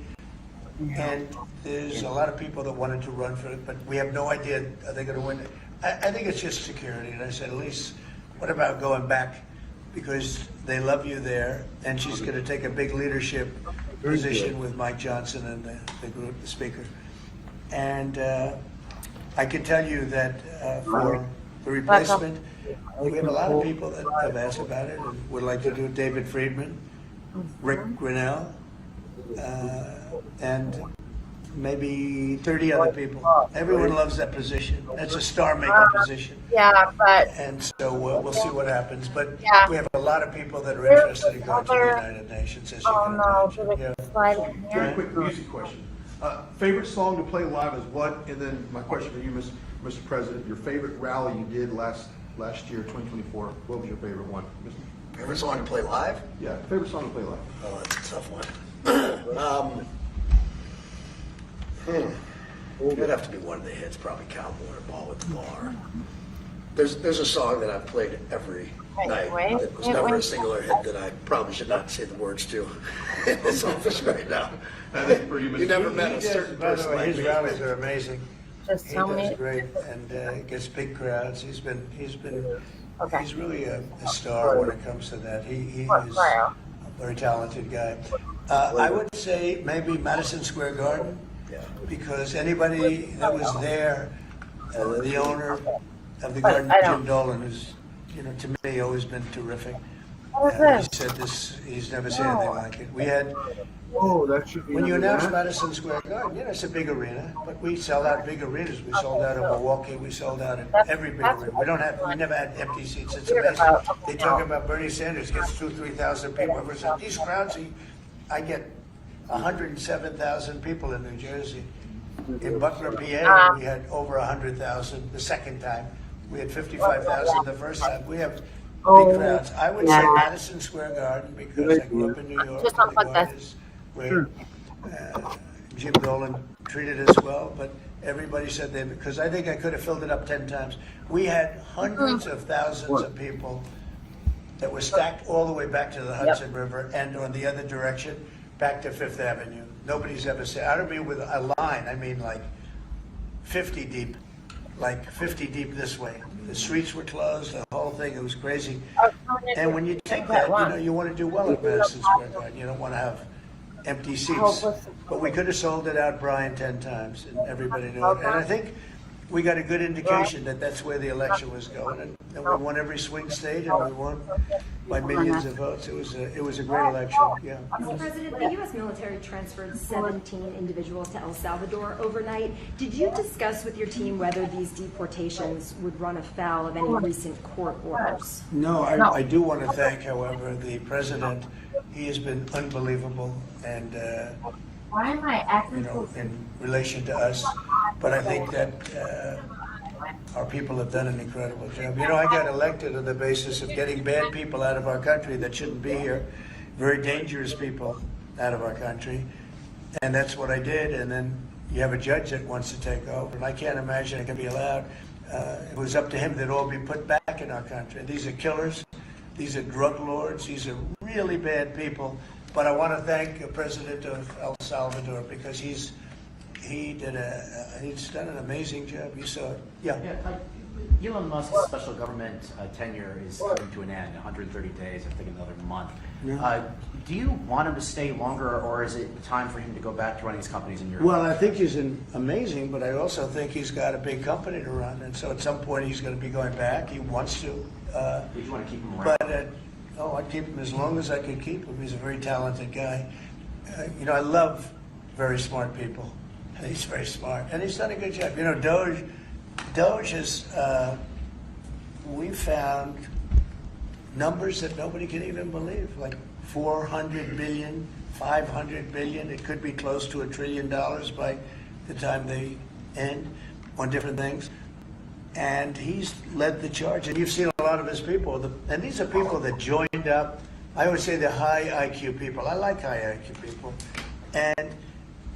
And there's a lot of people that wanted to run for it, but we have no idea are they going to win it. I think it's just security. And I said, Elise, what about going back? Because they love you there, and she's going to take a big leadership position with Mike Johnson and the group, the speaker. And I can tell you that for the replacement, we have a lot of people that have asked about it and would like to do it. David Friedman, Rick Grinnell, and maybe 30 other people. Everyone loves that position. That's a star-maker position. Yeah, but... And so we'll see what happens. But we have a lot of people that are interested in going to the United Nations, as you can imagine. Very quick music question. Favorite song to play live is what? And then my question for you, Mr. President, your favorite rally you did last year, 2024. What was your favorite one? Favorite song to play live? Yeah, favorite song to play live. Oh, that's a tough one. It'd have to be one of the hits, probably Cowboy or Ball with the Bar. There's a song that I've played every night that was never a singular hit that I probably should not say the words to in this office right now. You never met a certain person like his me. rallies are amazing. Just He tell me. does great, and gets big crowds. He's really a star when it comes to that. He is a very talented guy. I would say maybe Madison Square Garden, because anybody that was there, the owner of the garden, Jim Dolan, who's, you know, to me always been terrific. He said this, he's never seen anything like it. We had, that should be when you under announced that. Madison Square Garden, it's a big arena, but we sell out big arenas. We sold out in Milwaukee, we sold out in every big arena. We never had empty seats. It's amazing. They talk about Bernie Sanders gets 2,000 to 3,000 people. Everyone says, these crowds, I get 107,000 people in New Jersey. In Butler, PA, we had over 100,000 the second time. We had 55,000 the first time. We have big crowds. I would say Madison Square Garden because I grew up in New York. The Garden is great. Jim Dolan treated us well, but everybody said they, because I think I could have filled it up 10 times. We had hundreds of thousands of people that were stacked all the way back to the Hudson River and on the other direction back to Fifth Avenue. Nobody's ever said, I don't mean with a line, I mean like 50 deep, this way. The streets were closed, the whole thing, it was crazy. And when you take that, you want to do well at Madison Square Garden. You don't want to have empty seats. But we could have sold it out, Brian, 10 times, and everybody knew it. And I think we got a good indication that that's where the election was going. And we won every swing state, and we won by millions of votes. It was a great election, yeah. Mr. President, the U.S. military transferred 17 individuals to El Salvador overnight. Did you discuss with your team whether these deportations would run afoul of any recent court orders? No, I do want to thank, however, the president. He has been unbelievable, and in relation to us. But I think that our people have done an incredible job. I got elected on the basis of getting bad people out of our country that shouldn't be here, very dangerous people out of our country, and that's what I did. And then you have a judge that wants to take over, and I can't imagine it can be allowed. It was up to him that all be put back in our country. These are killers. These are drug lords. These are really bad people. But I want to thank the president of El Salvador because he's done an amazing job. You saw it. Yeah. Elon Musk's special government tenure is coming to an end, 130 days, I think another month. Yeah. Do you want him to stay longer, or is it time for him to go back to running his companies in Europe? Well, I think he's amazing, but I also think he's got a big company to run, and so at some point he's going to be going back. He wants to. Would you want to keep him around? But I'd keep him as long as I could keep him. He's a very talented guy. I love very smart people. He's very smart, and he's done a good job. Doge is, we found numbers that nobody can even believe, like 400 billion, 500 billion. It could be close to $1 trillion by the time they end on different things. And he's led the charge, and you've seen a lot of his people. And these are people that joined up. I always say they're high IQ people. I like high IQ people. And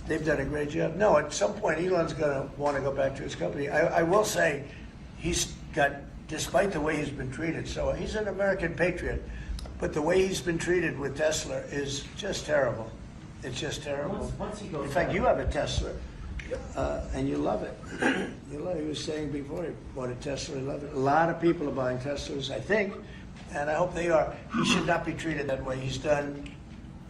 they've done a great job. No, at some point, Elon's going to want to go back to his company. I will say he's got, despite the way he's been treated, so he's an American patriot, but the way he's been treated with Tesla is just terrible. It's just terrible. Once he goes In fact, back- you have a Tesla, and you love it. You love it. He was saying before he bought a Tesla, he loved it. A lot of people are buying Teslas, I think, and I hope they are. He should not be treated that way. He's done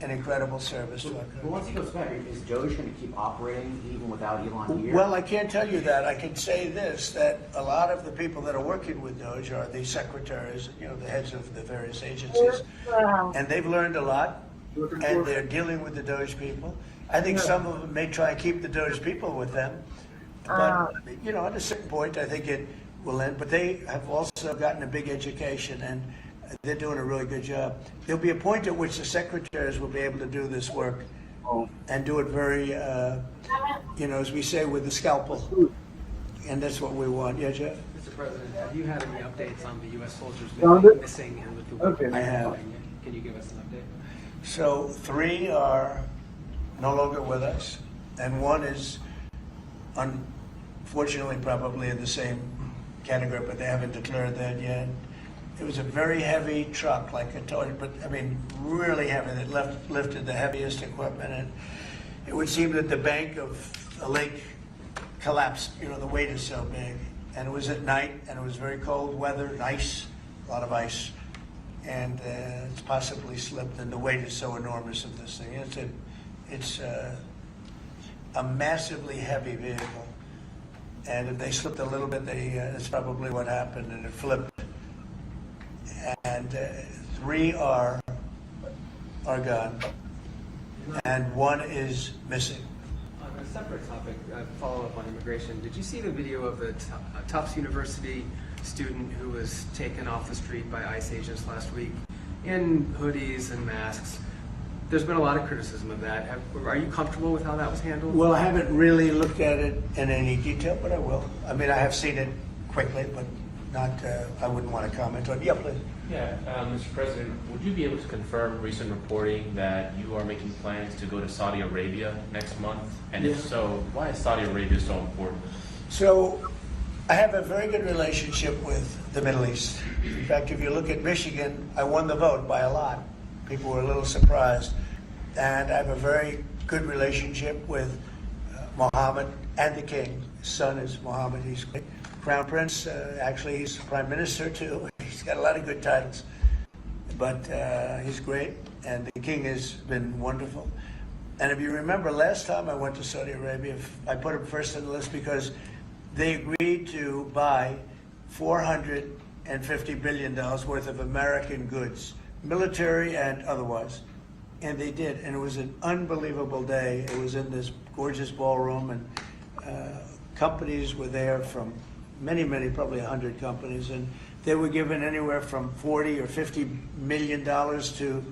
an incredible service to our country. But once he goes back, is Doge going to keep operating even without Elon here? Well, I can't tell you that. I can say this, that a lot of the people that are working with Doge are the secretaries, the heads of the various agencies. And they've learned a lot, and they're dealing with the Doge people. I think some of them may try and keep the Doge people with them. But, at a certain point, I think it will end. But they have also gotten a big education, and they're doing a really good job. There'll be a point at which the secretaries will be able to do this work and do it very, as we say, with the scalpel. And that's what we want. Yeah, Jeff? Mr. President, have you had any updates on the U.S. soldiers Found it? missing and with the Okay. I have. Can you give us an update? So 3 are no longer with us, and 1 is unfortunately probably in the same category, but they haven't declared that yet. It was a very heavy truck, like a toy, but really heavy. It lifted the heaviest equipment, and it would seem that the bank of a lake collapsed. The weight is so big, and it was at night, and it was very cold weather, and ice, a lot of ice, and it's possibly slipped. And the weight is so enormous of this thing. It's a massively heavy vehicle, and if they slipped a little bit, that's probably what happened, and it flipped. And 3 are gone, and 1 is missing. On a separate topic, follow up on immigration. Did you see the video of the Tufts University student who was taken off the street by ICE agents last week in hoodies and masks? There's been a lot of criticism of that. Are you comfortable with how that was handled? Well, I haven't really looked at it in any detail, but I will. I mean, I have seen it quickly, but not, I wouldn't want to comment on it. Yeah, please. Yeah, Mr. President, would you be able to confirm recent reporting that you are making plans to go to Saudi Arabia next month? And if so, why is Saudi Arabia so important? So, I have a very good relationship with the Middle East. In fact, if you look at Michigan, I won the vote by a lot. People were a little surprised. And I have a very good relationship with Mohammed and the king. His son is Mohammed. He's Crown Prince. Actually, he's Prime Minister, too. He's got a lot of good titles. But he's great. And the king has been wonderful. And if you remember, last time I went to Saudi Arabia, I put him first on the list because they agreed to buy $450 billion worth of American goods, military and otherwise. And they did, and it was an unbelievable day. It was in this gorgeous ballroom, and companies were there from many, probably 100 companies, and they were given anywhere from $40 or $50 million to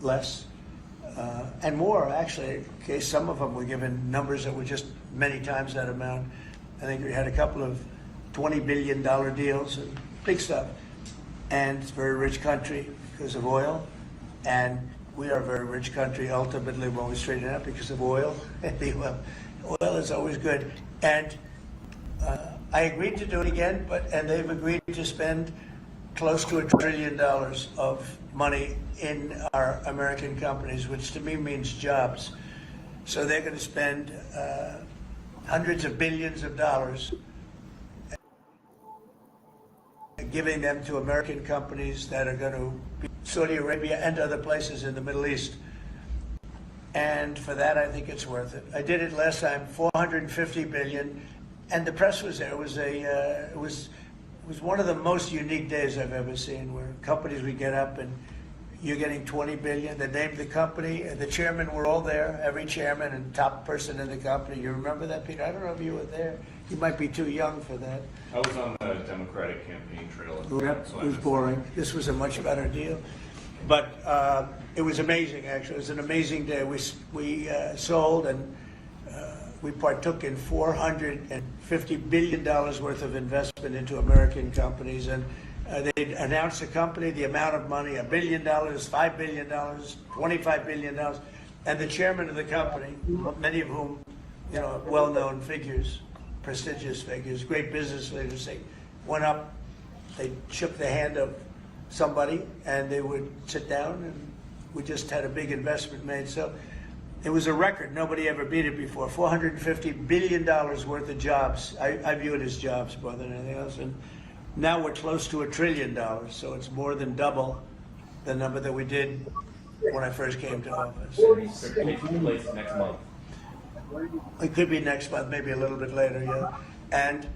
less, and more, actually. Okay, some of them were given numbers that were just many times that amount. I think we had a couple of $20 billion deals, and big stuff. And it's a very rich country because of oil. And we are a very rich country ultimately when we straighten it out because of oil. Oil is always good. And I agreed to do it again, and they've agreed to spend close to $1 trillion of money in our American companies, which to me means jobs. So they're going to spend hundreds of billions of dollars giving them to American companies that are going to be Saudi Arabia and other places in the Middle East. And for that, I think it's worth it. I did it last time, $450 billion, and the press was there. It was one of the most unique days I've ever seen, where companies would get up and you're getting $20 billion. They named the company, and the chairmen were all there, every chairman and top person in the company. You remember that, Peter? I don't know if you were there. You might be too young for that. I was on the Democratic campaign trail. Yep, it was boring. This was a much better deal. But it was amazing, actually. It was an amazing day. We sold and we partook in $450 billion worth of investment into American companies. And they announced the company, the amount of money, $1 billion, $5 billion, $25 billion. And the chairman of the company, many of whom, well-known figures, prestigious figures, great business leaders, they went up, they shook the hand of somebody, and they would sit down, and we just had a big investment made. So it was a record. Nobody ever beat it before. $450 billion worth of jobs. I view it as jobs more than anything else. And now we're close to $1 trillion, so it's more than double the number that we did when I first came to office. It could be place next month. It could be next month, maybe a little bit later, yeah. And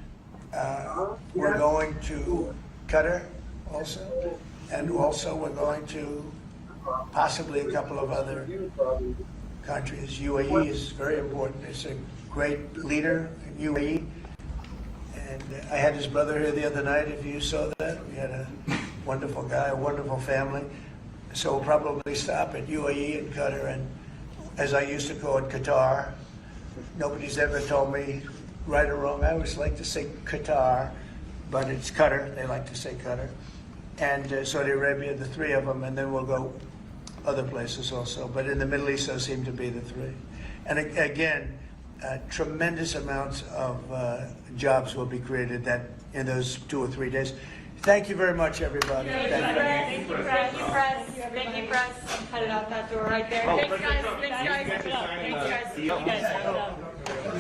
we're going to Qatar also, and also we're going to possibly a couple of other countries. UAE is very important. It's a great leader in UAE. And I had his brother here the other night, if you saw that. We had a wonderful guy, a wonderful family. So we'll probably stop at UAE and Qatar, and as I used to call it, Qatar. Nobody's ever told me right or wrong. I always like to say Qatar, but it's Qatar. They like to say Qatar. And Saudi Arabia, the 3 of them, and then we'll go other places also. But in the Middle East, those seem to be the 3. And again, tremendous amounts of jobs will be created in those 2 or 3 days. Thank you very much, everybody. Thank you, press. Thank you, press. Headed out that door right there. Oh, Thanks, guys. Thanks, guys.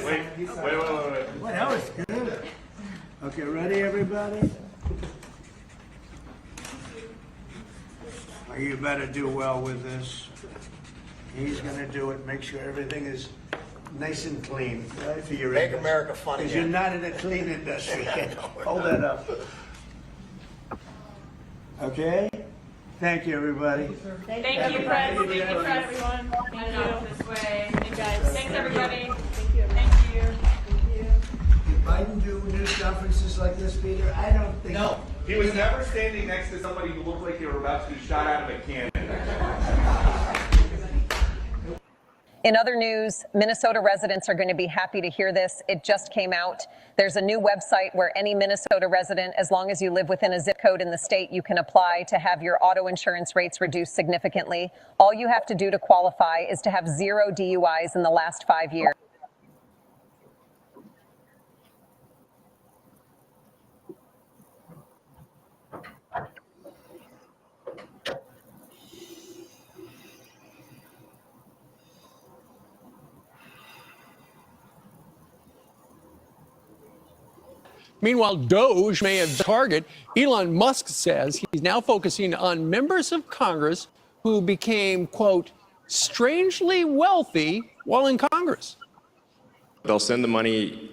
Wait. Well, that was good. Okay, ready, everybody? You better do well with this. He's going to do it. Make sure everything is nice and clean, right, for your Make industry. America fun Because again. you're not in a clean industry. Hold that up. Okay? Thank you, everybody. Thank you, Fred. Thank you, Fred, everyone. Thank you. This way. Thanks, guys. Thanks, everybody. Thank you. Thank you. Did Biden do news conferences like this, Peter? I don't think. No. He was never standing next to somebody who looked like they were about to be shot out of a cannon. In other news, Minnesota residents are going to be happy to hear this. It just came out. There's a new website where any Minnesota resident, as long as you live within a zip code in the state, you can apply to have your auto insurance rates reduced significantly. All you have to do to qualify is to have 0 DUIs in the last 5 years. Meanwhile, Doge may have target. Elon Musk says he's now focusing on members of Congress who became, quote, strangely wealthy while in Congress. They'll send the money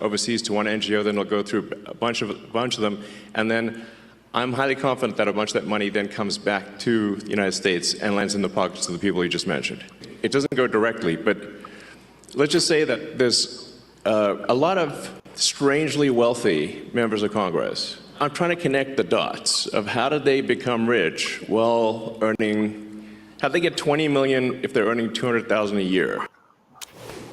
overseas to one NGO, then they'll go through a bunch of them, and then I'm highly confident that a bunch of that money then comes back to the United States and lands in the pockets of the people you just mentioned. It doesn't go directly, but let's just say that there's a lot of strangely wealthy members of Congress. I'm trying to connect the dots of how did they become rich while earning, how'd they get 20 million if they're earning 200,000 a year?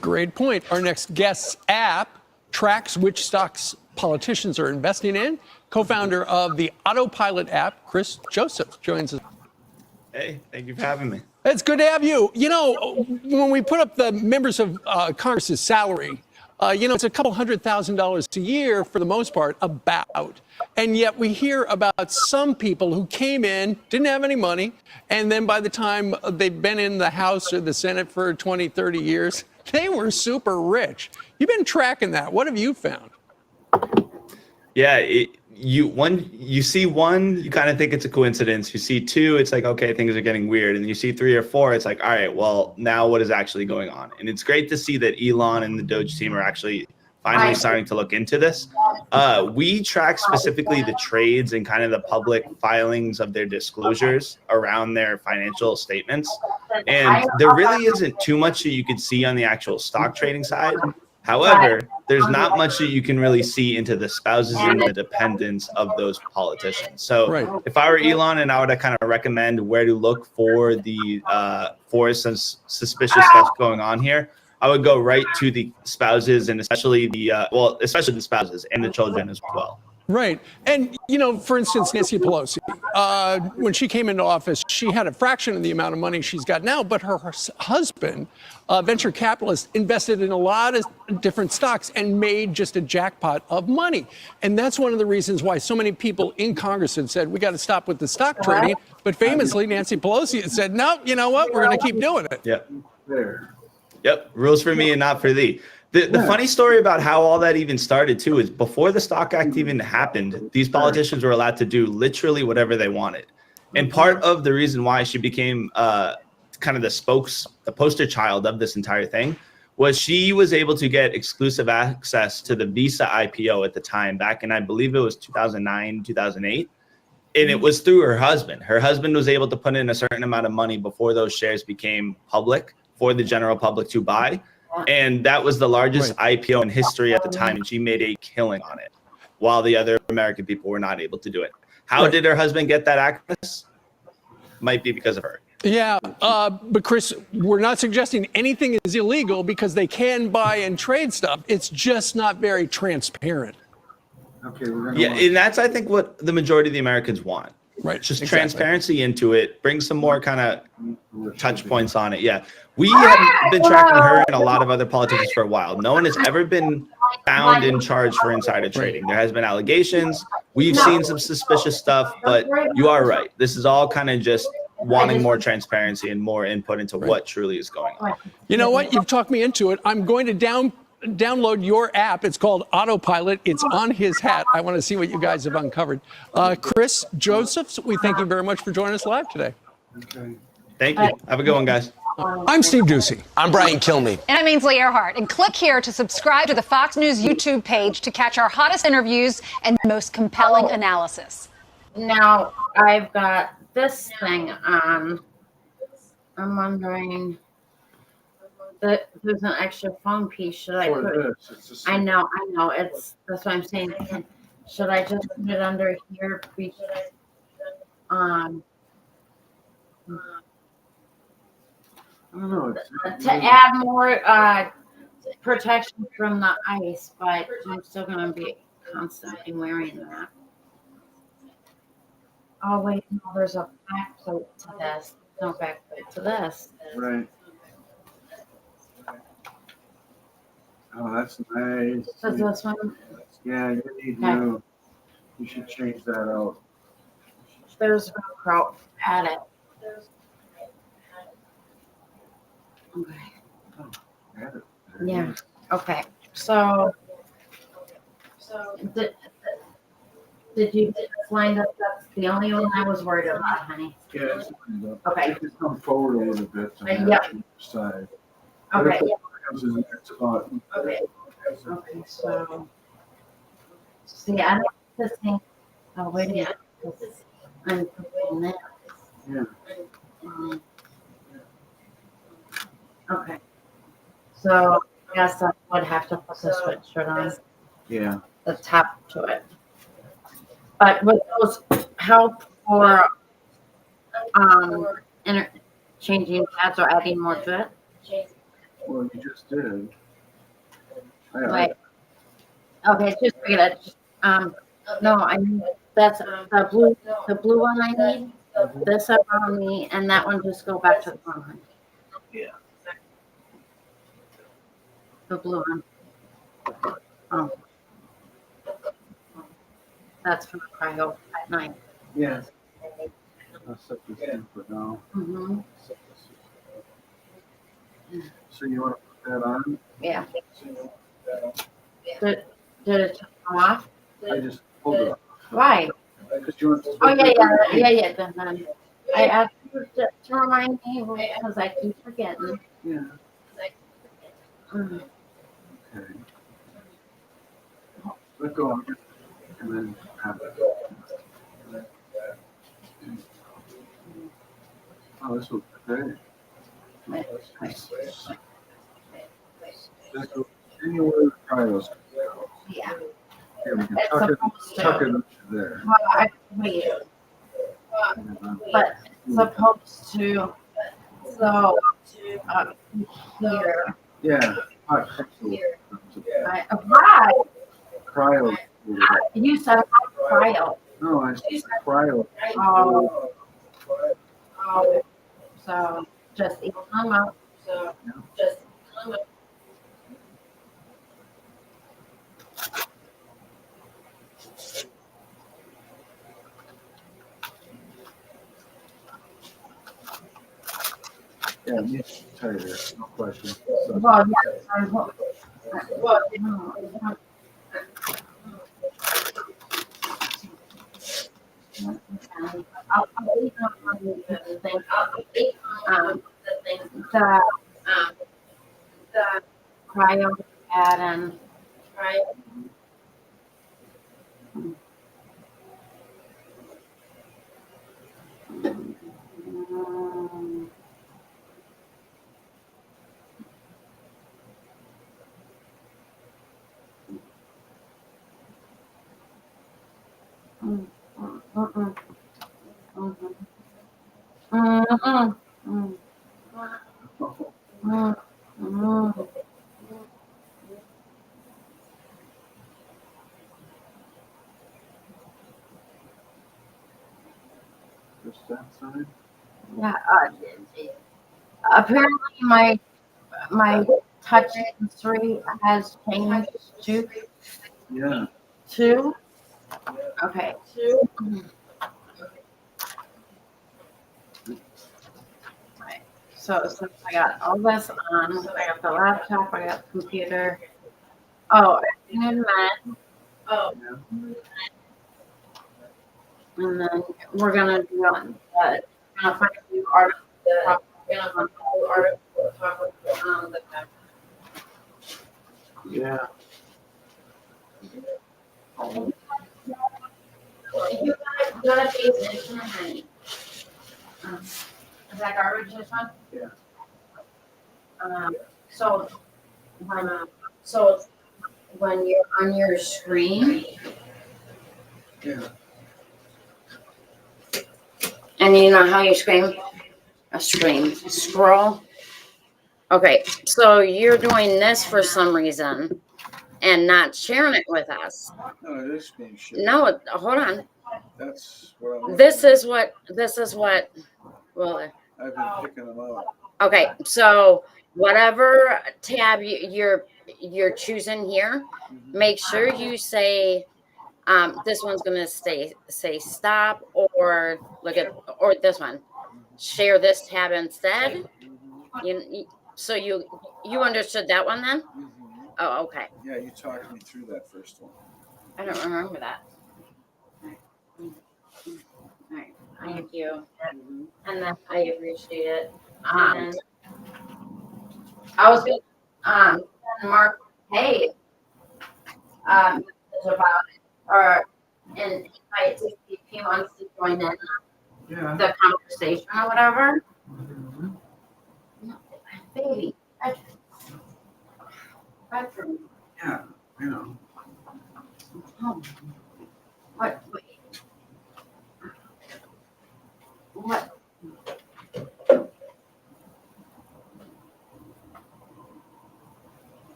Great point. Our next guest's app tracks which stocks politicians are investing in. Co-founder of the Autopilot app, Chris Joseph, joins us. Hey, thank you for having me. It's good to have you. You know, when we put up the members of Congress's salary, it's a couple $100,000 a year for the most part, about. And yet we hear about some people who came in, didn't have any money, and then by the time they've been in the House or the Senate for 20, 30 years, they were super rich. You've been tracking that. What have you found? Yeah, you see one, you kind of think it's a coincidence. You see two, it's like, okay, things are getting weird. And you see 3 or 4, it's like, all right, well, now what is actually going on? And it's great to see that Elon and the Doge team are actually finally starting to look into this. We track specifically the trades and kind of the public filings of their disclosures around their financial statements. And there really isn't too much that you could see on the actual stock trading side. However, there's not much that you can really see into the spouses and the dependents of those politicians. So if I were Elon and I would kind of recommend where to look for the some suspicious stuff going on here, I would go right to the spouses and especially the spouses and the children as well. Right. And, for instance, Nancy Pelosi, when she came into office, she had a fraction of the amount of money she's got now, but her husband, a venture capitalist, invested in a lot of different stocks and made just a jackpot of money. And that's one of the reasons why so many people in Congress had said, we got to stop with the stock trading. But famously, Nancy Pelosi had said, no, you know what? We're going to keep doing it. Yep. Yep. Rules for me and not for thee. The funny story about how all that even started, too, is before the Stock Act even happened, these politicians were allowed to do literally whatever they wanted. And part of the reason why she became kind of the poster child of this entire thing was she was able to get exclusive access to the Visa IPO at the time, back in, I believe it was 2009, 2008. And it was through her husband. Her husband was able to put in a certain amount of money before those shares became public for the general public to buy. And that was the largest IPO in history at the time, and she made a killing on it, while the other American people were not able to do it. How did her husband get that access? Might be because of her. Yeah, but Chris, we're not suggesting anything is illegal because they can buy and trade stuff. It's just not very transparent. Okay, and that's, I think, what the majority of the Americans want. Right. Just transparency into it, bring some more kind of touch points on it. Yeah. We have been tracking her and a lot of other politicians for a while. No one has ever been found in charge for insider trading. There has been allegations. We've seen some suspicious stuff, but you are right. This is all kind of just wanting more transparency and more input into what truly is going on. You know what? You've talked me into it. I'm going to download your app. It's called Autopilot. It's on his hat. I want to see what you guys have uncovered. Chris Josephs, we thank you very much for joining us live today. Thank you. Have a good one, guys. I'm Steve Doocy. I'm Brian Kilmeade. And I'm Ainsley Earhart. And click here to subscribe to the Fox News YouTube page to catch our hottest interviews and most compelling analysis. Now, I've got this thing on. I'm wondering that there's an extra phone piece. Should I For put? this, it's the same. I know. It's that's what I'm saying. Should I just put it under here? Um, I don't know. to add more protection from the ice, but I'm still gonna be constantly wearing that. Oh wait, no, there's a back plate to this. No back plate to this. Right. Oh, that's nice. So this one, Yeah, you need Okay. new. You should change that out. there's Velcro at it. Okay. Add it. Yeah. Okay. So did you get this lined up? That's the only one I was worried about, honey. Yeah, it's lined up. Okay. You can come forward a little bit to Yep. match each side. But Okay. if it comes in the next spot. Okay. Okay. So see, I don't this thing. Oh wait a minute. I'm putting that. Yeah. Okay. So I guess I would have to put the sweatshirt on Yeah. the top to it. But would those help for changing pads or adding more to it? Well, you just did. Right. Okay, just forget it. No, I need that's the blue one I need. This up on me, and that one just go back to the brown one. Yeah. The blue one. Oh. That's for the cryo at night. Yeah. I'll set this in for now. Mm-hmm. So you want to put that on? Yeah. Did it come off? I just pulled it off. Why? Because you want to Oh yeah. Then I asked you to remind me because I keep forgetting. Yeah. Mm. Okay. Let go of it and then have it. Oh, this looks great. Just go anywhere the cryos. Yeah. Here, we can It's tuck supposed to. it up there. Well, wait. But it's supposed to go up here. Yeah. Hot capsule. Why? Cryo. You said cryo. No, I said cryo. Oh. Oh. So just eat them out. So just eat them out. Yeah, me tighter, no question. So, Well, yeah. Well, no. I'll eat on the thing. The cryo pad and just that side? yeah. Apparently, my touch history has changed to Yeah. 2. Okay. 2. Right. So since I got all this on, I got the laptop, I got the computer. Oh, in a minute. Oh. And then we're gonna do gonna find a new article. Yeah. You gotta pay attention, honey. Is that garbage this one? Yeah. So so when you're on your screen, Yeah. and you know how you scroll. Okay, so you're doing this for some reason and not sharing it with us. No, it is being shared. No, hold on. That's what I'm. This is what. Well, I've been picking them out. okay, so whatever tab you're choosing here, make sure you say this one's gonna say stop, or or this one, share this tab instead. So you understood that one then? Oh, okay. Yeah, you talked me through that first one. I don't remember that. All right, thank you, and then I appreciate it. And I was gonna send Mark, hey, about it, or an invite to see if he wants to join in the conversation or whatever. Baby, bedroom. Yeah, I know. Oh. What? What?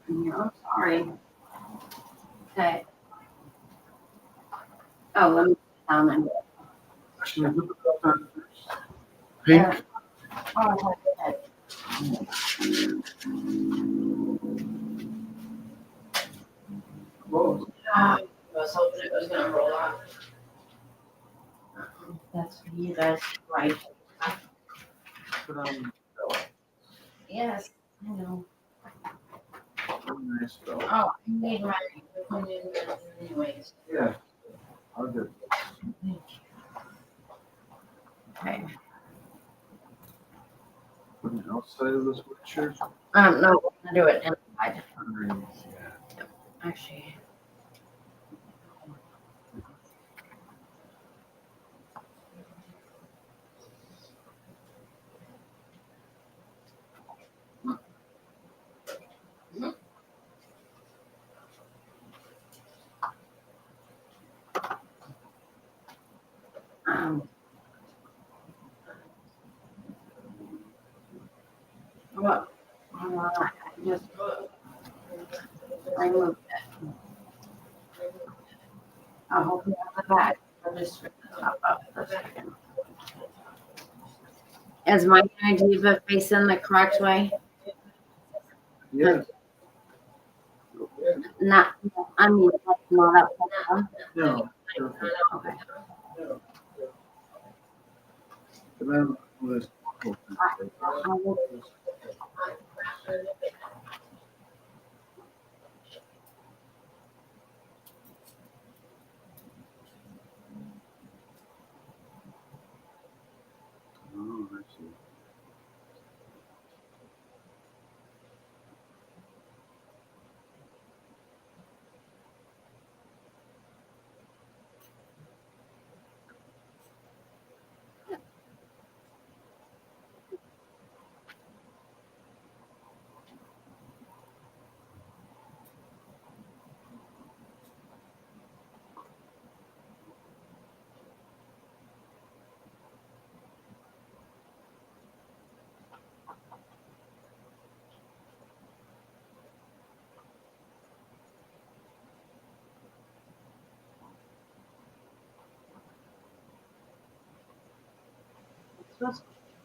I'm sorry. Okay. Oh, let me down and Should I put the belt on first? Pink? oh, okay. I was hoping it was gonna roll off. That's for you guys, right? Yes, I know. Nice belt. Oh, I need my opinion anyways. Yeah. I'll do. Okay. Put it outside of this sweatshirt. No, we're gonna do it inside. Underneath, yeah. Actually. Well, just remove it. I'll hope you have the back. I'll just rip the top up for a second. Is my diva facing the correct way? Yes. Not, I mean, not up. No. Okay. But I'm gonna- Oh, I see.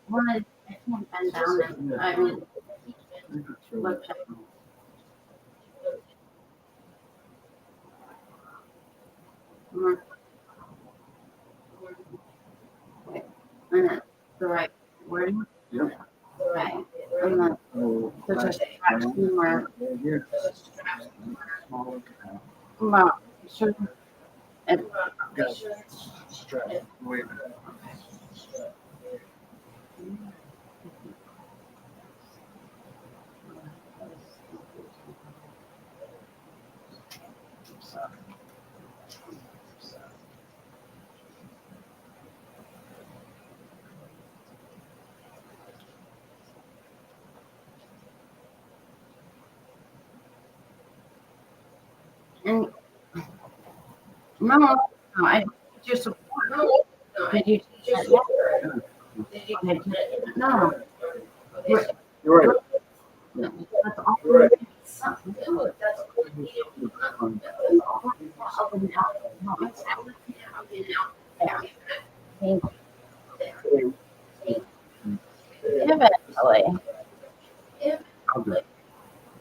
When I can't bend down and, I mean, look. The right wording? Yep. The right. And then the just more. Here. Well, sure. And Strap. Wait a minute. 1, And no, I just did you no. You're right. That's all. Eventually.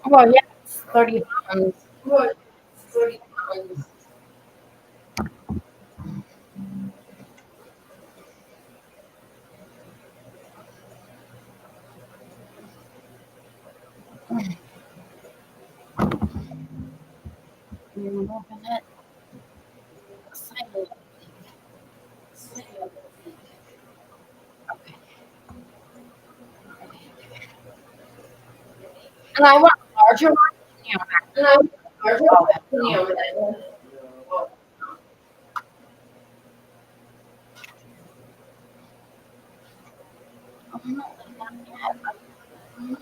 Well, yeah, it's 30 pounds. You open it. And I want a larger one. And I want a larger one.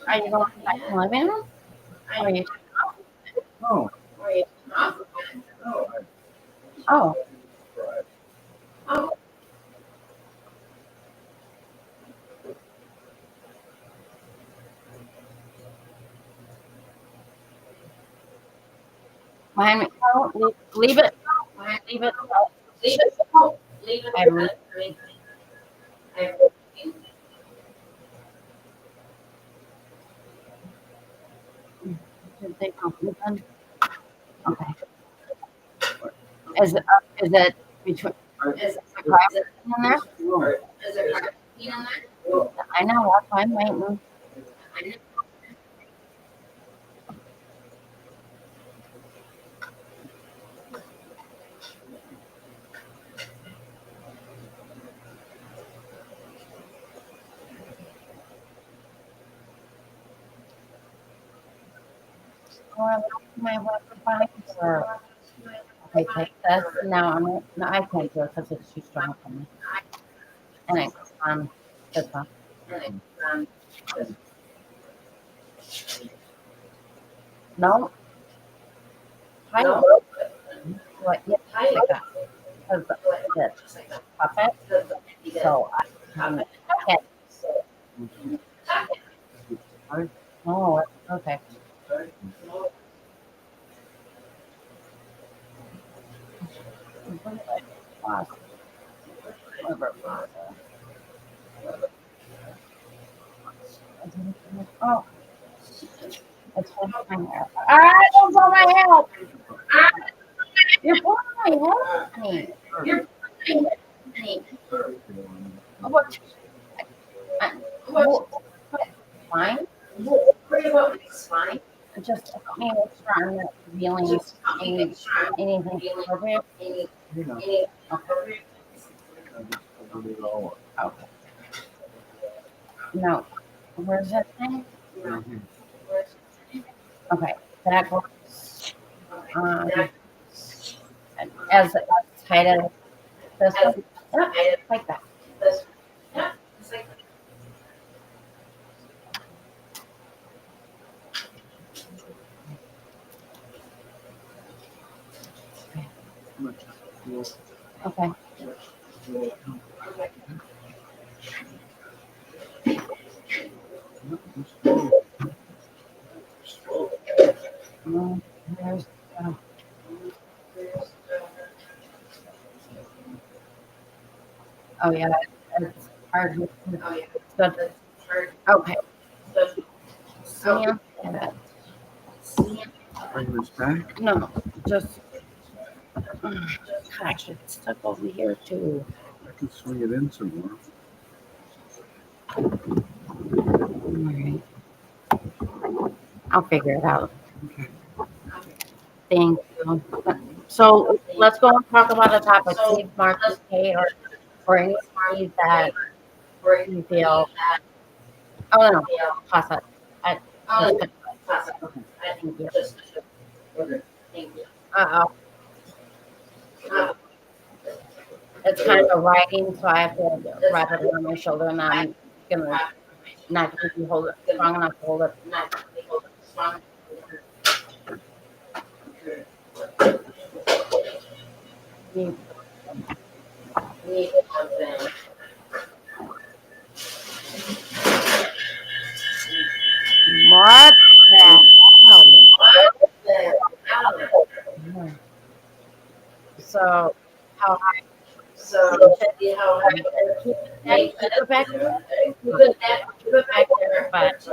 Are you going back to the living room? Or are you? No. Oh. Mine, no, leave it. Leave it. Leave it. Leave it. Did they open? Okay. Is it between? Is the carpet in there? Is there carpet in there? I know. I'm waiting. Oh, I lost my Wi-Fi. Okay, take this. Now no, I can't do it because it's too strong for me. And it's on this one. No. Hi. What? Yeah, like that. Because this puppet. So I can get. Oh, okay. Oh, it's holding my hair. Ah, don't pull my hair. You're pulling my hair, honey. You're pulling my hair, honey. What? Fine. Worry about fine. Just making sure I'm not revealing anything appropriate. Okay. No. Where's that thing? Okay. That goes as tight as this one. Yeah, like that. Yeah, it's like that. Okay. There's, oh yeah, it's hard. Good. Okay. Sam, Bring this back. no, just gosh, it's stuck over here too. I can swing it in some more. Alright. I'll figure it out. Okay. Thank you. So let's go and talk about a topic. Steve, Marcus, Kate, or anybody that you feel. Oh no, pass it. Thank you. Okay. Uh-oh. It's kind of a writing, so I have to wrap it around my shoulder, and I'm gonna not if you hold it strong enough to hold it. What the hell? So how high? Keep it back there. Keep it back there. But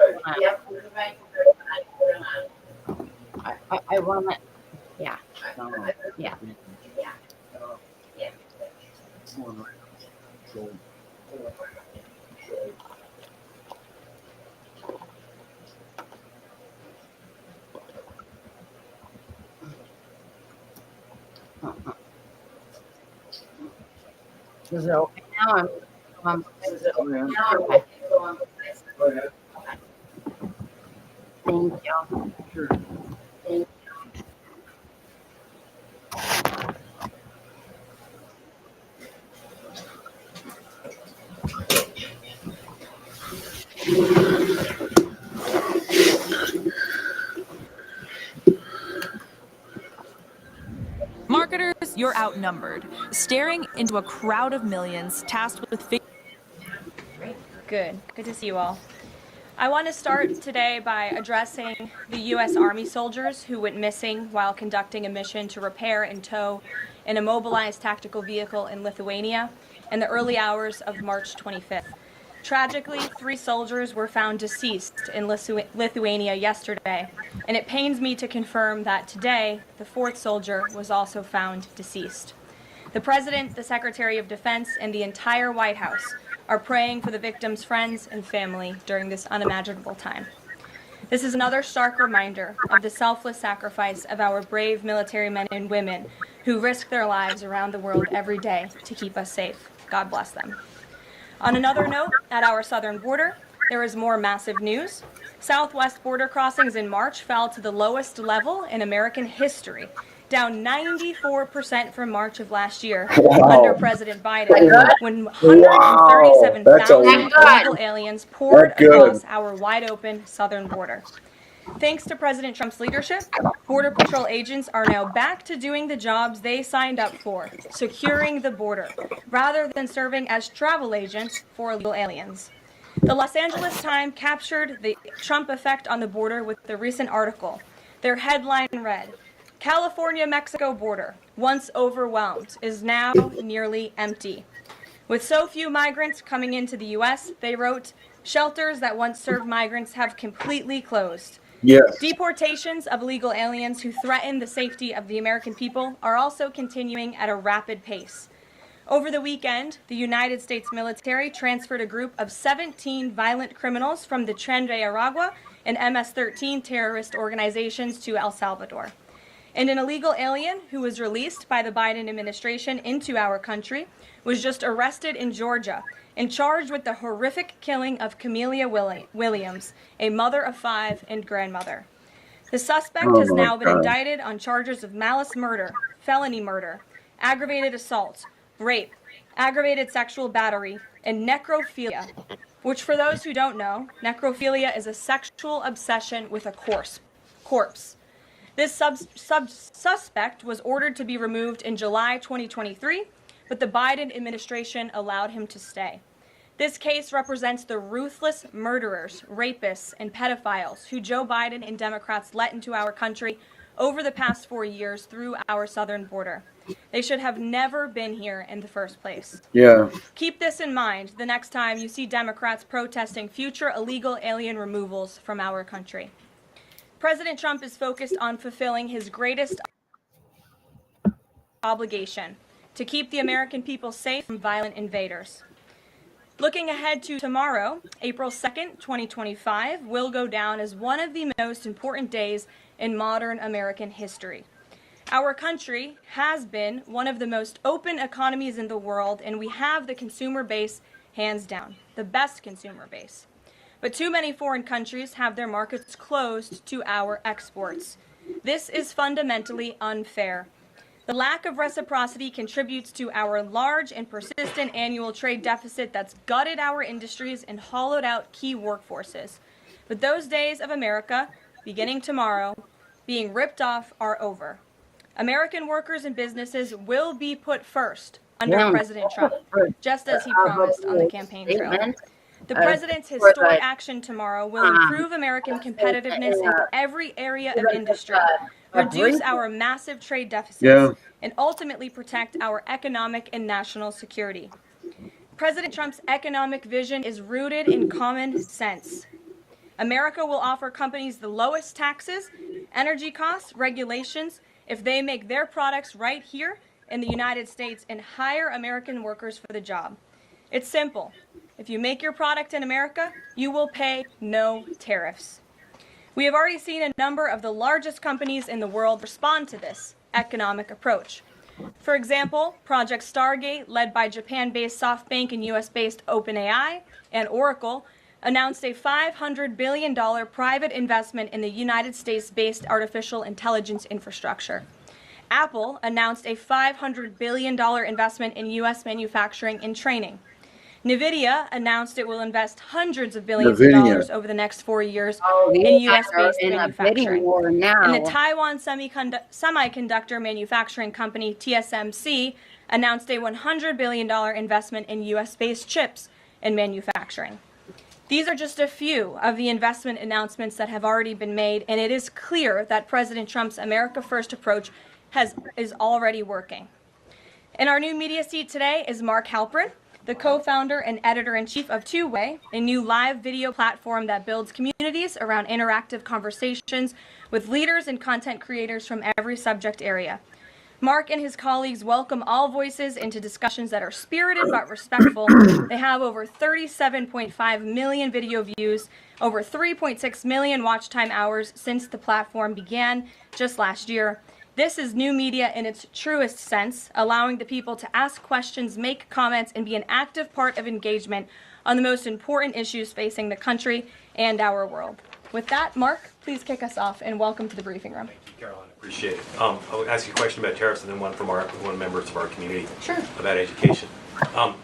I want it. Yeah. Yeah. Is it okay now? Is it okay now? Okay. Thank you. Sure. Thank you. Marketers, you're outnumbered, staring into a crowd of millions tasked with Great. Good. Good to see you all. I want to start today by addressing the U.S. Army soldiers who went missing while conducting a mission to repair and tow an immobilized tactical vehicle in Lithuania in the early hours of March 25th. Tragically, 3 soldiers were found deceased in Lithuania yesterday, and it pains me to confirm that today the 4th soldier was also found deceased. The President, the Secretary of Defense, and the entire White House are praying for the victims' friends and family during this unimaginable time. This is another stark reminder of the selfless sacrifice of our brave military men and women who risk their lives around the world every day to keep us safe. God bless them. On another note, at our southern border, there is more massive news. Southwest border crossings in March fell to the lowest level in American history, down 94% from March of last year under President Biden, when 137,000 illegal aliens poured across our wide-open southern border. Thanks to President Trump's leadership, Border Patrol agents are now back to doing the jobs they signed up for, securing the border, rather than serving as travel agents for illegal aliens. The Los Angeles Times captured the Trump effect on the border with a recent article. Their headline read, "California-Mexico border, once overwhelmed, is now nearly empty." With so few migrants coming into the U.S., they wrote, "Shelters that once served migrants have completely closed." Yes. Deportations of illegal aliens who threaten the safety of the American people are also continuing at a rapid pace. Over the weekend, the United States military transferred a group of 17 violent criminals from the Tren de Aragua and MS-13 terrorist organizations to El Salvador. And an illegal alien who was released by the Biden administration into our country was just arrested in Georgia and charged with the horrific killing of Camelia Williams, a mother of 5 and grandmother. The suspect has now been indicted on charges of malice murder, felony murder, aggravated assault, rape, aggravated sexual battery, and necrophilia, which, for those who don't know, necrophilia is a sexual obsession with a corpse. This suspect was ordered to be removed in July 2023, but the Biden administration allowed him to stay. This case represents the ruthless murderers, rapists, and pedophiles who Joe Biden and Democrats let into our country over the past 4 years through our southern border. They should have never been here in the first place. Yeah. Keep this in mind the next time you see Democrats protesting future illegal alien removals from our country. President Trump is focused on fulfilling his greatest obligation, to keep the American people safe from violent invaders. Looking ahead to tomorrow, April 2nd, 2025, will go down as one of the most important days in modern American history. Our country has been one of the most open economies in the world, and we have the consumer base hands down, the best consumer base. But too many foreign countries have their markets closed to our exports. This is fundamentally unfair. The lack of reciprocity contributes to our large and persistent annual trade deficit that's gutted our industries and hollowed out key workforces. But those days of America, beginning tomorrow, being ripped off are over. American workers and businesses will be put first under President Trump, just as he promised on the campaign trail. The president's historic action tomorrow will improve American competitiveness in every area of industry, reduce our massive trade deficits, and ultimately protect our economic and national security. President Trump's economic vision is rooted in common sense. America will offer companies the lowest taxes, energy costs, regulations, if they make their products right here in the United States and hire American workers for the job. It's simple. If you make your product in America, you will pay no tariffs. We have already seen a number of the largest companies in the world respond to this economic approach. For example, Project Stargate, led by Japan-based SoftBank and US-based OpenAI and Oracle, announced a $500 billion private investment in the United States-based artificial intelligence infrastructure. Apple announced a $500 billion investment in U.S. manufacturing and training. NVIDIA announced it will invest hundreds of billions of dollars over the next 4 years in U.S.-based manufacturing. And the Taiwan semiconductor manufacturing company TSMC announced a $100 billion investment in U.S.-based chips and manufacturing. These are just a few of the investment announcements that have already been made, and it is clear that President Trump's America First approach is already working. In our new media seat today is Mark Halperin, the co-founder and editor-in-chief of Two Way, a new live video platform that builds communities around interactive conversations with leaders and content creators from every subject area. Mark and his colleagues welcome all voices into discussions that are spirited but respectful. They have over 37.5 million video views, over 3.6 million watch time hours since the platform began just last year. This is new media in its truest sense, allowing the people to ask questions, make comments, and be an active part of engagement on the most important issues facing the country and our world. With that, Mark, please kick us off and welcome to the briefing room. Thank you, Caroline. Appreciate it. I'll ask you a question about tariffs and then one from one members of our community about education.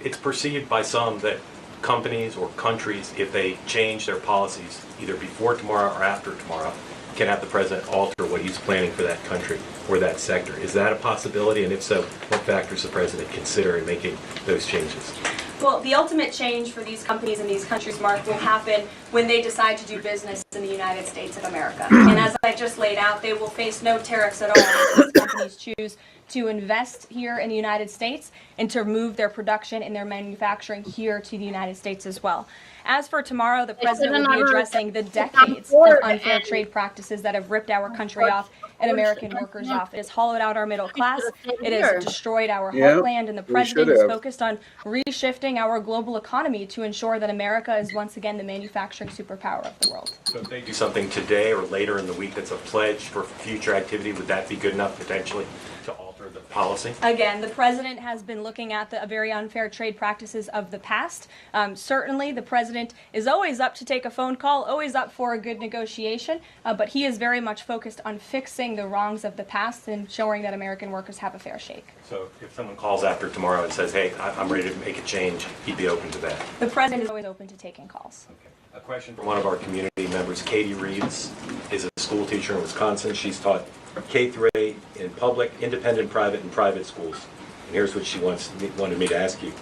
It's perceived by some that companies or countries, if they change their policies either before tomorrow or after tomorrow, can have the president alter what he's planning for that country or that sector. Is that a possibility? And if so, what factors the president consider in making those changes? Well, the ultimate change for these companies in these countries, Mark, will happen when they decide to do business in the United States of America. And as I just laid out, they will face no tariffs at all if these companies choose to invest here in the United States and to move their production and their manufacturing here to the United States as well. As for tomorrow, the president will be addressing the decades of unfair trade practices that have ripped our country off and American workers off. It has hollowed out our middle class. It has destroyed our heartland, and the president is focused on reshifting our global economy to ensure that America is once again the manufacturing superpower of the world. So if they do something today or later in the week that's a pledge for future activity, would that be good enough potentially to alter the policy? Again, the president has been looking at the very unfair trade practices of the past. Certainly, the president is always up to take a phone call, always up for a good negotiation, but he is very much focused on fixing the wrongs of the past and showing that American workers have a fair shake. So if someone calls after tomorrow and says, hey, I'm ready to make a change, he'd be open to that? The president is always open to taking calls. Okay. A question from one of our community members, Katie Reeves, is a school teacher in Wisconsin. She's taught K through 8 in public, independent, private, and private schools. And here's what she wanted me to ask you.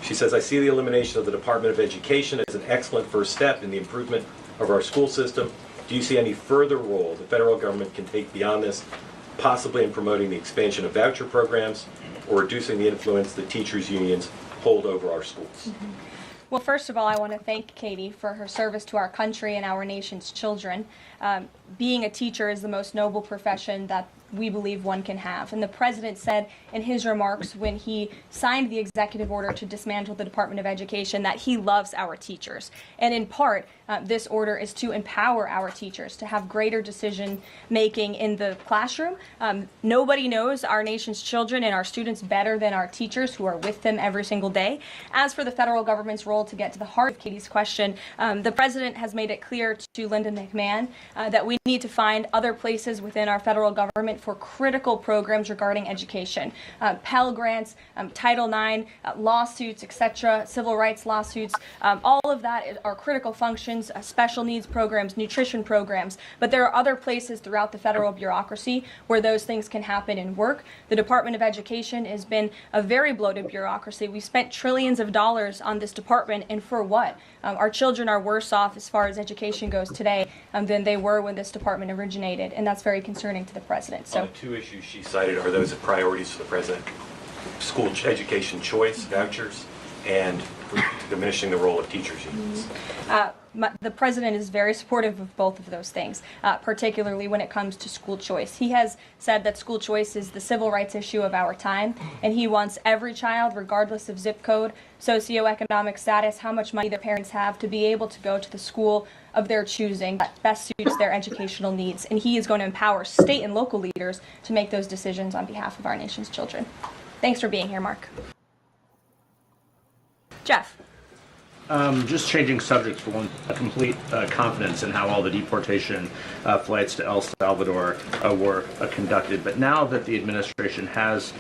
She says, I see the elimination of the Department of Education as an excellent first step in the improvement of our school system. Do you see any further role the federal government can take beyond this, possibly in promoting the expansion of voucher programs or reducing the influence the teachers' unions hold over our schools? Well, first of all, I want to thank Katie for her service to our country and our nation's children. Being a teacher is the most noble profession that we believe one can have. And the president said in his remarks when he signed the executive order to dismantle the Department of Education that he loves our teachers. And in part, this order is to empower our teachers to have greater decision making in the classroom. Nobody knows our nation's children and our students better than our teachers who are with them every single day. As for the federal government's role, to get to the heart of Katie's question, the president has made it clear to Linda McMahon that we need to find other places within our federal government for critical programs regarding education. Pell Grants, Title IX, lawsuits, etc., civil rights lawsuits, all of that are critical functions, special needs programs, nutrition programs, but there are other places throughout the federal bureaucracy where those things can happen and work. The Department of Education has been a very bloated bureaucracy. We spent trillions of dollars on this department, and for what? Our children are worse off as far as education goes today than they were when this department originated, and that's very concerning to the president. So, the two issues she cited are those priorities for the president: school education choice, vouchers, and diminishing the role of teachers' unions. The president is very supportive of both of those things, particularly when it comes to school choice. He has said that school choice is the civil rights issue of our time, and he wants every child, regardless of zip code, socioeconomic status, how much money their parents have, to be able to go to the school of their choosing that best suits their educational needs. And he is going to empower state and local leaders to make those decisions on behalf of our nation's children. Thanks for being here, Mark. Jeff. Just changing subjects for one, complete confidence in how all the deportation flights to El Salvador were conducted. But now that the administration has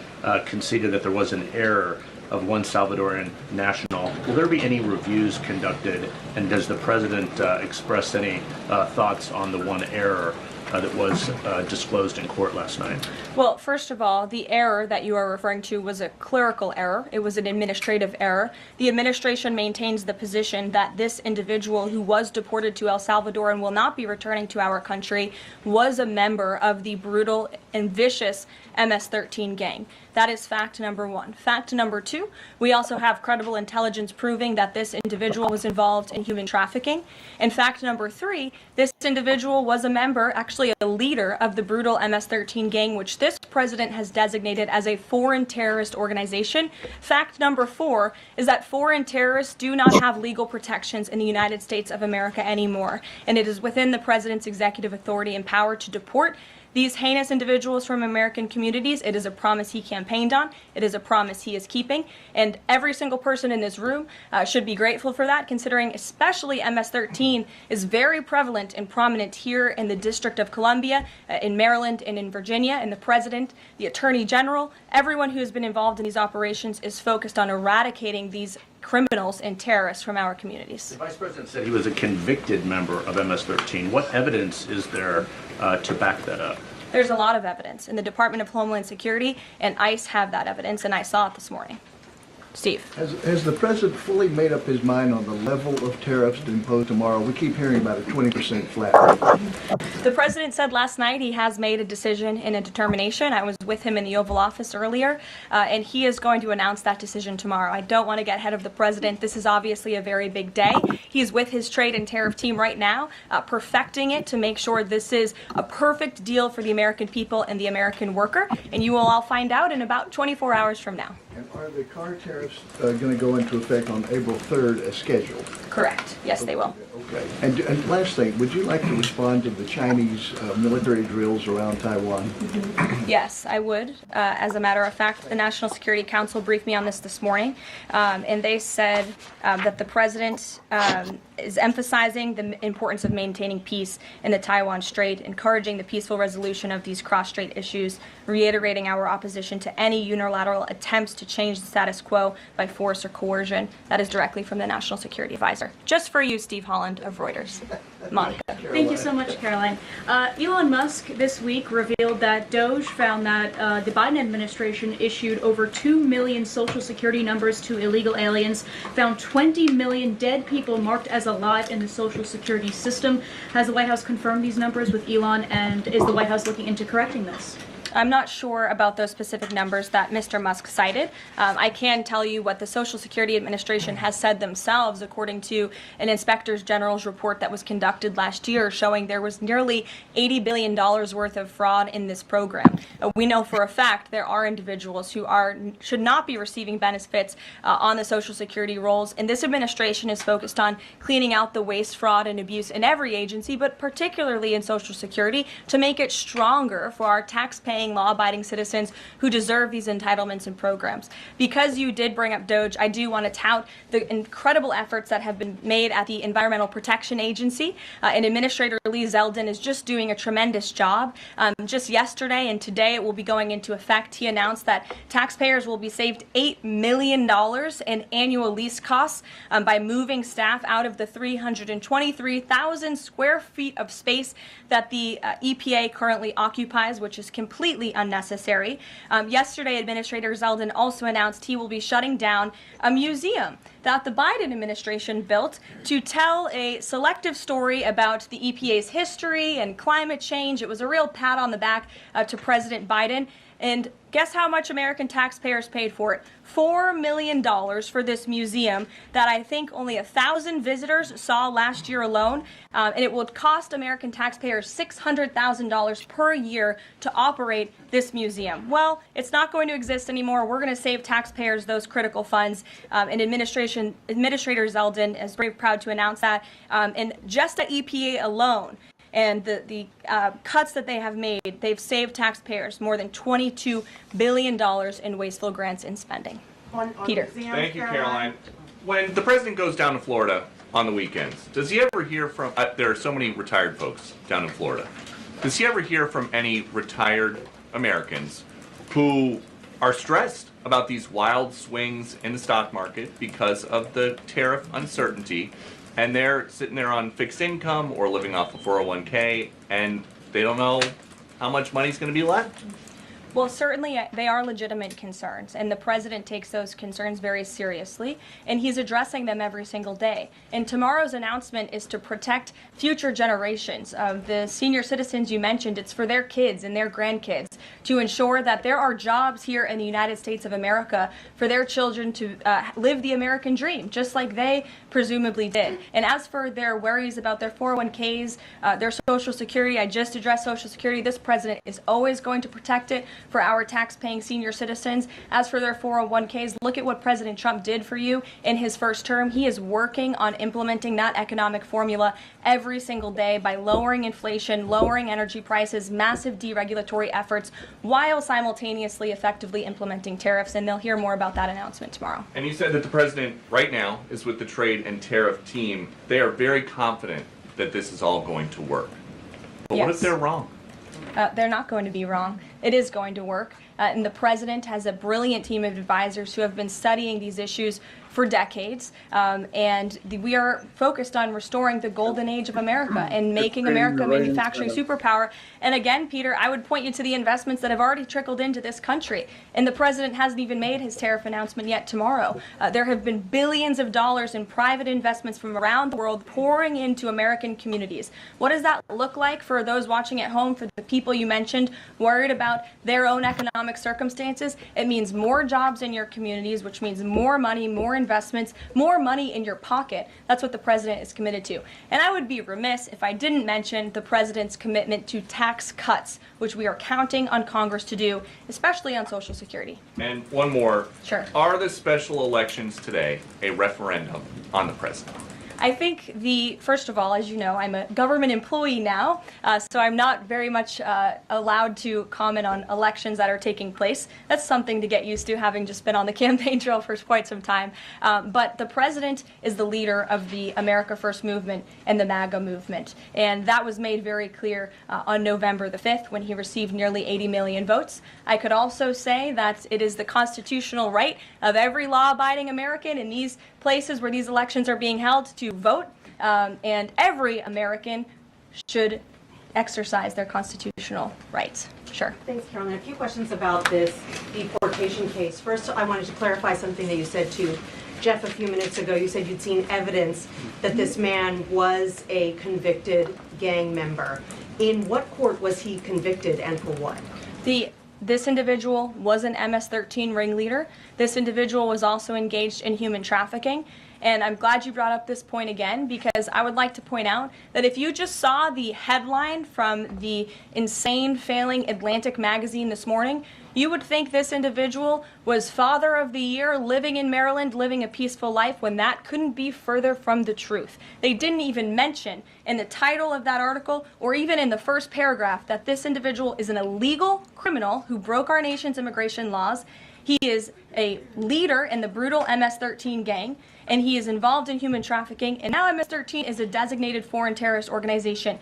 conceded that there was an error of one Salvadoran national, will there be any reviews conducted? And does the president express any thoughts on the one error that was disclosed in court last night? Well, first of all, the error that you are referring to was a clerical error. It was an administrative error. The administration maintains the position that this individual who was deported to El Salvador and will not be returning to our country was a member of the brutal and vicious MS-13 gang. That is fact number one. Fact number two, we also have credible intelligence proving that this individual was involved in human trafficking. And fact number three, this individual was a member, actually a leader of the brutal MS-13 gang, which this president has designated as a foreign terrorist organization. Fact number four is that foreign terrorists do not have legal protections in the United States of America anymore. And it is within the president's executive authority and power to deport these heinous individuals from American communities. It is a promise he campaigned on. It is a promise he is keeping. And every single person in this room should be grateful for that, considering especially MS-13 is very prevalent and prominent here in the District of Columbia, in Maryland, and in Virginia. And the president, the attorney general, everyone who has been involved in these operations is focused on eradicating these criminals and terrorists from our communities. The vice president said he was a convicted member of MS-13. What evidence is there to back that up? There's a lot of evidence, and the Department of Homeland Security and ICE have that evidence, and I saw it this morning. Steve. Has the president fully made up his mind on the level of tariffs to impose tomorrow? We keep hearing about a 20% flat rate. The president said last night he has made a decision and a determination. I was with him in the Oval Office earlier, and he is going to announce that decision tomorrow. I don't want to get ahead of the president. This is obviously a very big day. He's with his trade and tariff team right now, perfecting it to make sure this is a perfect deal for the American people and the American worker, and you will all find out in about 24 hours from now. And are the car tariffs going to go into effect on April 3rd as scheduled? Correct. Yes, they will. Okay. And last thing, would you like to respond to the Chinese military drills around Taiwan? Yes, I would. As a matter of fact, the National Security Council briefed me on this morning, and they said that the president is emphasizing the importance of maintaining peace in the Taiwan Strait, encouraging the peaceful resolution of these cross-strait issues, reiterating our opposition to any unilateral attempts to change the status quo by force or coercion. That is directly from the National Security Advisor. Just for you, Steve Holland of Reuters. Monica. Thank you so much, Caroline. Elon Musk this week revealed that Doge found that the Biden administration issued over 2 million Social Security numbers to illegal aliens, found 20 million dead people marked as alive in the Social Security system. Has the White House confirmed these numbers with Elon, and is the White House looking into correcting this? I'm not sure about those specific numbers that Mr. Musk cited. I can tell you what the Social Security Administration has said themselves, according to an Inspector General's report that was conducted last year, showing there was nearly $80 billion worth of fraud in this program. We know for a fact there are individuals who should not be receiving benefits on the Social Security rolls, and this administration is focused on cleaning out the waste, fraud, and abuse in every agency, but particularly in Social Security, to make it stronger for our tax-paying tax-paying, law-abiding citizens who deserve these entitlements and programs. Because you did bring up Doge, I do want to tout the incredible efforts that have been made at the Environmental Protection Agency. And Administrator Lee Zeldin is just doing a tremendous job. Just yesterday and today it will be going into effect. He announced that taxpayers will be saved $8 million in annual lease costs by moving staff out of the 323,000 square feet of space that the EPA currently occupies, which is completely unnecessary. Yesterday, Administrator Zeldin also announced he will be shutting down a museum that the Biden administration built to tell a selective story about the EPA's history and climate change. It was a real pat on the back to President Biden. And guess how much American taxpayers paid for it? $4 million for this museum that I think only 1,000 visitors saw last year alone. And it will cost American taxpayers $600,000 per year to operate this museum. Well, it's not going to exist anymore. We're going to save taxpayers those critical funds. And Administrator Zeldin is very proud to announce that. And just at EPA alone, and the cuts that they have made, they've saved taxpayers more than $22 billion in wasteful grants and spending. Peter. Thank you, Caroline. When the president goes down to Florida on the weekends, does he ever hear from, there are so many retired folks down in Florida, does he ever hear from any retired Americans who are stressed about these wild swings in the stock market because of the tariff uncertainty? And they're sitting there on fixed income or living off a 401k, and they don't know how much money's going to be left. Well, certainly they are legitimate concerns, and the president takes those concerns very seriously, and he's addressing them every single day. And tomorrow's announcement is to protect future generations of the senior citizens you mentioned. It's for their kids and their grandkids to ensure that there are jobs here in the United States of America for their children to live the American dream, just like they presumably did. And as for their worries about their 401ks, their Social Security, I just addressed Social Security. This president is always going to protect it for our tax-paying senior citizens. As for their 401ks, look at what President Trump did for you in his first term. He is working on implementing that economic formula every single day by lowering inflation, lowering energy prices, massive deregulatory efforts, while simultaneously effectively implementing tariffs. And they'll hear more about that announcement tomorrow. And you said that the president right now is with the trade and tariff team. They are very confident that this is all going to work. But what if they're wrong? They're not going to be wrong. It is going to work. And the president has a brilliant team of advisors who have been studying these issues for decades. We are focused on restoring the golden age of America and making America a manufacturing superpower. And again, Peter, I would point you to the investments that have already trickled into this country. And the president hasn't even made his tariff announcement yet tomorrow. There have been billions of dollars in private investments from around the world pouring into American communities. What does that look like for those watching at home, for the people you mentioned worried about their own economic circumstances? It means more jobs in your communities, which means more money, more investments, more money in your pocket. That's what the president is committed to. And I would be remiss if I didn't mention the president's commitment to tax cuts, which we are counting on Congress to do, especially on Social Security. And one more. Sure. Are the special elections today a referendum on the president? I think first of all, as you know, I'm a government employee now, so I'm not very much allowed to comment on elections that are taking place. That's something to get used to, having just been on the campaign trail for quite some time. But the president is the leader of the America First movement and the MAGA movement. And that was made very clear on November the 5th when he received nearly 80 million votes. I could also say that it is the constitutional right of every law-abiding American in these places where these elections are being held to vote, and every American should exercise their constitutional rights. Sure. Thanks, Caroline. A few questions about this deportation case. First, I wanted to clarify something that you said to Jeff a few minutes ago. You said you'd seen evidence that this man was a convicted gang member. In what court was he convicted, and for what? This individual was an MS-13 ringleader. This individual was also engaged in human trafficking. And I'm glad you brought up this point again, because I would like to point out that if you just saw the headline from the insane failing Atlantic magazine this morning, you would think this individual was Father of the Year, living in Maryland, living a peaceful life, when that couldn't be further from the truth. They didn't even mention in the title of that article, or even in the first paragraph, that this individual is an illegal criminal who broke our nation's immigration laws. He is a leader in the brutal MS-13 gang, and he is involved in human trafficking, and now MS-13 is a designated foreign terrorist organization.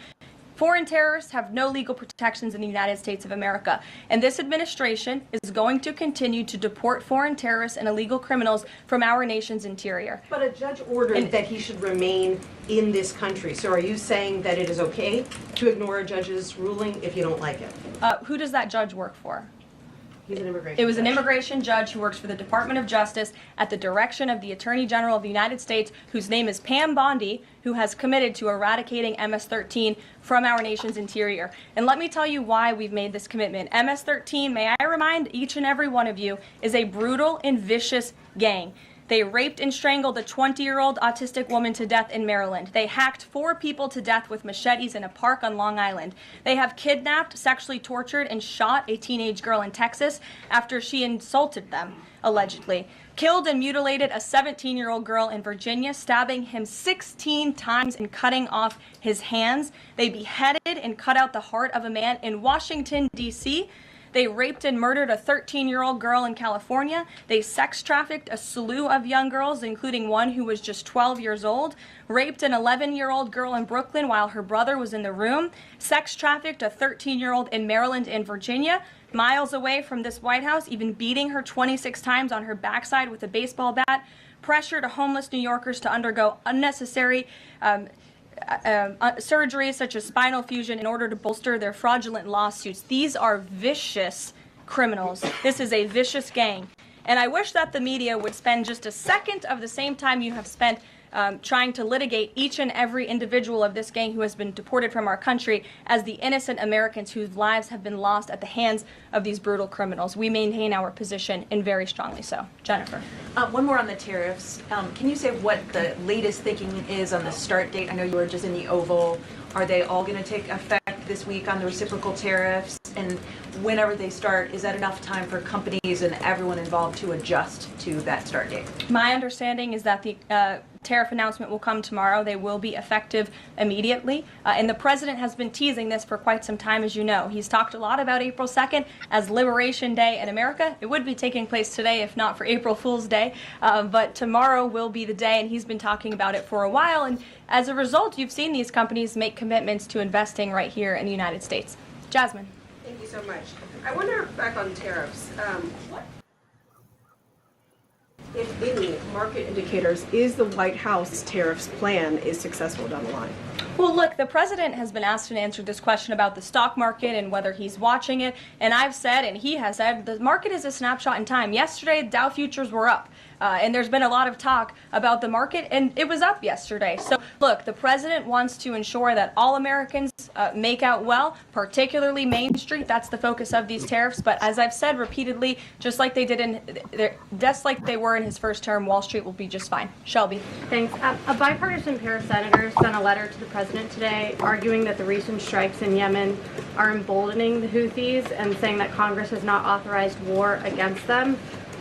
Foreign terrorists have no legal protections in the United States of America, and this administration is going to continue to deport foreign terrorists and illegal criminals from our nation's interior. But a judge ordered that he should remain in this country. So are you saying that it is okay to ignore a judge's ruling if you don't like it? Who does that judge work for? He's an immigration It was an judge. immigration judge who works for the Department of Justice at the direction of the Attorney General of the United States, whose name is Pam Bondi, who has committed to eradicating MS-13 from our nation's interior. And let me tell you why we've made this commitment. MS-13, may I remind each and every one of you, is a brutal and vicious gang. They raped and strangled a 20-year-old autistic woman to death in Maryland. They hacked 4 people to death with machetes in a park on Long Island. They have kidnapped, sexually tortured, and shot a teenage girl in Texas after she insulted them, allegedly. Killed and mutilated a 17-year-old girl in Virginia, stabbing him 16 times and cutting off his hands. They beheaded and cut out the heart of a man in Washington, D.C., They raped and murdered a 13-year-old girl in California. They sex trafficked a slew of young girls, including one who was just 12 years old. Raped an 11-year-old girl in Brooklyn while her brother was in the room. Sex trafficked a 13-year-old in Maryland and Virginia, miles away from this White House, even beating her 26 times on her backside with a baseball bat. Pressured homeless New Yorkers to undergo unnecessary surgeries such as spinal fusion in order to bolster their fraudulent lawsuits. These are vicious criminals. This is a vicious gang. And I wish that the media would spend just a second of the same time you have spent trying to litigate each and every individual of this gang who has been deported from our country as the innocent Americans whose lives have been lost at the hands of these brutal criminals. We maintain our position, and very strongly so. Jennifer. One more on the tariffs. Can you say what the latest thinking is on the start date? I know you were just in the Oval. Are they all going to take effect this week on the reciprocal tariffs? And whenever they start, is that enough time for companies and everyone involved to adjust to that start date? My understanding is that the tariff announcement will come tomorrow. They will be effective immediately. And the president has been teasing this for quite some time, as you know. He's talked a lot about April 2nd as Liberation Day in America. It would be taking place today if not for April Fool's Day. But tomorrow will be the day, and he's been talking about it for a while. And as a result, you've seen these companies make commitments to investing right here in the United States. Jasmine. Thank you so much. I wonder, back on tariffs, if any market indicators is the White House tariffs plan is successful down the line? Well, look, the president has been asked and answered this question about the stock market and whether he's watching it. And I've said, and he has said, the market is a snapshot in time. Yesterday, Dow futures were up. And there's been a lot of talk about the market, and it was up yesterday. So, look, the president wants to ensure that all Americans make out well, particularly Main Street. That's the focus of these tariffs. But as I've said repeatedly, just like they were in his first term, Wall Street will be just fine. Shelby. Thanks. A bipartisan pair of senators sent a letter to the president today arguing that the recent strikes in Yemen are emboldening the Houthis and saying that Congress has not authorized war against them.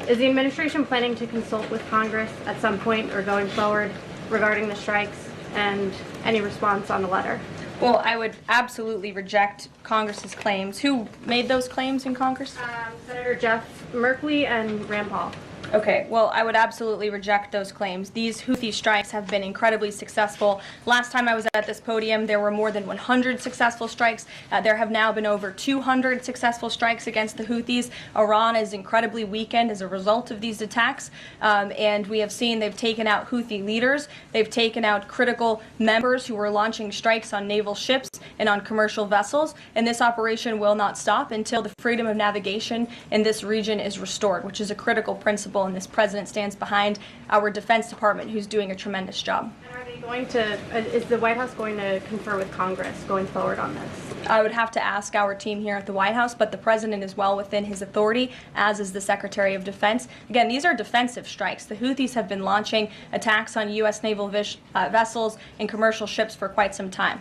Is the administration planning to consult with Congress at some point or going forward regarding the strikes, and any response on the letter? Well, I would absolutely reject Congress's claims. Who made those claims in Congress? Senator Jeff Merkley and Rand Paul. Okay, well, I would absolutely reject those claims. These Houthi strikes have been incredibly successful. Last time I was at this podium, there were more than 100 successful strikes. There have now been over 200 successful strikes against the Houthis. Iran is incredibly weakened as a result of these attacks, and we have seen they've taken out Houthi leaders. They've taken out critical members who were launching strikes on naval ships and on commercial vessels, and this operation will not stop until the freedom of navigation in this region is restored, which is a critical principle, and this president stands behind our Defense Department, who's doing a tremendous job. And are they Is the White House going to confer with Congress going forward on this? I would have to ask our team here at the White House, but the president is well within his authority, as is the Secretary of Defense. Again, these are defensive strikes. The Houthis have been launching attacks on U.S. naval vessels and commercial ships for quite some time.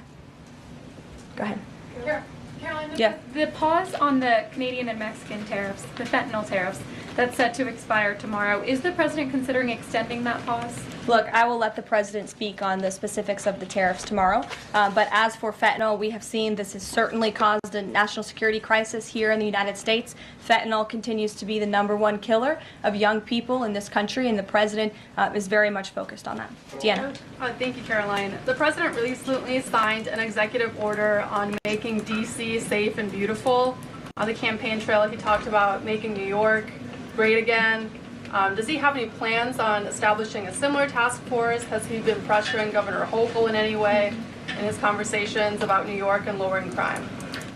Go ahead. Caroline, Yeah. the pause on the Canadian and Mexican tariffs, the fentanyl tariffs, that's set to expire tomorrow. Is the president considering extending that pause? Look, I will let the president speak on the specifics of the tariffs tomorrow. But as for fentanyl, we have seen this has certainly caused a national security crisis here in the United States. Fentanyl continues to be the #1 killer of young people in this country, and the president is very much focused on that. Deanna. Thank you, Caroline. The president recently signed an executive order on making D.C. safe and beautiful. On the campaign trail, he talked about making New York great again. Does he have any plans on establishing a similar task force? Has he been pressuring Governor Hochul in any way in his conversations about New York and lowering crime?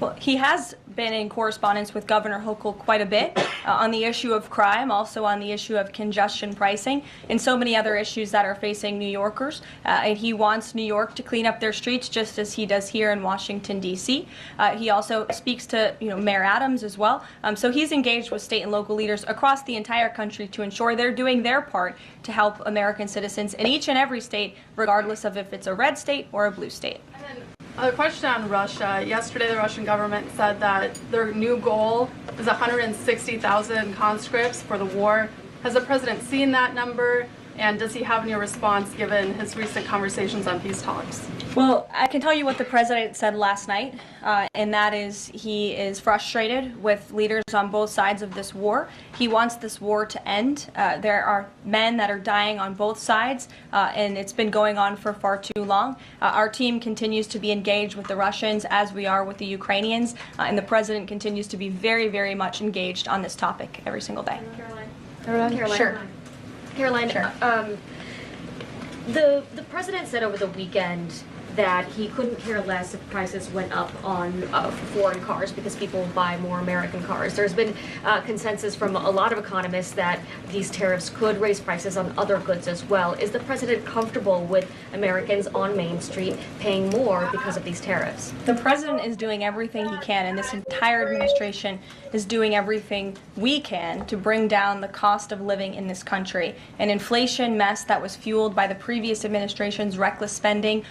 Well, he has been in correspondence with Governor Hochul quite a bit on the issue of crime, also on the issue of congestion pricing, and so many other issues that are facing New Yorkers. And he wants New York to clean up their streets just as he does here in Washington, D.C. He also speaks to Mayor Adams as well. So he's engaged with state and local leaders across the entire country to ensure they're doing their part to help American citizens in each and every state, regardless of if it's a red state or a blue state. A question on Russia. Yesterday, the Russian government said that their new goal is 160,000 conscripts for the war. Has the president seen that number? And does he have any response given his recent conversations on peace talks? Well, I can tell you what the president said last night, and that is he is frustrated with leaders on both sides of this war. He wants this war to end. There are men that are dying on both sides, and it's been going on for far too long. Our team continues to be engaged with the Russians as we are with the Ukrainians, and the president continues to be very, very much engaged on this topic every single day. Caroline. Sure. Caroline, Sure. The president said over the weekend that he couldn't care less if prices went up on foreign cars because people buy more American cars. There's been consensus from a lot of economists that these tariffs could raise prices on other goods as well. Is the president comfortable with Americans on Main Street paying more because of these tariffs? The president is doing everything he can, and this entire administration is doing everything we can to bring down the cost of living in this country. An inflation mess that was fueled by the previous administration's reckless spending,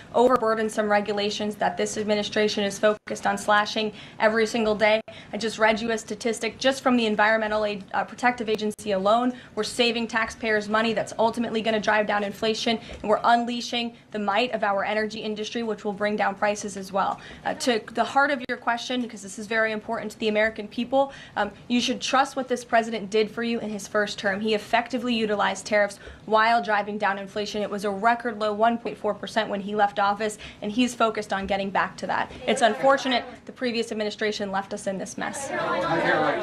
burdensome regulations that this administration is focused on slashing every single day. I just read you a statistic just from the Environmental Protective Agency alone. We're saving taxpayers money that's ultimately going to drive down inflation, and we're unleashing the might of our energy industry, which will bring down prices as well. To the heart of your question, because this is very important to the American people, you should trust what this president did for you in his first term. He effectively utilized tariffs while driving down inflation. It was a record low 1.4% when he left office, and he's focused on getting back to that. It's unfortunate the previous administration left us in this mess.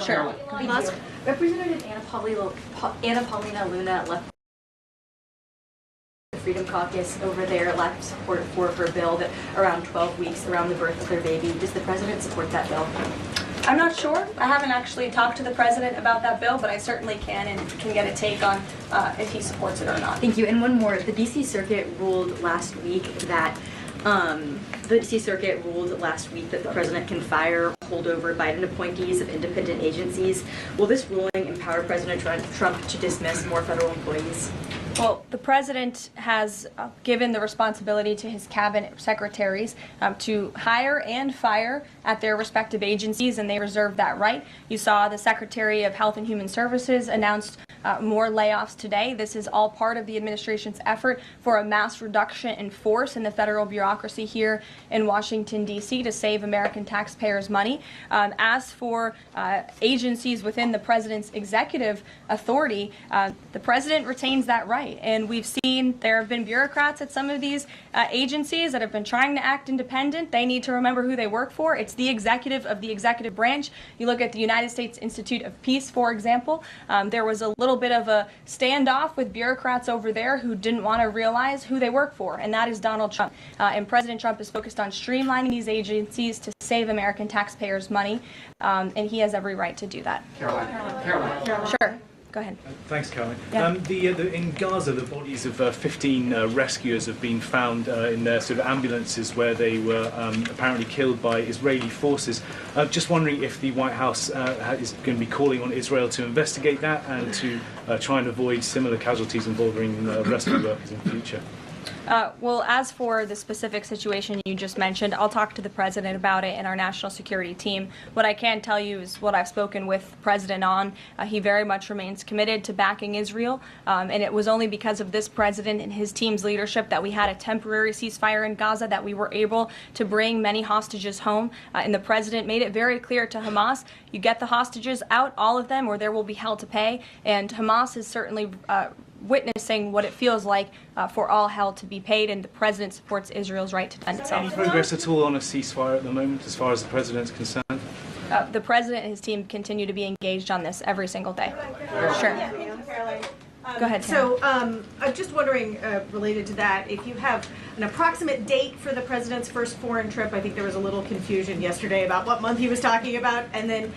Sure. Representative Anna Paulina Luna left the Freedom Caucus over there, left support for her bill that around 12 weeks around the birth of their baby. Does the president support that bill? I'm not sure. I haven't actually talked to the president about that bill, but I certainly can and can get a take on if he supports it or not. Thank you. And one more. The D.C. Circuit ruled last week that the president can fire holdover Biden appointees of independent agencies. Will this ruling empower President Trump to dismiss more federal employees? Well, the president has given the responsibility to his cabinet secretaries to hire and fire at their respective agencies, and they reserve that right. You saw the Secretary of Health and Human Services announced more layoffs today. This is all part of the administration's effort for a mass reduction in force in the federal bureaucracy here in Washington, D.C. to save American taxpayers money. As for agencies within the president's executive authority, the president retains that right. And we've seen there have been bureaucrats at some of these agencies that have been trying to act independent. They need to remember who they work for. It's the executive of the executive branch. You look at the United States Institute of Peace, for example. There was a little bit of a standoff with bureaucrats over there who didn't want to realize who they work for, and that is Donald Trump. And President Trump is focused on streamlining these agencies to save American taxpayers money, and he has every right to do that. Caroline. Sure. Go ahead. Thanks, Caroline. Yeah. In Gaza, the bodies of 15 rescuers have been found in their sort of ambulances where they were apparently killed by Israeli forces. Just wondering if the White House is going to be calling on Israel to investigate that and to try and avoid similar casualties involving rescue workers in the future. Well, as for the specific situation you just mentioned, I'll talk to the president about it and our national security team. What I can tell you is what I've spoken with the president on. He very much remains committed to backing Israel, and it was only because of this president and his team's leadership that we had a temporary ceasefire in Gaza, that we were able to bring many hostages home. And the president made it very clear to Hamas, you get the hostages out, all of them, or there will be hell to pay. And Hamas is certainly witnessing what it feels like for all hell to be paid, and the president supports Israel's right to defend itself. Any progress at all on a ceasefire at the moment, as far as the president's concerned? The president and his team continue to be engaged on this every single day. Sure. Go ahead, So I'm just wondering, related to that, if you have an approximate date for the president's first foreign trip. I think there was a little confusion yesterday about what month he was talking about. And then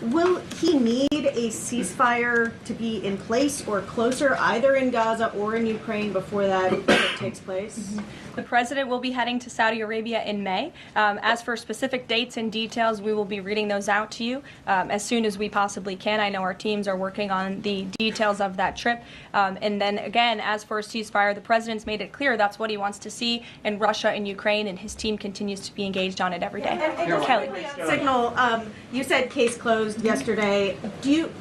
will he need a ceasefire to be in place or closer, either in Gaza or in Ukraine, before that takes place? The president will be heading to Saudi Arabia in May. As for specific dates and details, we will be reading those out to you as soon as we possibly can. I know our teams are working on the details of that trip. And then again, as for a ceasefire, the president's made it clear that's what he wants to see in Russia and Ukraine, and his team continues to be engaged on it every day. And Kelly. Signal, you said case closed yesterday. Do you,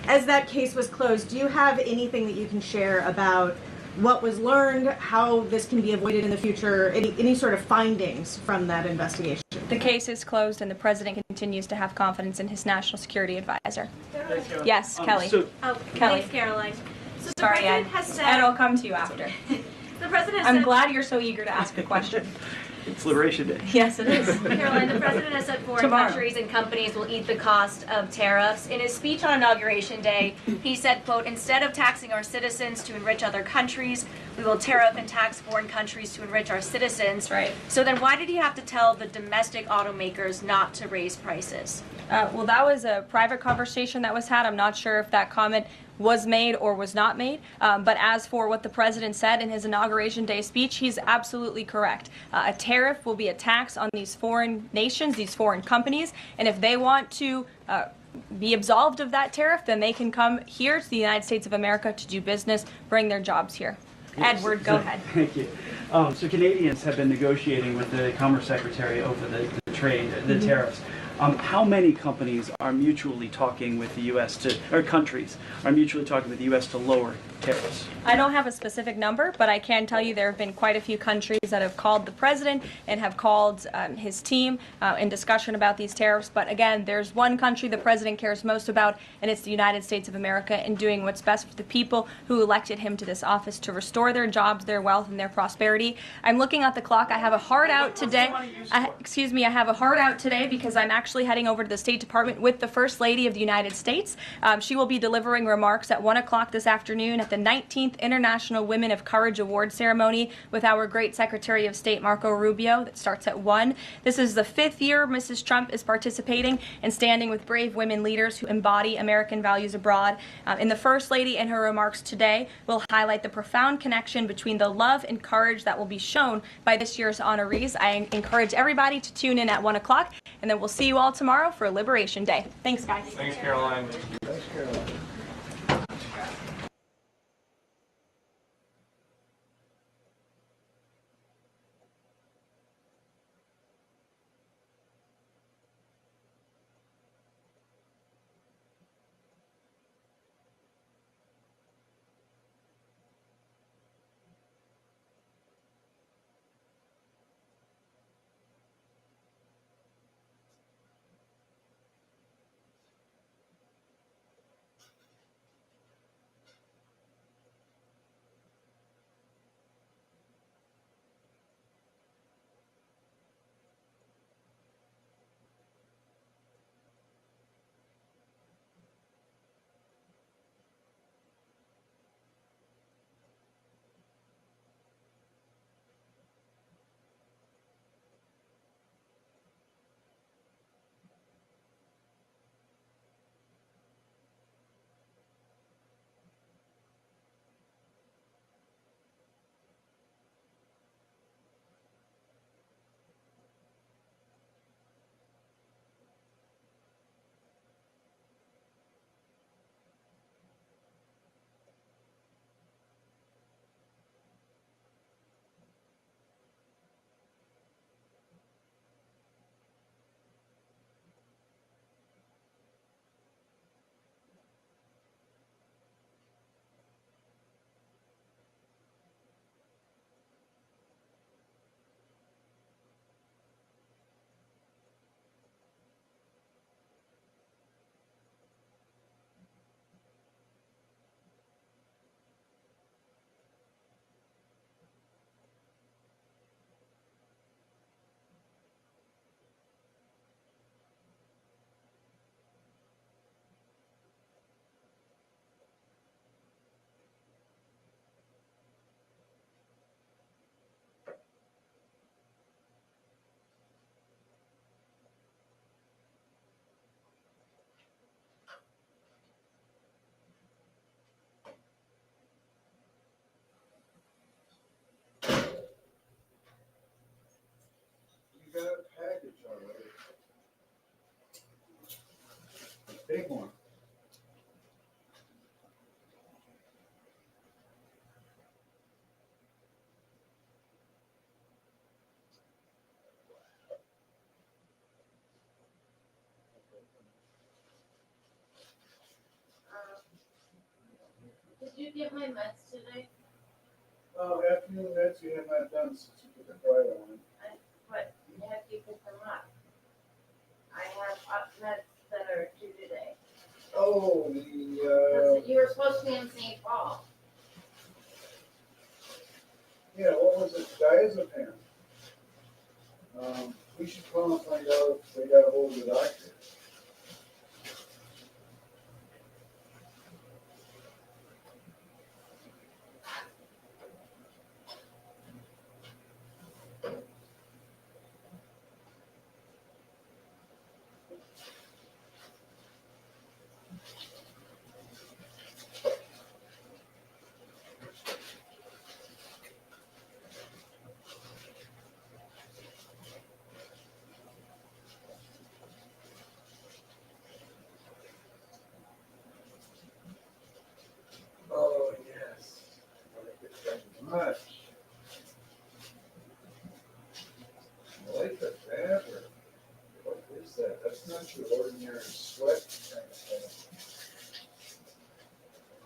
as that case was closed, do you have anything that you can share about what was learned, how this can be avoided in the future, any sort of findings from that investigation? The case is closed, and the president continues to have confidence in his national security advisor. Yes, Kelly. Kelly. Thanks, Caroline. So the Sorry, president Ed. has said. Ed, I'll come to you after. The president has I'm said. glad you're so eager to ask a question. It's Liberation Day. Yes, it is. Caroline, the president has said foreign Tomorrow. countries and companies will eat the cost of tariffs. In his speech on Inauguration Day, he said, quote, instead of taxing our citizens to enrich other countries, we will tariff and tax foreign countries to enrich our citizens. Right. So then why did he have to tell the domestic automakers not to raise prices? Well, that was a private conversation that was had. I'm not sure if that comment was made or was not made. But as for what the president said in his Inauguration Day speech, he's absolutely correct. A tariff will be a tax on these foreign nations, these foreign companies, and if they want to be absolved of that tariff, then they can come here to the United States of America to do business, bring their jobs here. Edward, go ahead. Thank you. So Canadians have been negotiating with the Commerce Secretary over the trade, the tariffs. How many companies are mutually talking with the U.S. or countries are mutually talking with the U.S. to lower tariffs? I don't have a specific number, but I can tell you there have been quite a few countries that have called the president and have called his team in discussion about these tariffs. But again, there's one country the president cares most about, and it's the United States of America, and doing what's best for the people who elected him to this office to restore their jobs, their wealth, and their prosperity. I'm looking at the clock. I have a hard out today. I have a hard out today because I'm actually heading over to the State Department with the First Lady of the United States. She will be delivering remarks at 1 o'clock this afternoon at the 19th International Women of Courage Award ceremony with our great Secretary of State Marco Rubio. That starts at 1. This is the 5th year Mrs. Trump is participating and standing with brave women leaders who embody American values abroad. And the First Lady in her remarks today will highlight the profound connection between the love and courage that will be shown by this year's honorees. I encourage everybody to tune in at 1 o'clock, and then we'll see you all tomorrow for Liberation Day. Thanks, guys. Thanks, Caroline. Thanks, Caroline. Did you get my meds today? Oh, afternoon meds you have not done since you took a Friday one. But you have to pick them up. I have meds that are due today. Oh, You were supposed to be in St. Paul. yeah, what was it, diazepam? We should call and find out if they got a hold of the doctor. Oh, yes. Much. I like the fabric. What is that? That's not your ordinary sweat kind of thing.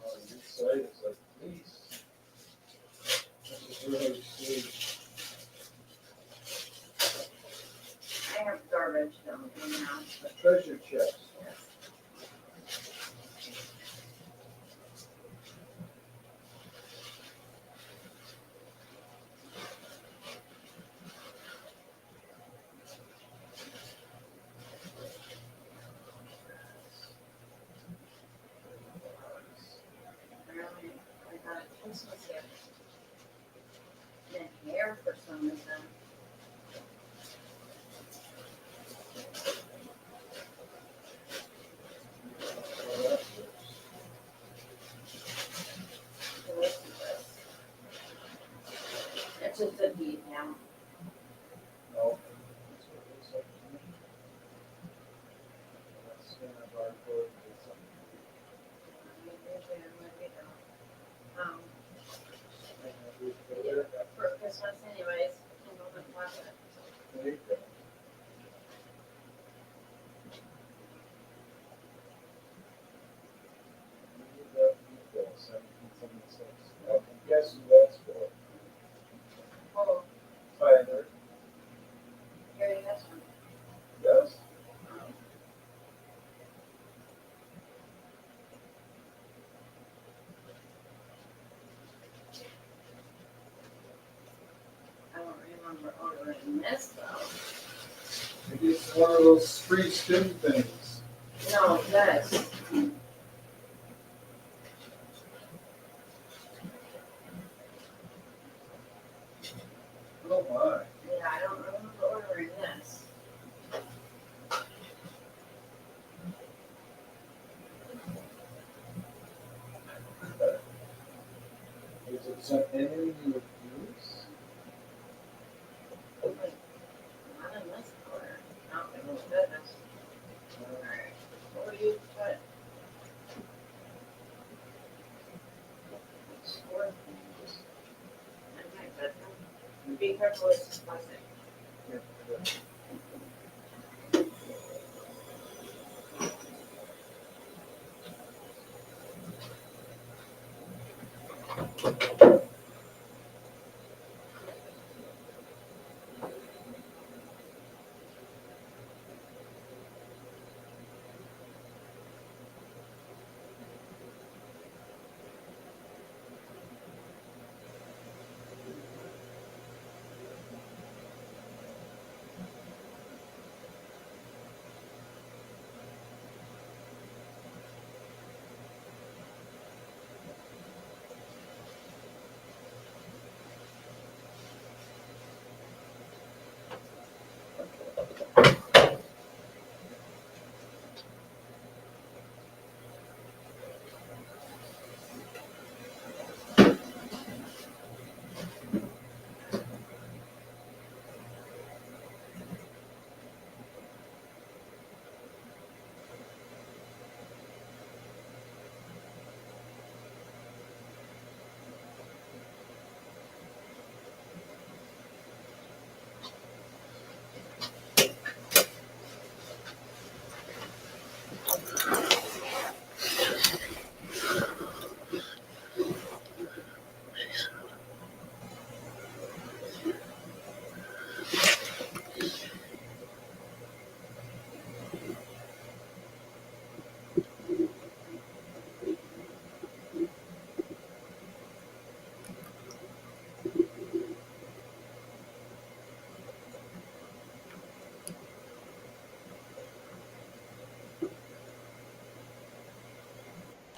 Oh, the inside is like fleece. This is really sweet. I have garbage down here now. A treasure chest. Really, I got a Christmas gift. In hair for some reason. It's just a bead now. No. That's what it looks like to me. Let's scan a barcode and get something. For Christmas anyways, can go and watch it. There you go. I'm guessing that's for. Oh, Tyler. Gary has one. Yes? I don't remember ordering this though. Maybe it's one of those free stim things. No, this. Oh my. Yeah, I don't remember ordering this. Is it some anything you would use? Not in this color. Not in this goodness. Alright, what do you put? Score things. In my bedroom. Be careful, it's plastic.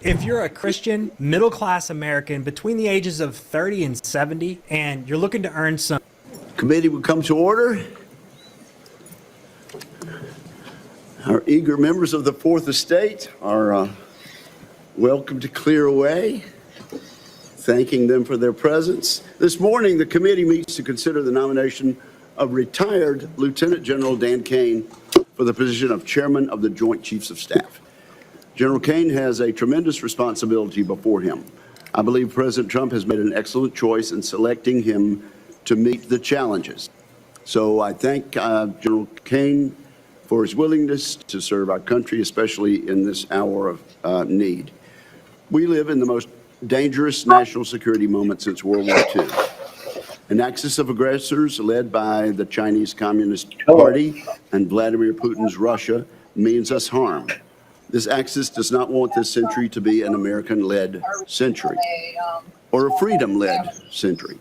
If you're a Christian, middle-class American between the ages of 30 and 70, and you're looking to earn some... Committee will come to order. Our eager members of the Fourth Estate are welcome to clear away, thanking them for their presence. This morning, the committee meets to consider the nomination of retired Lieutenant General Dan Kane for the position of Chairman of the Joint Chiefs of Staff. General Kane has a tremendous responsibility before him. I believe President Trump has made an excellent choice in selecting him to meet the challenges. So I thank General Kane for his willingness to serve our country, especially in this hour of need. We live in the most dangerous national security moment since World War II. An axis of aggressors led by the Chinese Communist Party and Vladimir Putin's Russia means us harm. This axis does not want this century to be an American-led century or a freedom-led century.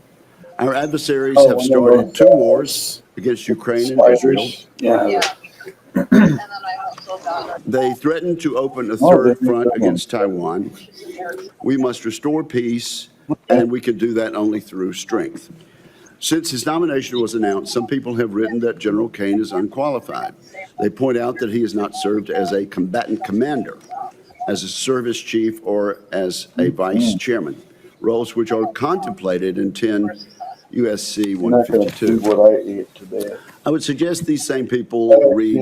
Our adversaries have started two wars against Ukraine and Israel. They threaten to open a third front against Taiwan. We must restore peace, and we can do that only through strength. Since his nomination was announced, some people have written that General Kane is unqualified. They point out that he has not served as a combatant commander, as a service chief, or as a vice chairman, roles which are contemplated in 10 U.S.C. 152. What I ate today. I would suggest these same people read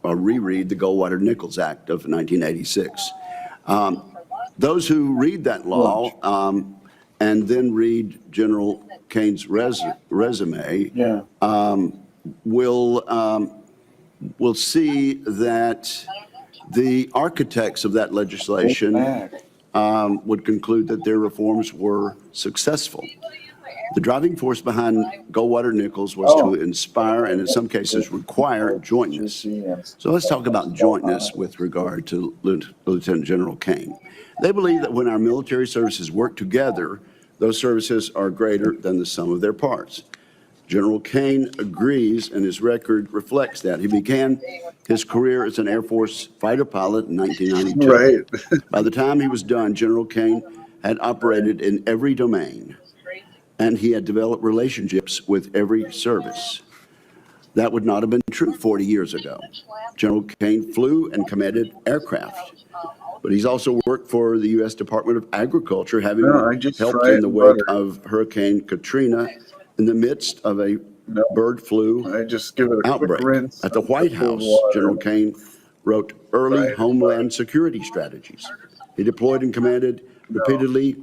or reread the Goldwater-Nichols Act of 1986. Those who read that law and then read General Kane's resume will see that the architects of that legislation would conclude that their reforms were successful. The driving force behind Goldwater-Nichols was to inspire and in some cases require jointness. So let's talk about jointness with regard to Lieutenant General Kane. They believe that when our military services work together, those services are greater than the sum of their parts. General Kane agrees, and his record reflects that. He began his career as an Air Force fighter pilot in 1992. Right. By the time he was done, General Kane had operated in every domain, and he had developed relationships with every service. That would not have been true 40 years ago. General Kane flew and commanded aircraft, but he's also worked for the U.S. Department of Agriculture, having helped in the wake of Hurricane Katrina in the midst of a bird flu outbreak. At the White House, General Kane wrote early homeland security strategies. He deployed and commanded repeatedly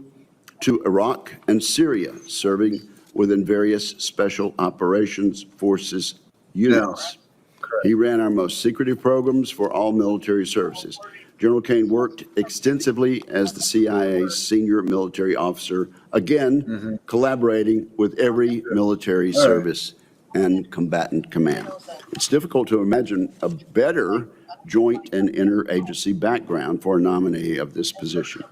to Iraq and Syria, serving within various special operations forces units. He ran our most secretive programs for all military services. General Kane worked extensively as the CIA's senior military officer, again, collaborating with every military service and combatant command. It's difficult to imagine a better joint and interagency background for a nominee of this position.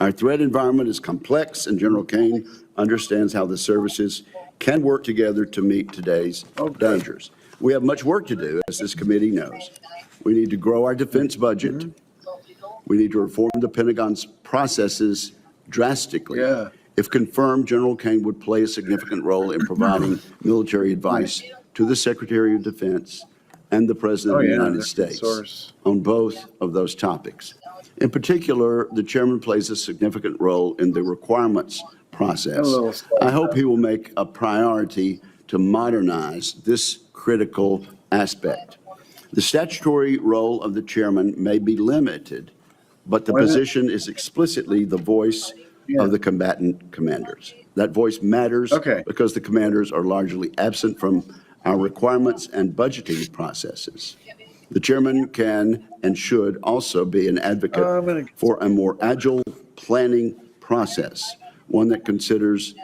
Our threat environment is complex, and General Kane understands how the services can work together to meet today's dangers. We have much work to do, as this committee knows. We need to grow our defense budget. We need to reform the Pentagon's processes drastically. If confirmed, General Kane would play a significant role in providing military advice to the Secretary of Defense and the President of the United States on both of those topics. In particular, the chairman plays a significant role in the requirements process. I hope he will make a priority to modernize this critical aspect. The statutory role of the chairman may be limited, but the position is explicitly the voice of the combatant commanders. That voice matters because the commanders are largely absent from our requirements and budgeting processes. The chairman can and should also be an advocate for a more agile planning process, one that considers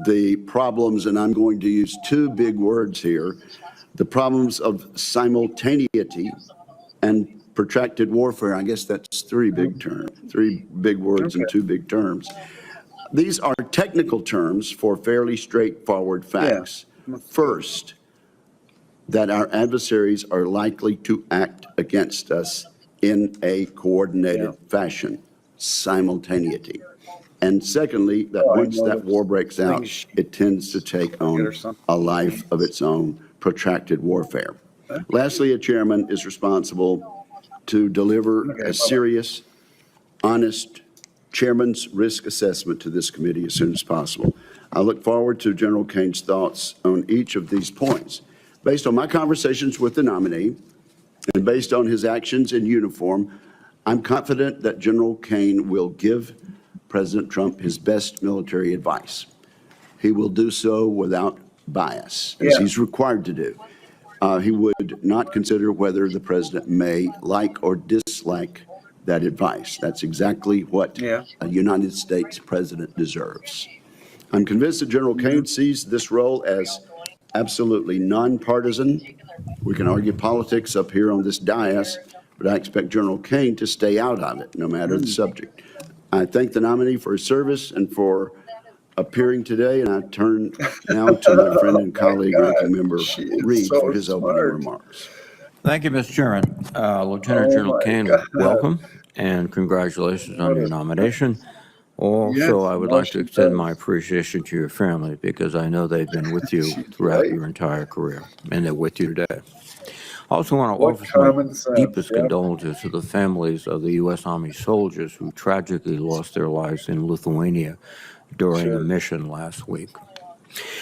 the problems, and I'm going to use two big words here, the problems of simultaneity and protracted warfare. I guess that's three big words and two big terms. These are technical terms for fairly straightforward facts. First, that our adversaries are likely to act against us in a coordinated fashion. simultaneity. And secondly, that once that war breaks out, it tends to take on a life of its own, protracted warfare. Lastly, a chairman is responsible to deliver a serious, honest chairman's risk assessment to this committee as soon as possible. I look forward to General Kane's thoughts on each of these points. Based on my conversations with the nominee and based on his actions in uniform, I'm confident that General Kane will give President Trump his best military advice. He will do so without bias, as he's required to do. He would not consider whether the president may like or dislike that advice. That's exactly what a United States president deserves. I'm convinced that General Kane sees this role as absolutely nonpartisan. We can argue politics up here on this dais, but I expect General Kane to stay out of it, no matter the subject. I thank the nominee for his service and for appearing today, and I turn now to my friend and colleague, Ranking Member Reed, for his opening remarks. Thank you, Mr. Chairman. Lieutenant General Kane, welcome and congratulations on your nomination. Also, I would like to extend my appreciation to your family because I know they've been with you throughout your entire career, and they're with you today. I also want to offer my deepest condolences to the families of the U.S. Army soldiers who tragically lost their lives in Lithuania during a mission last week.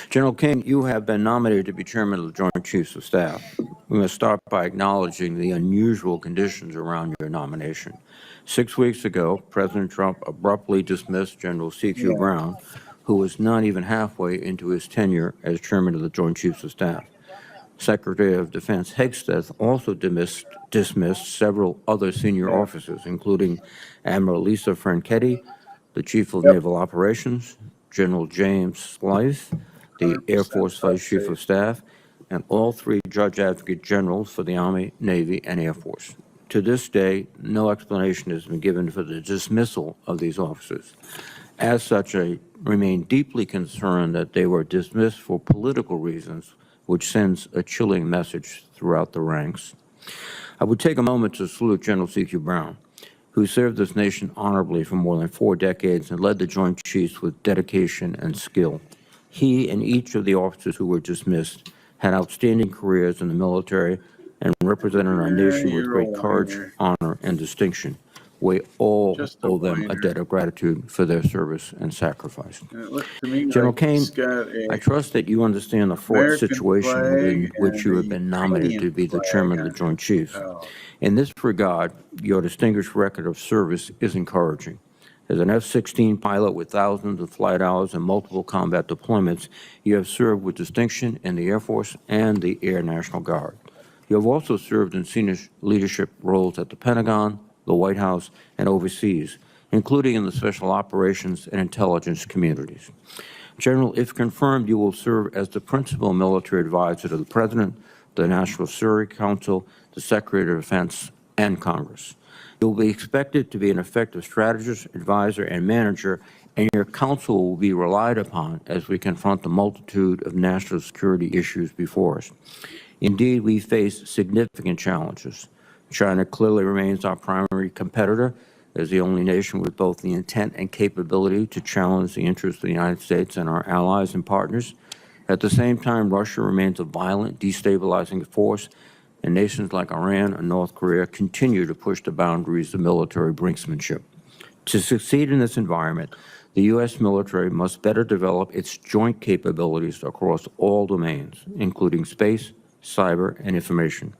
General King, you have been nominated to be chairman of the Joint Chiefs of Staff. We must start by acknowledging the unusual conditions around your nomination. 6 weeks ago, President Trump abruptly dismissed General C.Q. Brown, who was not even halfway into his tenure as chairman of the Joint Chiefs of Staff. Secretary of Defense Hegseth also dismissed several other senior officers, including Admiral Lisa Franchetti, the Chief of Naval Operations, General James Slife, the Air Force Vice Chief of Staff, and all three Judge Advocate Generals for the Army, Navy, and Air Force. To this day, no explanation has been given for the dismissal of these officers. As such, I remain deeply concerned that they were dismissed for political reasons, which sends a chilling message throughout the ranks. I would take a moment to salute General C.Q. Brown, who served this nation honorably for more than 4 decades and led the Joint Chiefs with dedication and skill. He and each of the officers who were dismissed had outstanding careers in the military and represented our nation with great courage, honor, and distinction. We all owe them a debt of gratitude for their service and sacrifice. General Kane, I trust that you understand the fraught situation within which you have been nominated to be the chairman of the Joint Chiefs. In this regard, your distinguished record of service is encouraging. As an F-16 pilot with thousands of flight hours and multiple combat deployments, you have served with distinction in the Air Force and the Air National Guard. You have also served in senior leadership roles at the Pentagon, the White House, and overseas, including in the special operations and intelligence communities. General, if confirmed, you will serve as the principal military advisor to the President, the National Security Council, the Secretary of Defense, and Congress. You will be expected to be an effective strategist, advisor, and manager, and your counsel will be relied upon as we confront the multitude of national security issues before us. Indeed, we face significant challenges. China clearly remains our primary competitor as the only nation with both the intent and capability to challenge the interests of the United States and our allies and partners. At the same time, Russia remains a violent, destabilizing force, and nations like Iran and North Korea continue to push the boundaries of military brinksmanship. To succeed in this environment, the U.S. military must better develop its joint capabilities across all domains, including space, cyber, and information.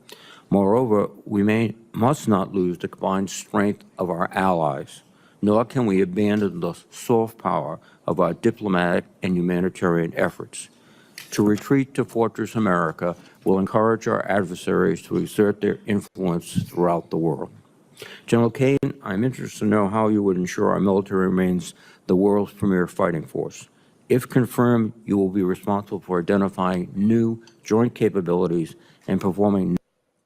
Moreover, we must not lose the combined strength of our allies, nor can we abandon the soft power of our diplomatic and humanitarian efforts. To retreat to Fortress America will encourage our adversaries to exert their influence throughout the world. General Kane, I'm interested to know how you would ensure our military remains the world's premier fighting force. If confirmed, you will be responsible for identifying new joint capabilities and performing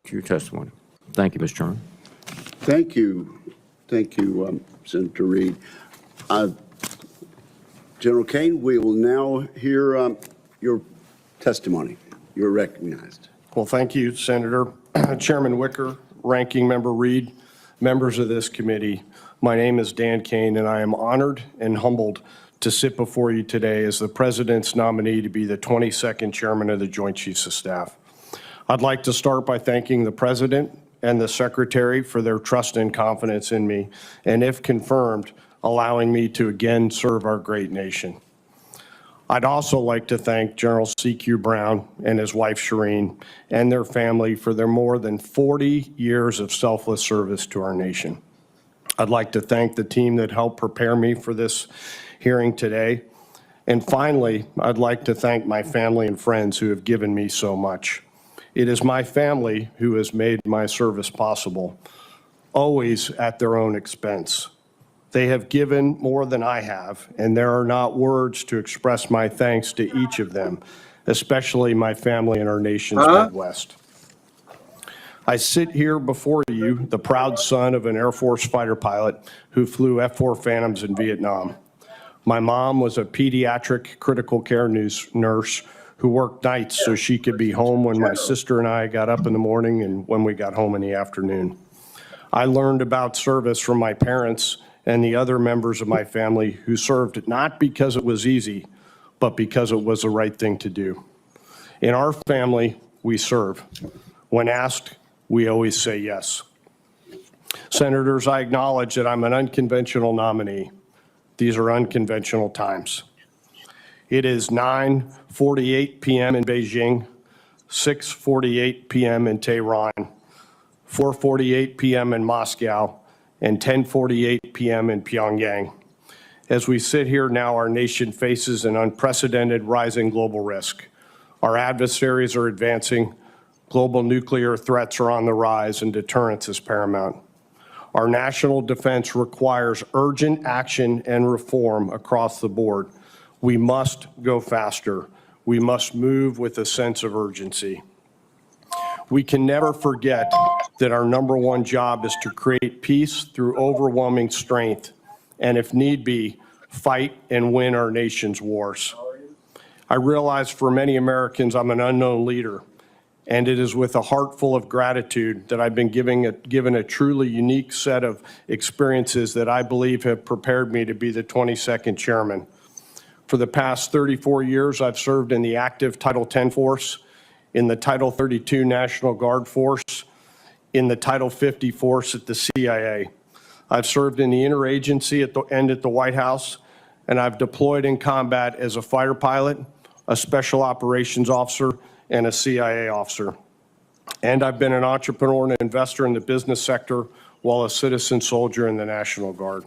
your testimony. Thank you, Mr. Chairman. Thank you. Thank you, Senator Reed. General Kane, we will now hear your testimony. You're recognized. Well, thank you, Senator. Chairman Wicker, Ranking Member Reed, members of this committee. My name is Dan Kane, and I am honored and humbled to sit before you today as the President's nominee to be the 22nd Chairman of the Joint Chiefs of Staff. I'd like to start by thanking the President and the Secretary for their trust and confidence in me, and if confirmed, allowing me to again serve our great nation. I'd also like to thank General C.Q. Brown and his wife Shireen and their family for their more than 40 years of selfless service to our nation. I'd like to thank the team that helped prepare me for this hearing today. And finally, I'd like to thank my family and friends who have given me so much. It is my family who has made my service possible, always at their own expense. They have given more than I have, and there are not words to express my thanks to each of them, especially my family in our nation's Midwest. I sit here before you, the proud son of an Air Force fighter pilot who flew F-4 Phantoms in Vietnam. My mom was a pediatric critical care nurse who worked nights so she could be home when my sister and I got up in the morning and when we got home in the afternoon. I learned about service from my parents and the other members of my family who served not because it was easy, but because it was the right thing to do. In our family, we serve. When asked, we always say yes. Senators, I acknowledge that I'm an unconventional nominee. These are unconventional times. It is 9:48 p.m. in Beijing, 6:48 p.m. in Tehran, 4:48 p.m. in Moscow, and 10:48 p.m. in Pyongyang. As we sit here now, our nation faces an unprecedented rising global risk. Our adversaries are advancing, global nuclear threats are on the rise, and deterrence is paramount. Our national defense requires urgent action and reform across the board. We must go faster. We must move with a sense of urgency. We can never forget that our number one job is to create peace through overwhelming strength, and if need be, fight and win our nation's wars. I realize for many Americans I'm an unknown leader, and it is with a heart full of gratitude that I've been given a truly unique set of experiences that I believe have prepared me to be the 22nd chairman. For the past 34 years, I've served in the active Title 10 force, in the Title 32 National Guard force, in the Title 50 force at the CIA. I've served in the interagency at the White House, and I've deployed in combat as a fighter pilot, a special operations officer, and a CIA officer. And I've been an entrepreneur and investor in the business sector while a citizen soldier in the National Guard.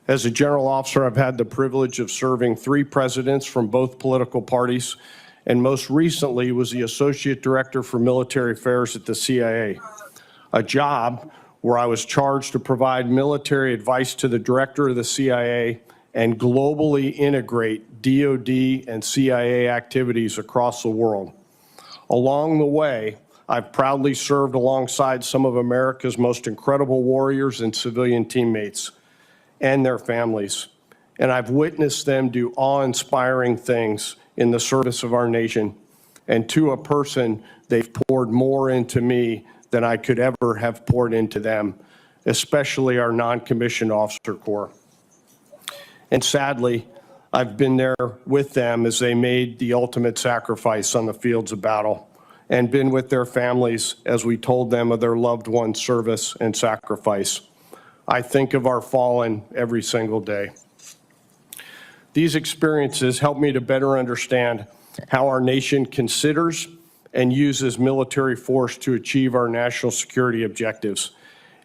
As a general officer, I've had the privilege of serving 3 presidents from both political parties, and most recently was the Associate Director for Military Affairs at the CIA, a job where I was charged to provide military advice to the Director of the CIA and globally integrate DoD and CIA activities across the world. Along the way, I've proudly served alongside some of America's most incredible warriors and civilian teammates and their families, and I've witnessed them do awe-inspiring things in the service of our nation, and to a person, they've poured more into me than I could ever have poured into them, especially our non-commissioned officer corps. And sadly, I've been there with them as they made the ultimate sacrifice on the fields of battle, and been with their families as we told them of their loved ones' service and sacrifice. I think of our fallen every single day. These experiences help me to better understand how our nation considers and uses military force to achieve our national security objectives.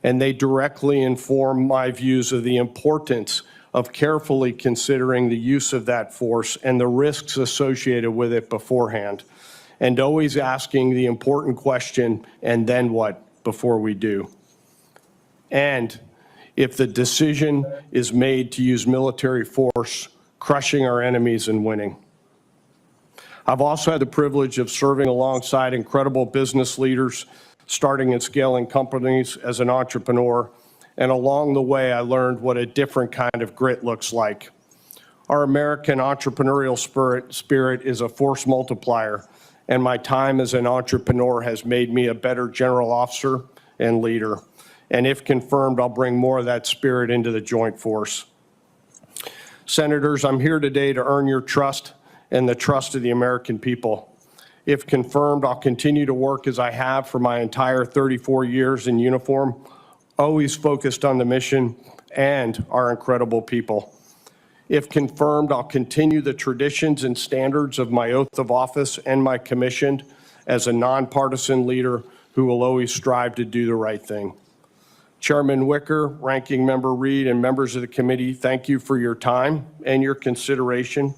And they directly inform my views of the importance of carefully considering the use of that force and the risks associated with it beforehand, and always asking the important question, and then what, before we do. And if the decision is made to use military force, crushing our enemies and winning. I've also had the privilege of serving alongside incredible business leaders, starting and scaling companies as an entrepreneur, and along the way I learned what a different kind of grit looks like. Our American entrepreneurial spirit is a force multiplier, and my time as an entrepreneur has made me a better general officer and leader. and if confirmed, I'll bring more of that spirit into the joint force. Senators, I'm here today to earn your trust and the trust of the American people. If confirmed, I'll continue to work as I have for my entire 34 years in uniform, always focused on the mission and our incredible people. If confirmed, I'll continue the traditions and standards of my oath of office and my commission as a nonpartisan leader who will always strive to do the right thing. Chairman Wicker, Ranking Member Reed, and members of the committee, thank you for your time and your consideration.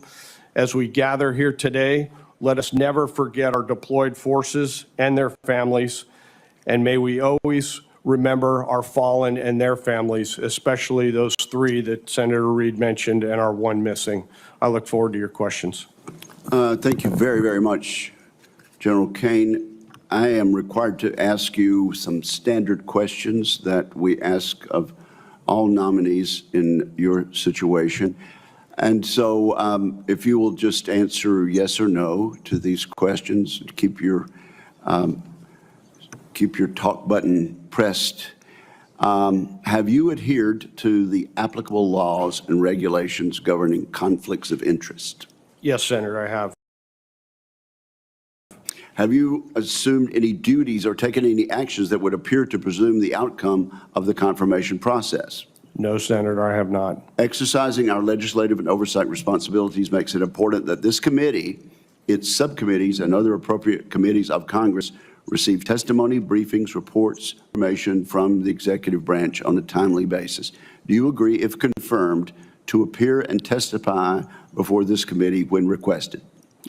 As we gather here today, let us never forget our deployed forces and their families, and may we always remember our fallen and their families, especially those 3 that Senator Reed mentioned and our 1 missing. I look forward to your questions. Thank you very, very much, General Kane. I am required to ask you some standard questions that we ask of all nominees in your situation. And so if you will just answer yes or no to these questions, keep your talk button pressed. Have you adhered to the applicable laws and regulations governing conflicts of interest? Yes, Senator, I have. Have you assumed any duties or taken any actions that would appear to presume the outcome of the confirmation process? No, Senator, I have not. Exercising our legislative and oversight responsibilities makes it important that this committee, its subcommittees, and other appropriate committees of Congress receive testimony, briefings, reports, information from the executive branch on a timely basis. Do you agree, if confirmed, to appear and testify before this committee when requested?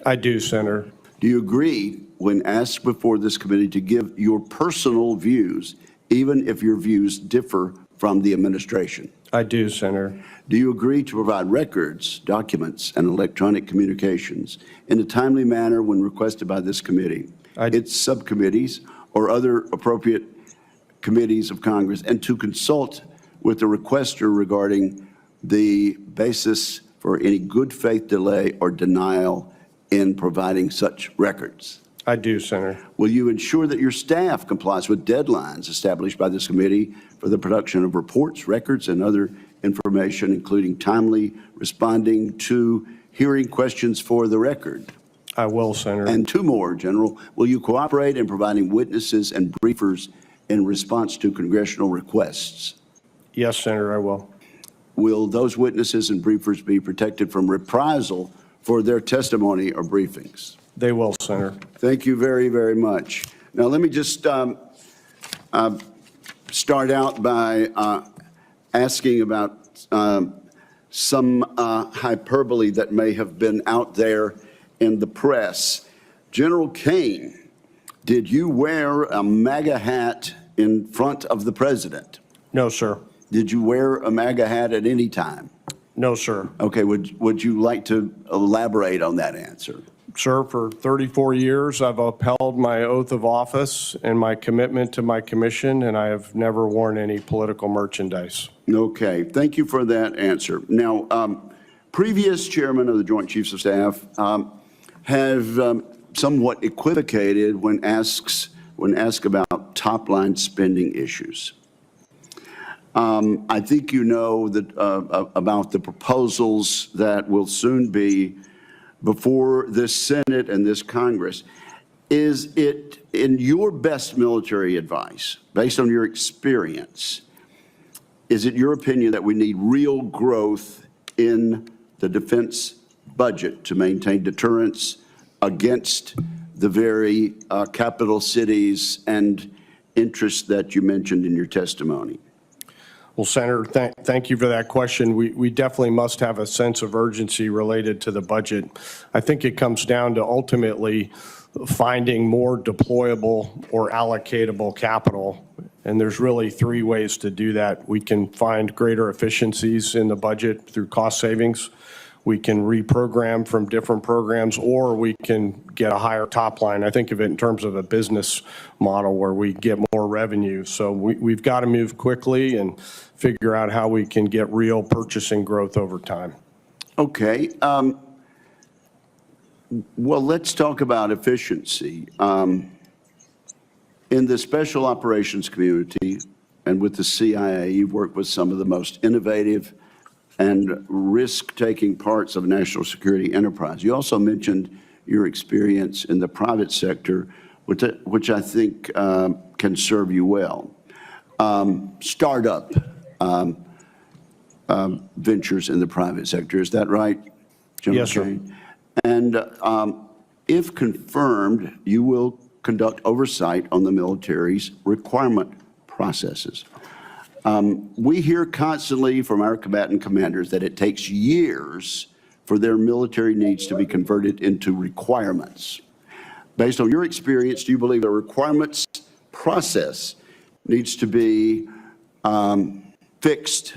I do, Senator. Do you agree, when asked before this committee, to give your personal views, even if your views differ from the administration? I do, Senator. Do you agree to provide records, documents, and electronic communications in a timely manner when requested by this committee, its subcommittees, or other appropriate committees of Congress, and to consult with the requester regarding the basis for any good faith delay or denial in providing such records? I do, Senator. Will you ensure that your staff complies with deadlines established by this committee for the production of reports, records, and other information, including timely responding to hearing questions for the record? I will, Senator. And 2 more, General. Will you cooperate in providing witnesses and briefers in response to congressional requests? Yes, Senator, I will. Will those witnesses and briefers be protected from reprisal for their testimony or briefings? They will, Senator. Thank you very, very much. Now, let me just start out by asking about some hyperbole that may have been out there in the press. General Kane, did you wear a MAGA hat in front of the president? No, sir. Did you wear a MAGA hat at any time? No, sir. Okay, would you like to elaborate on that answer? Sir, for 34 years, I've upheld my oath of office and my commitment to my commission, and I have never worn any political merchandise. Okay, thank you for that answer. Now, previous chairmen of the Joint Chiefs of Staff have somewhat equivocated when asked about top-line spending issues. I think you know that about the proposals that will soon be before this Senate and this Congress. Is it, in your best military advice, based on your experience, is it your opinion that we need real growth in the defense budget to maintain deterrence against the very capital cities and interests that you mentioned in your testimony? Well, Senator, thank you for that question. We definitely must have a sense of urgency related to the budget. I think it comes down to ultimately finding more deployable or allocatable capital. And there's really 3 ways to do that. We can find greater efficiencies in the budget through cost savings. We can reprogram from different programs, or we can get a higher top line. I think of it in terms of a business model where we get more revenue. So we've got to move quickly and figure out how we can get real purchasing growth over time. Okay. Well, let's talk about efficiency. In the special operations community, and with the CIA, you've worked with some of the most innovative and risk-taking parts of national security enterprise. You also mentioned your experience in the private sector, which I think can serve you well. Startup ventures in the private sector, is that right, General Yes, sir. Kane? And if confirmed, you will conduct oversight on the military's requirement processes. We hear constantly from our combatant commanders that it takes years for their military needs to be converted into requirements. Based on your experience, do you believe the requirements process needs to be fixed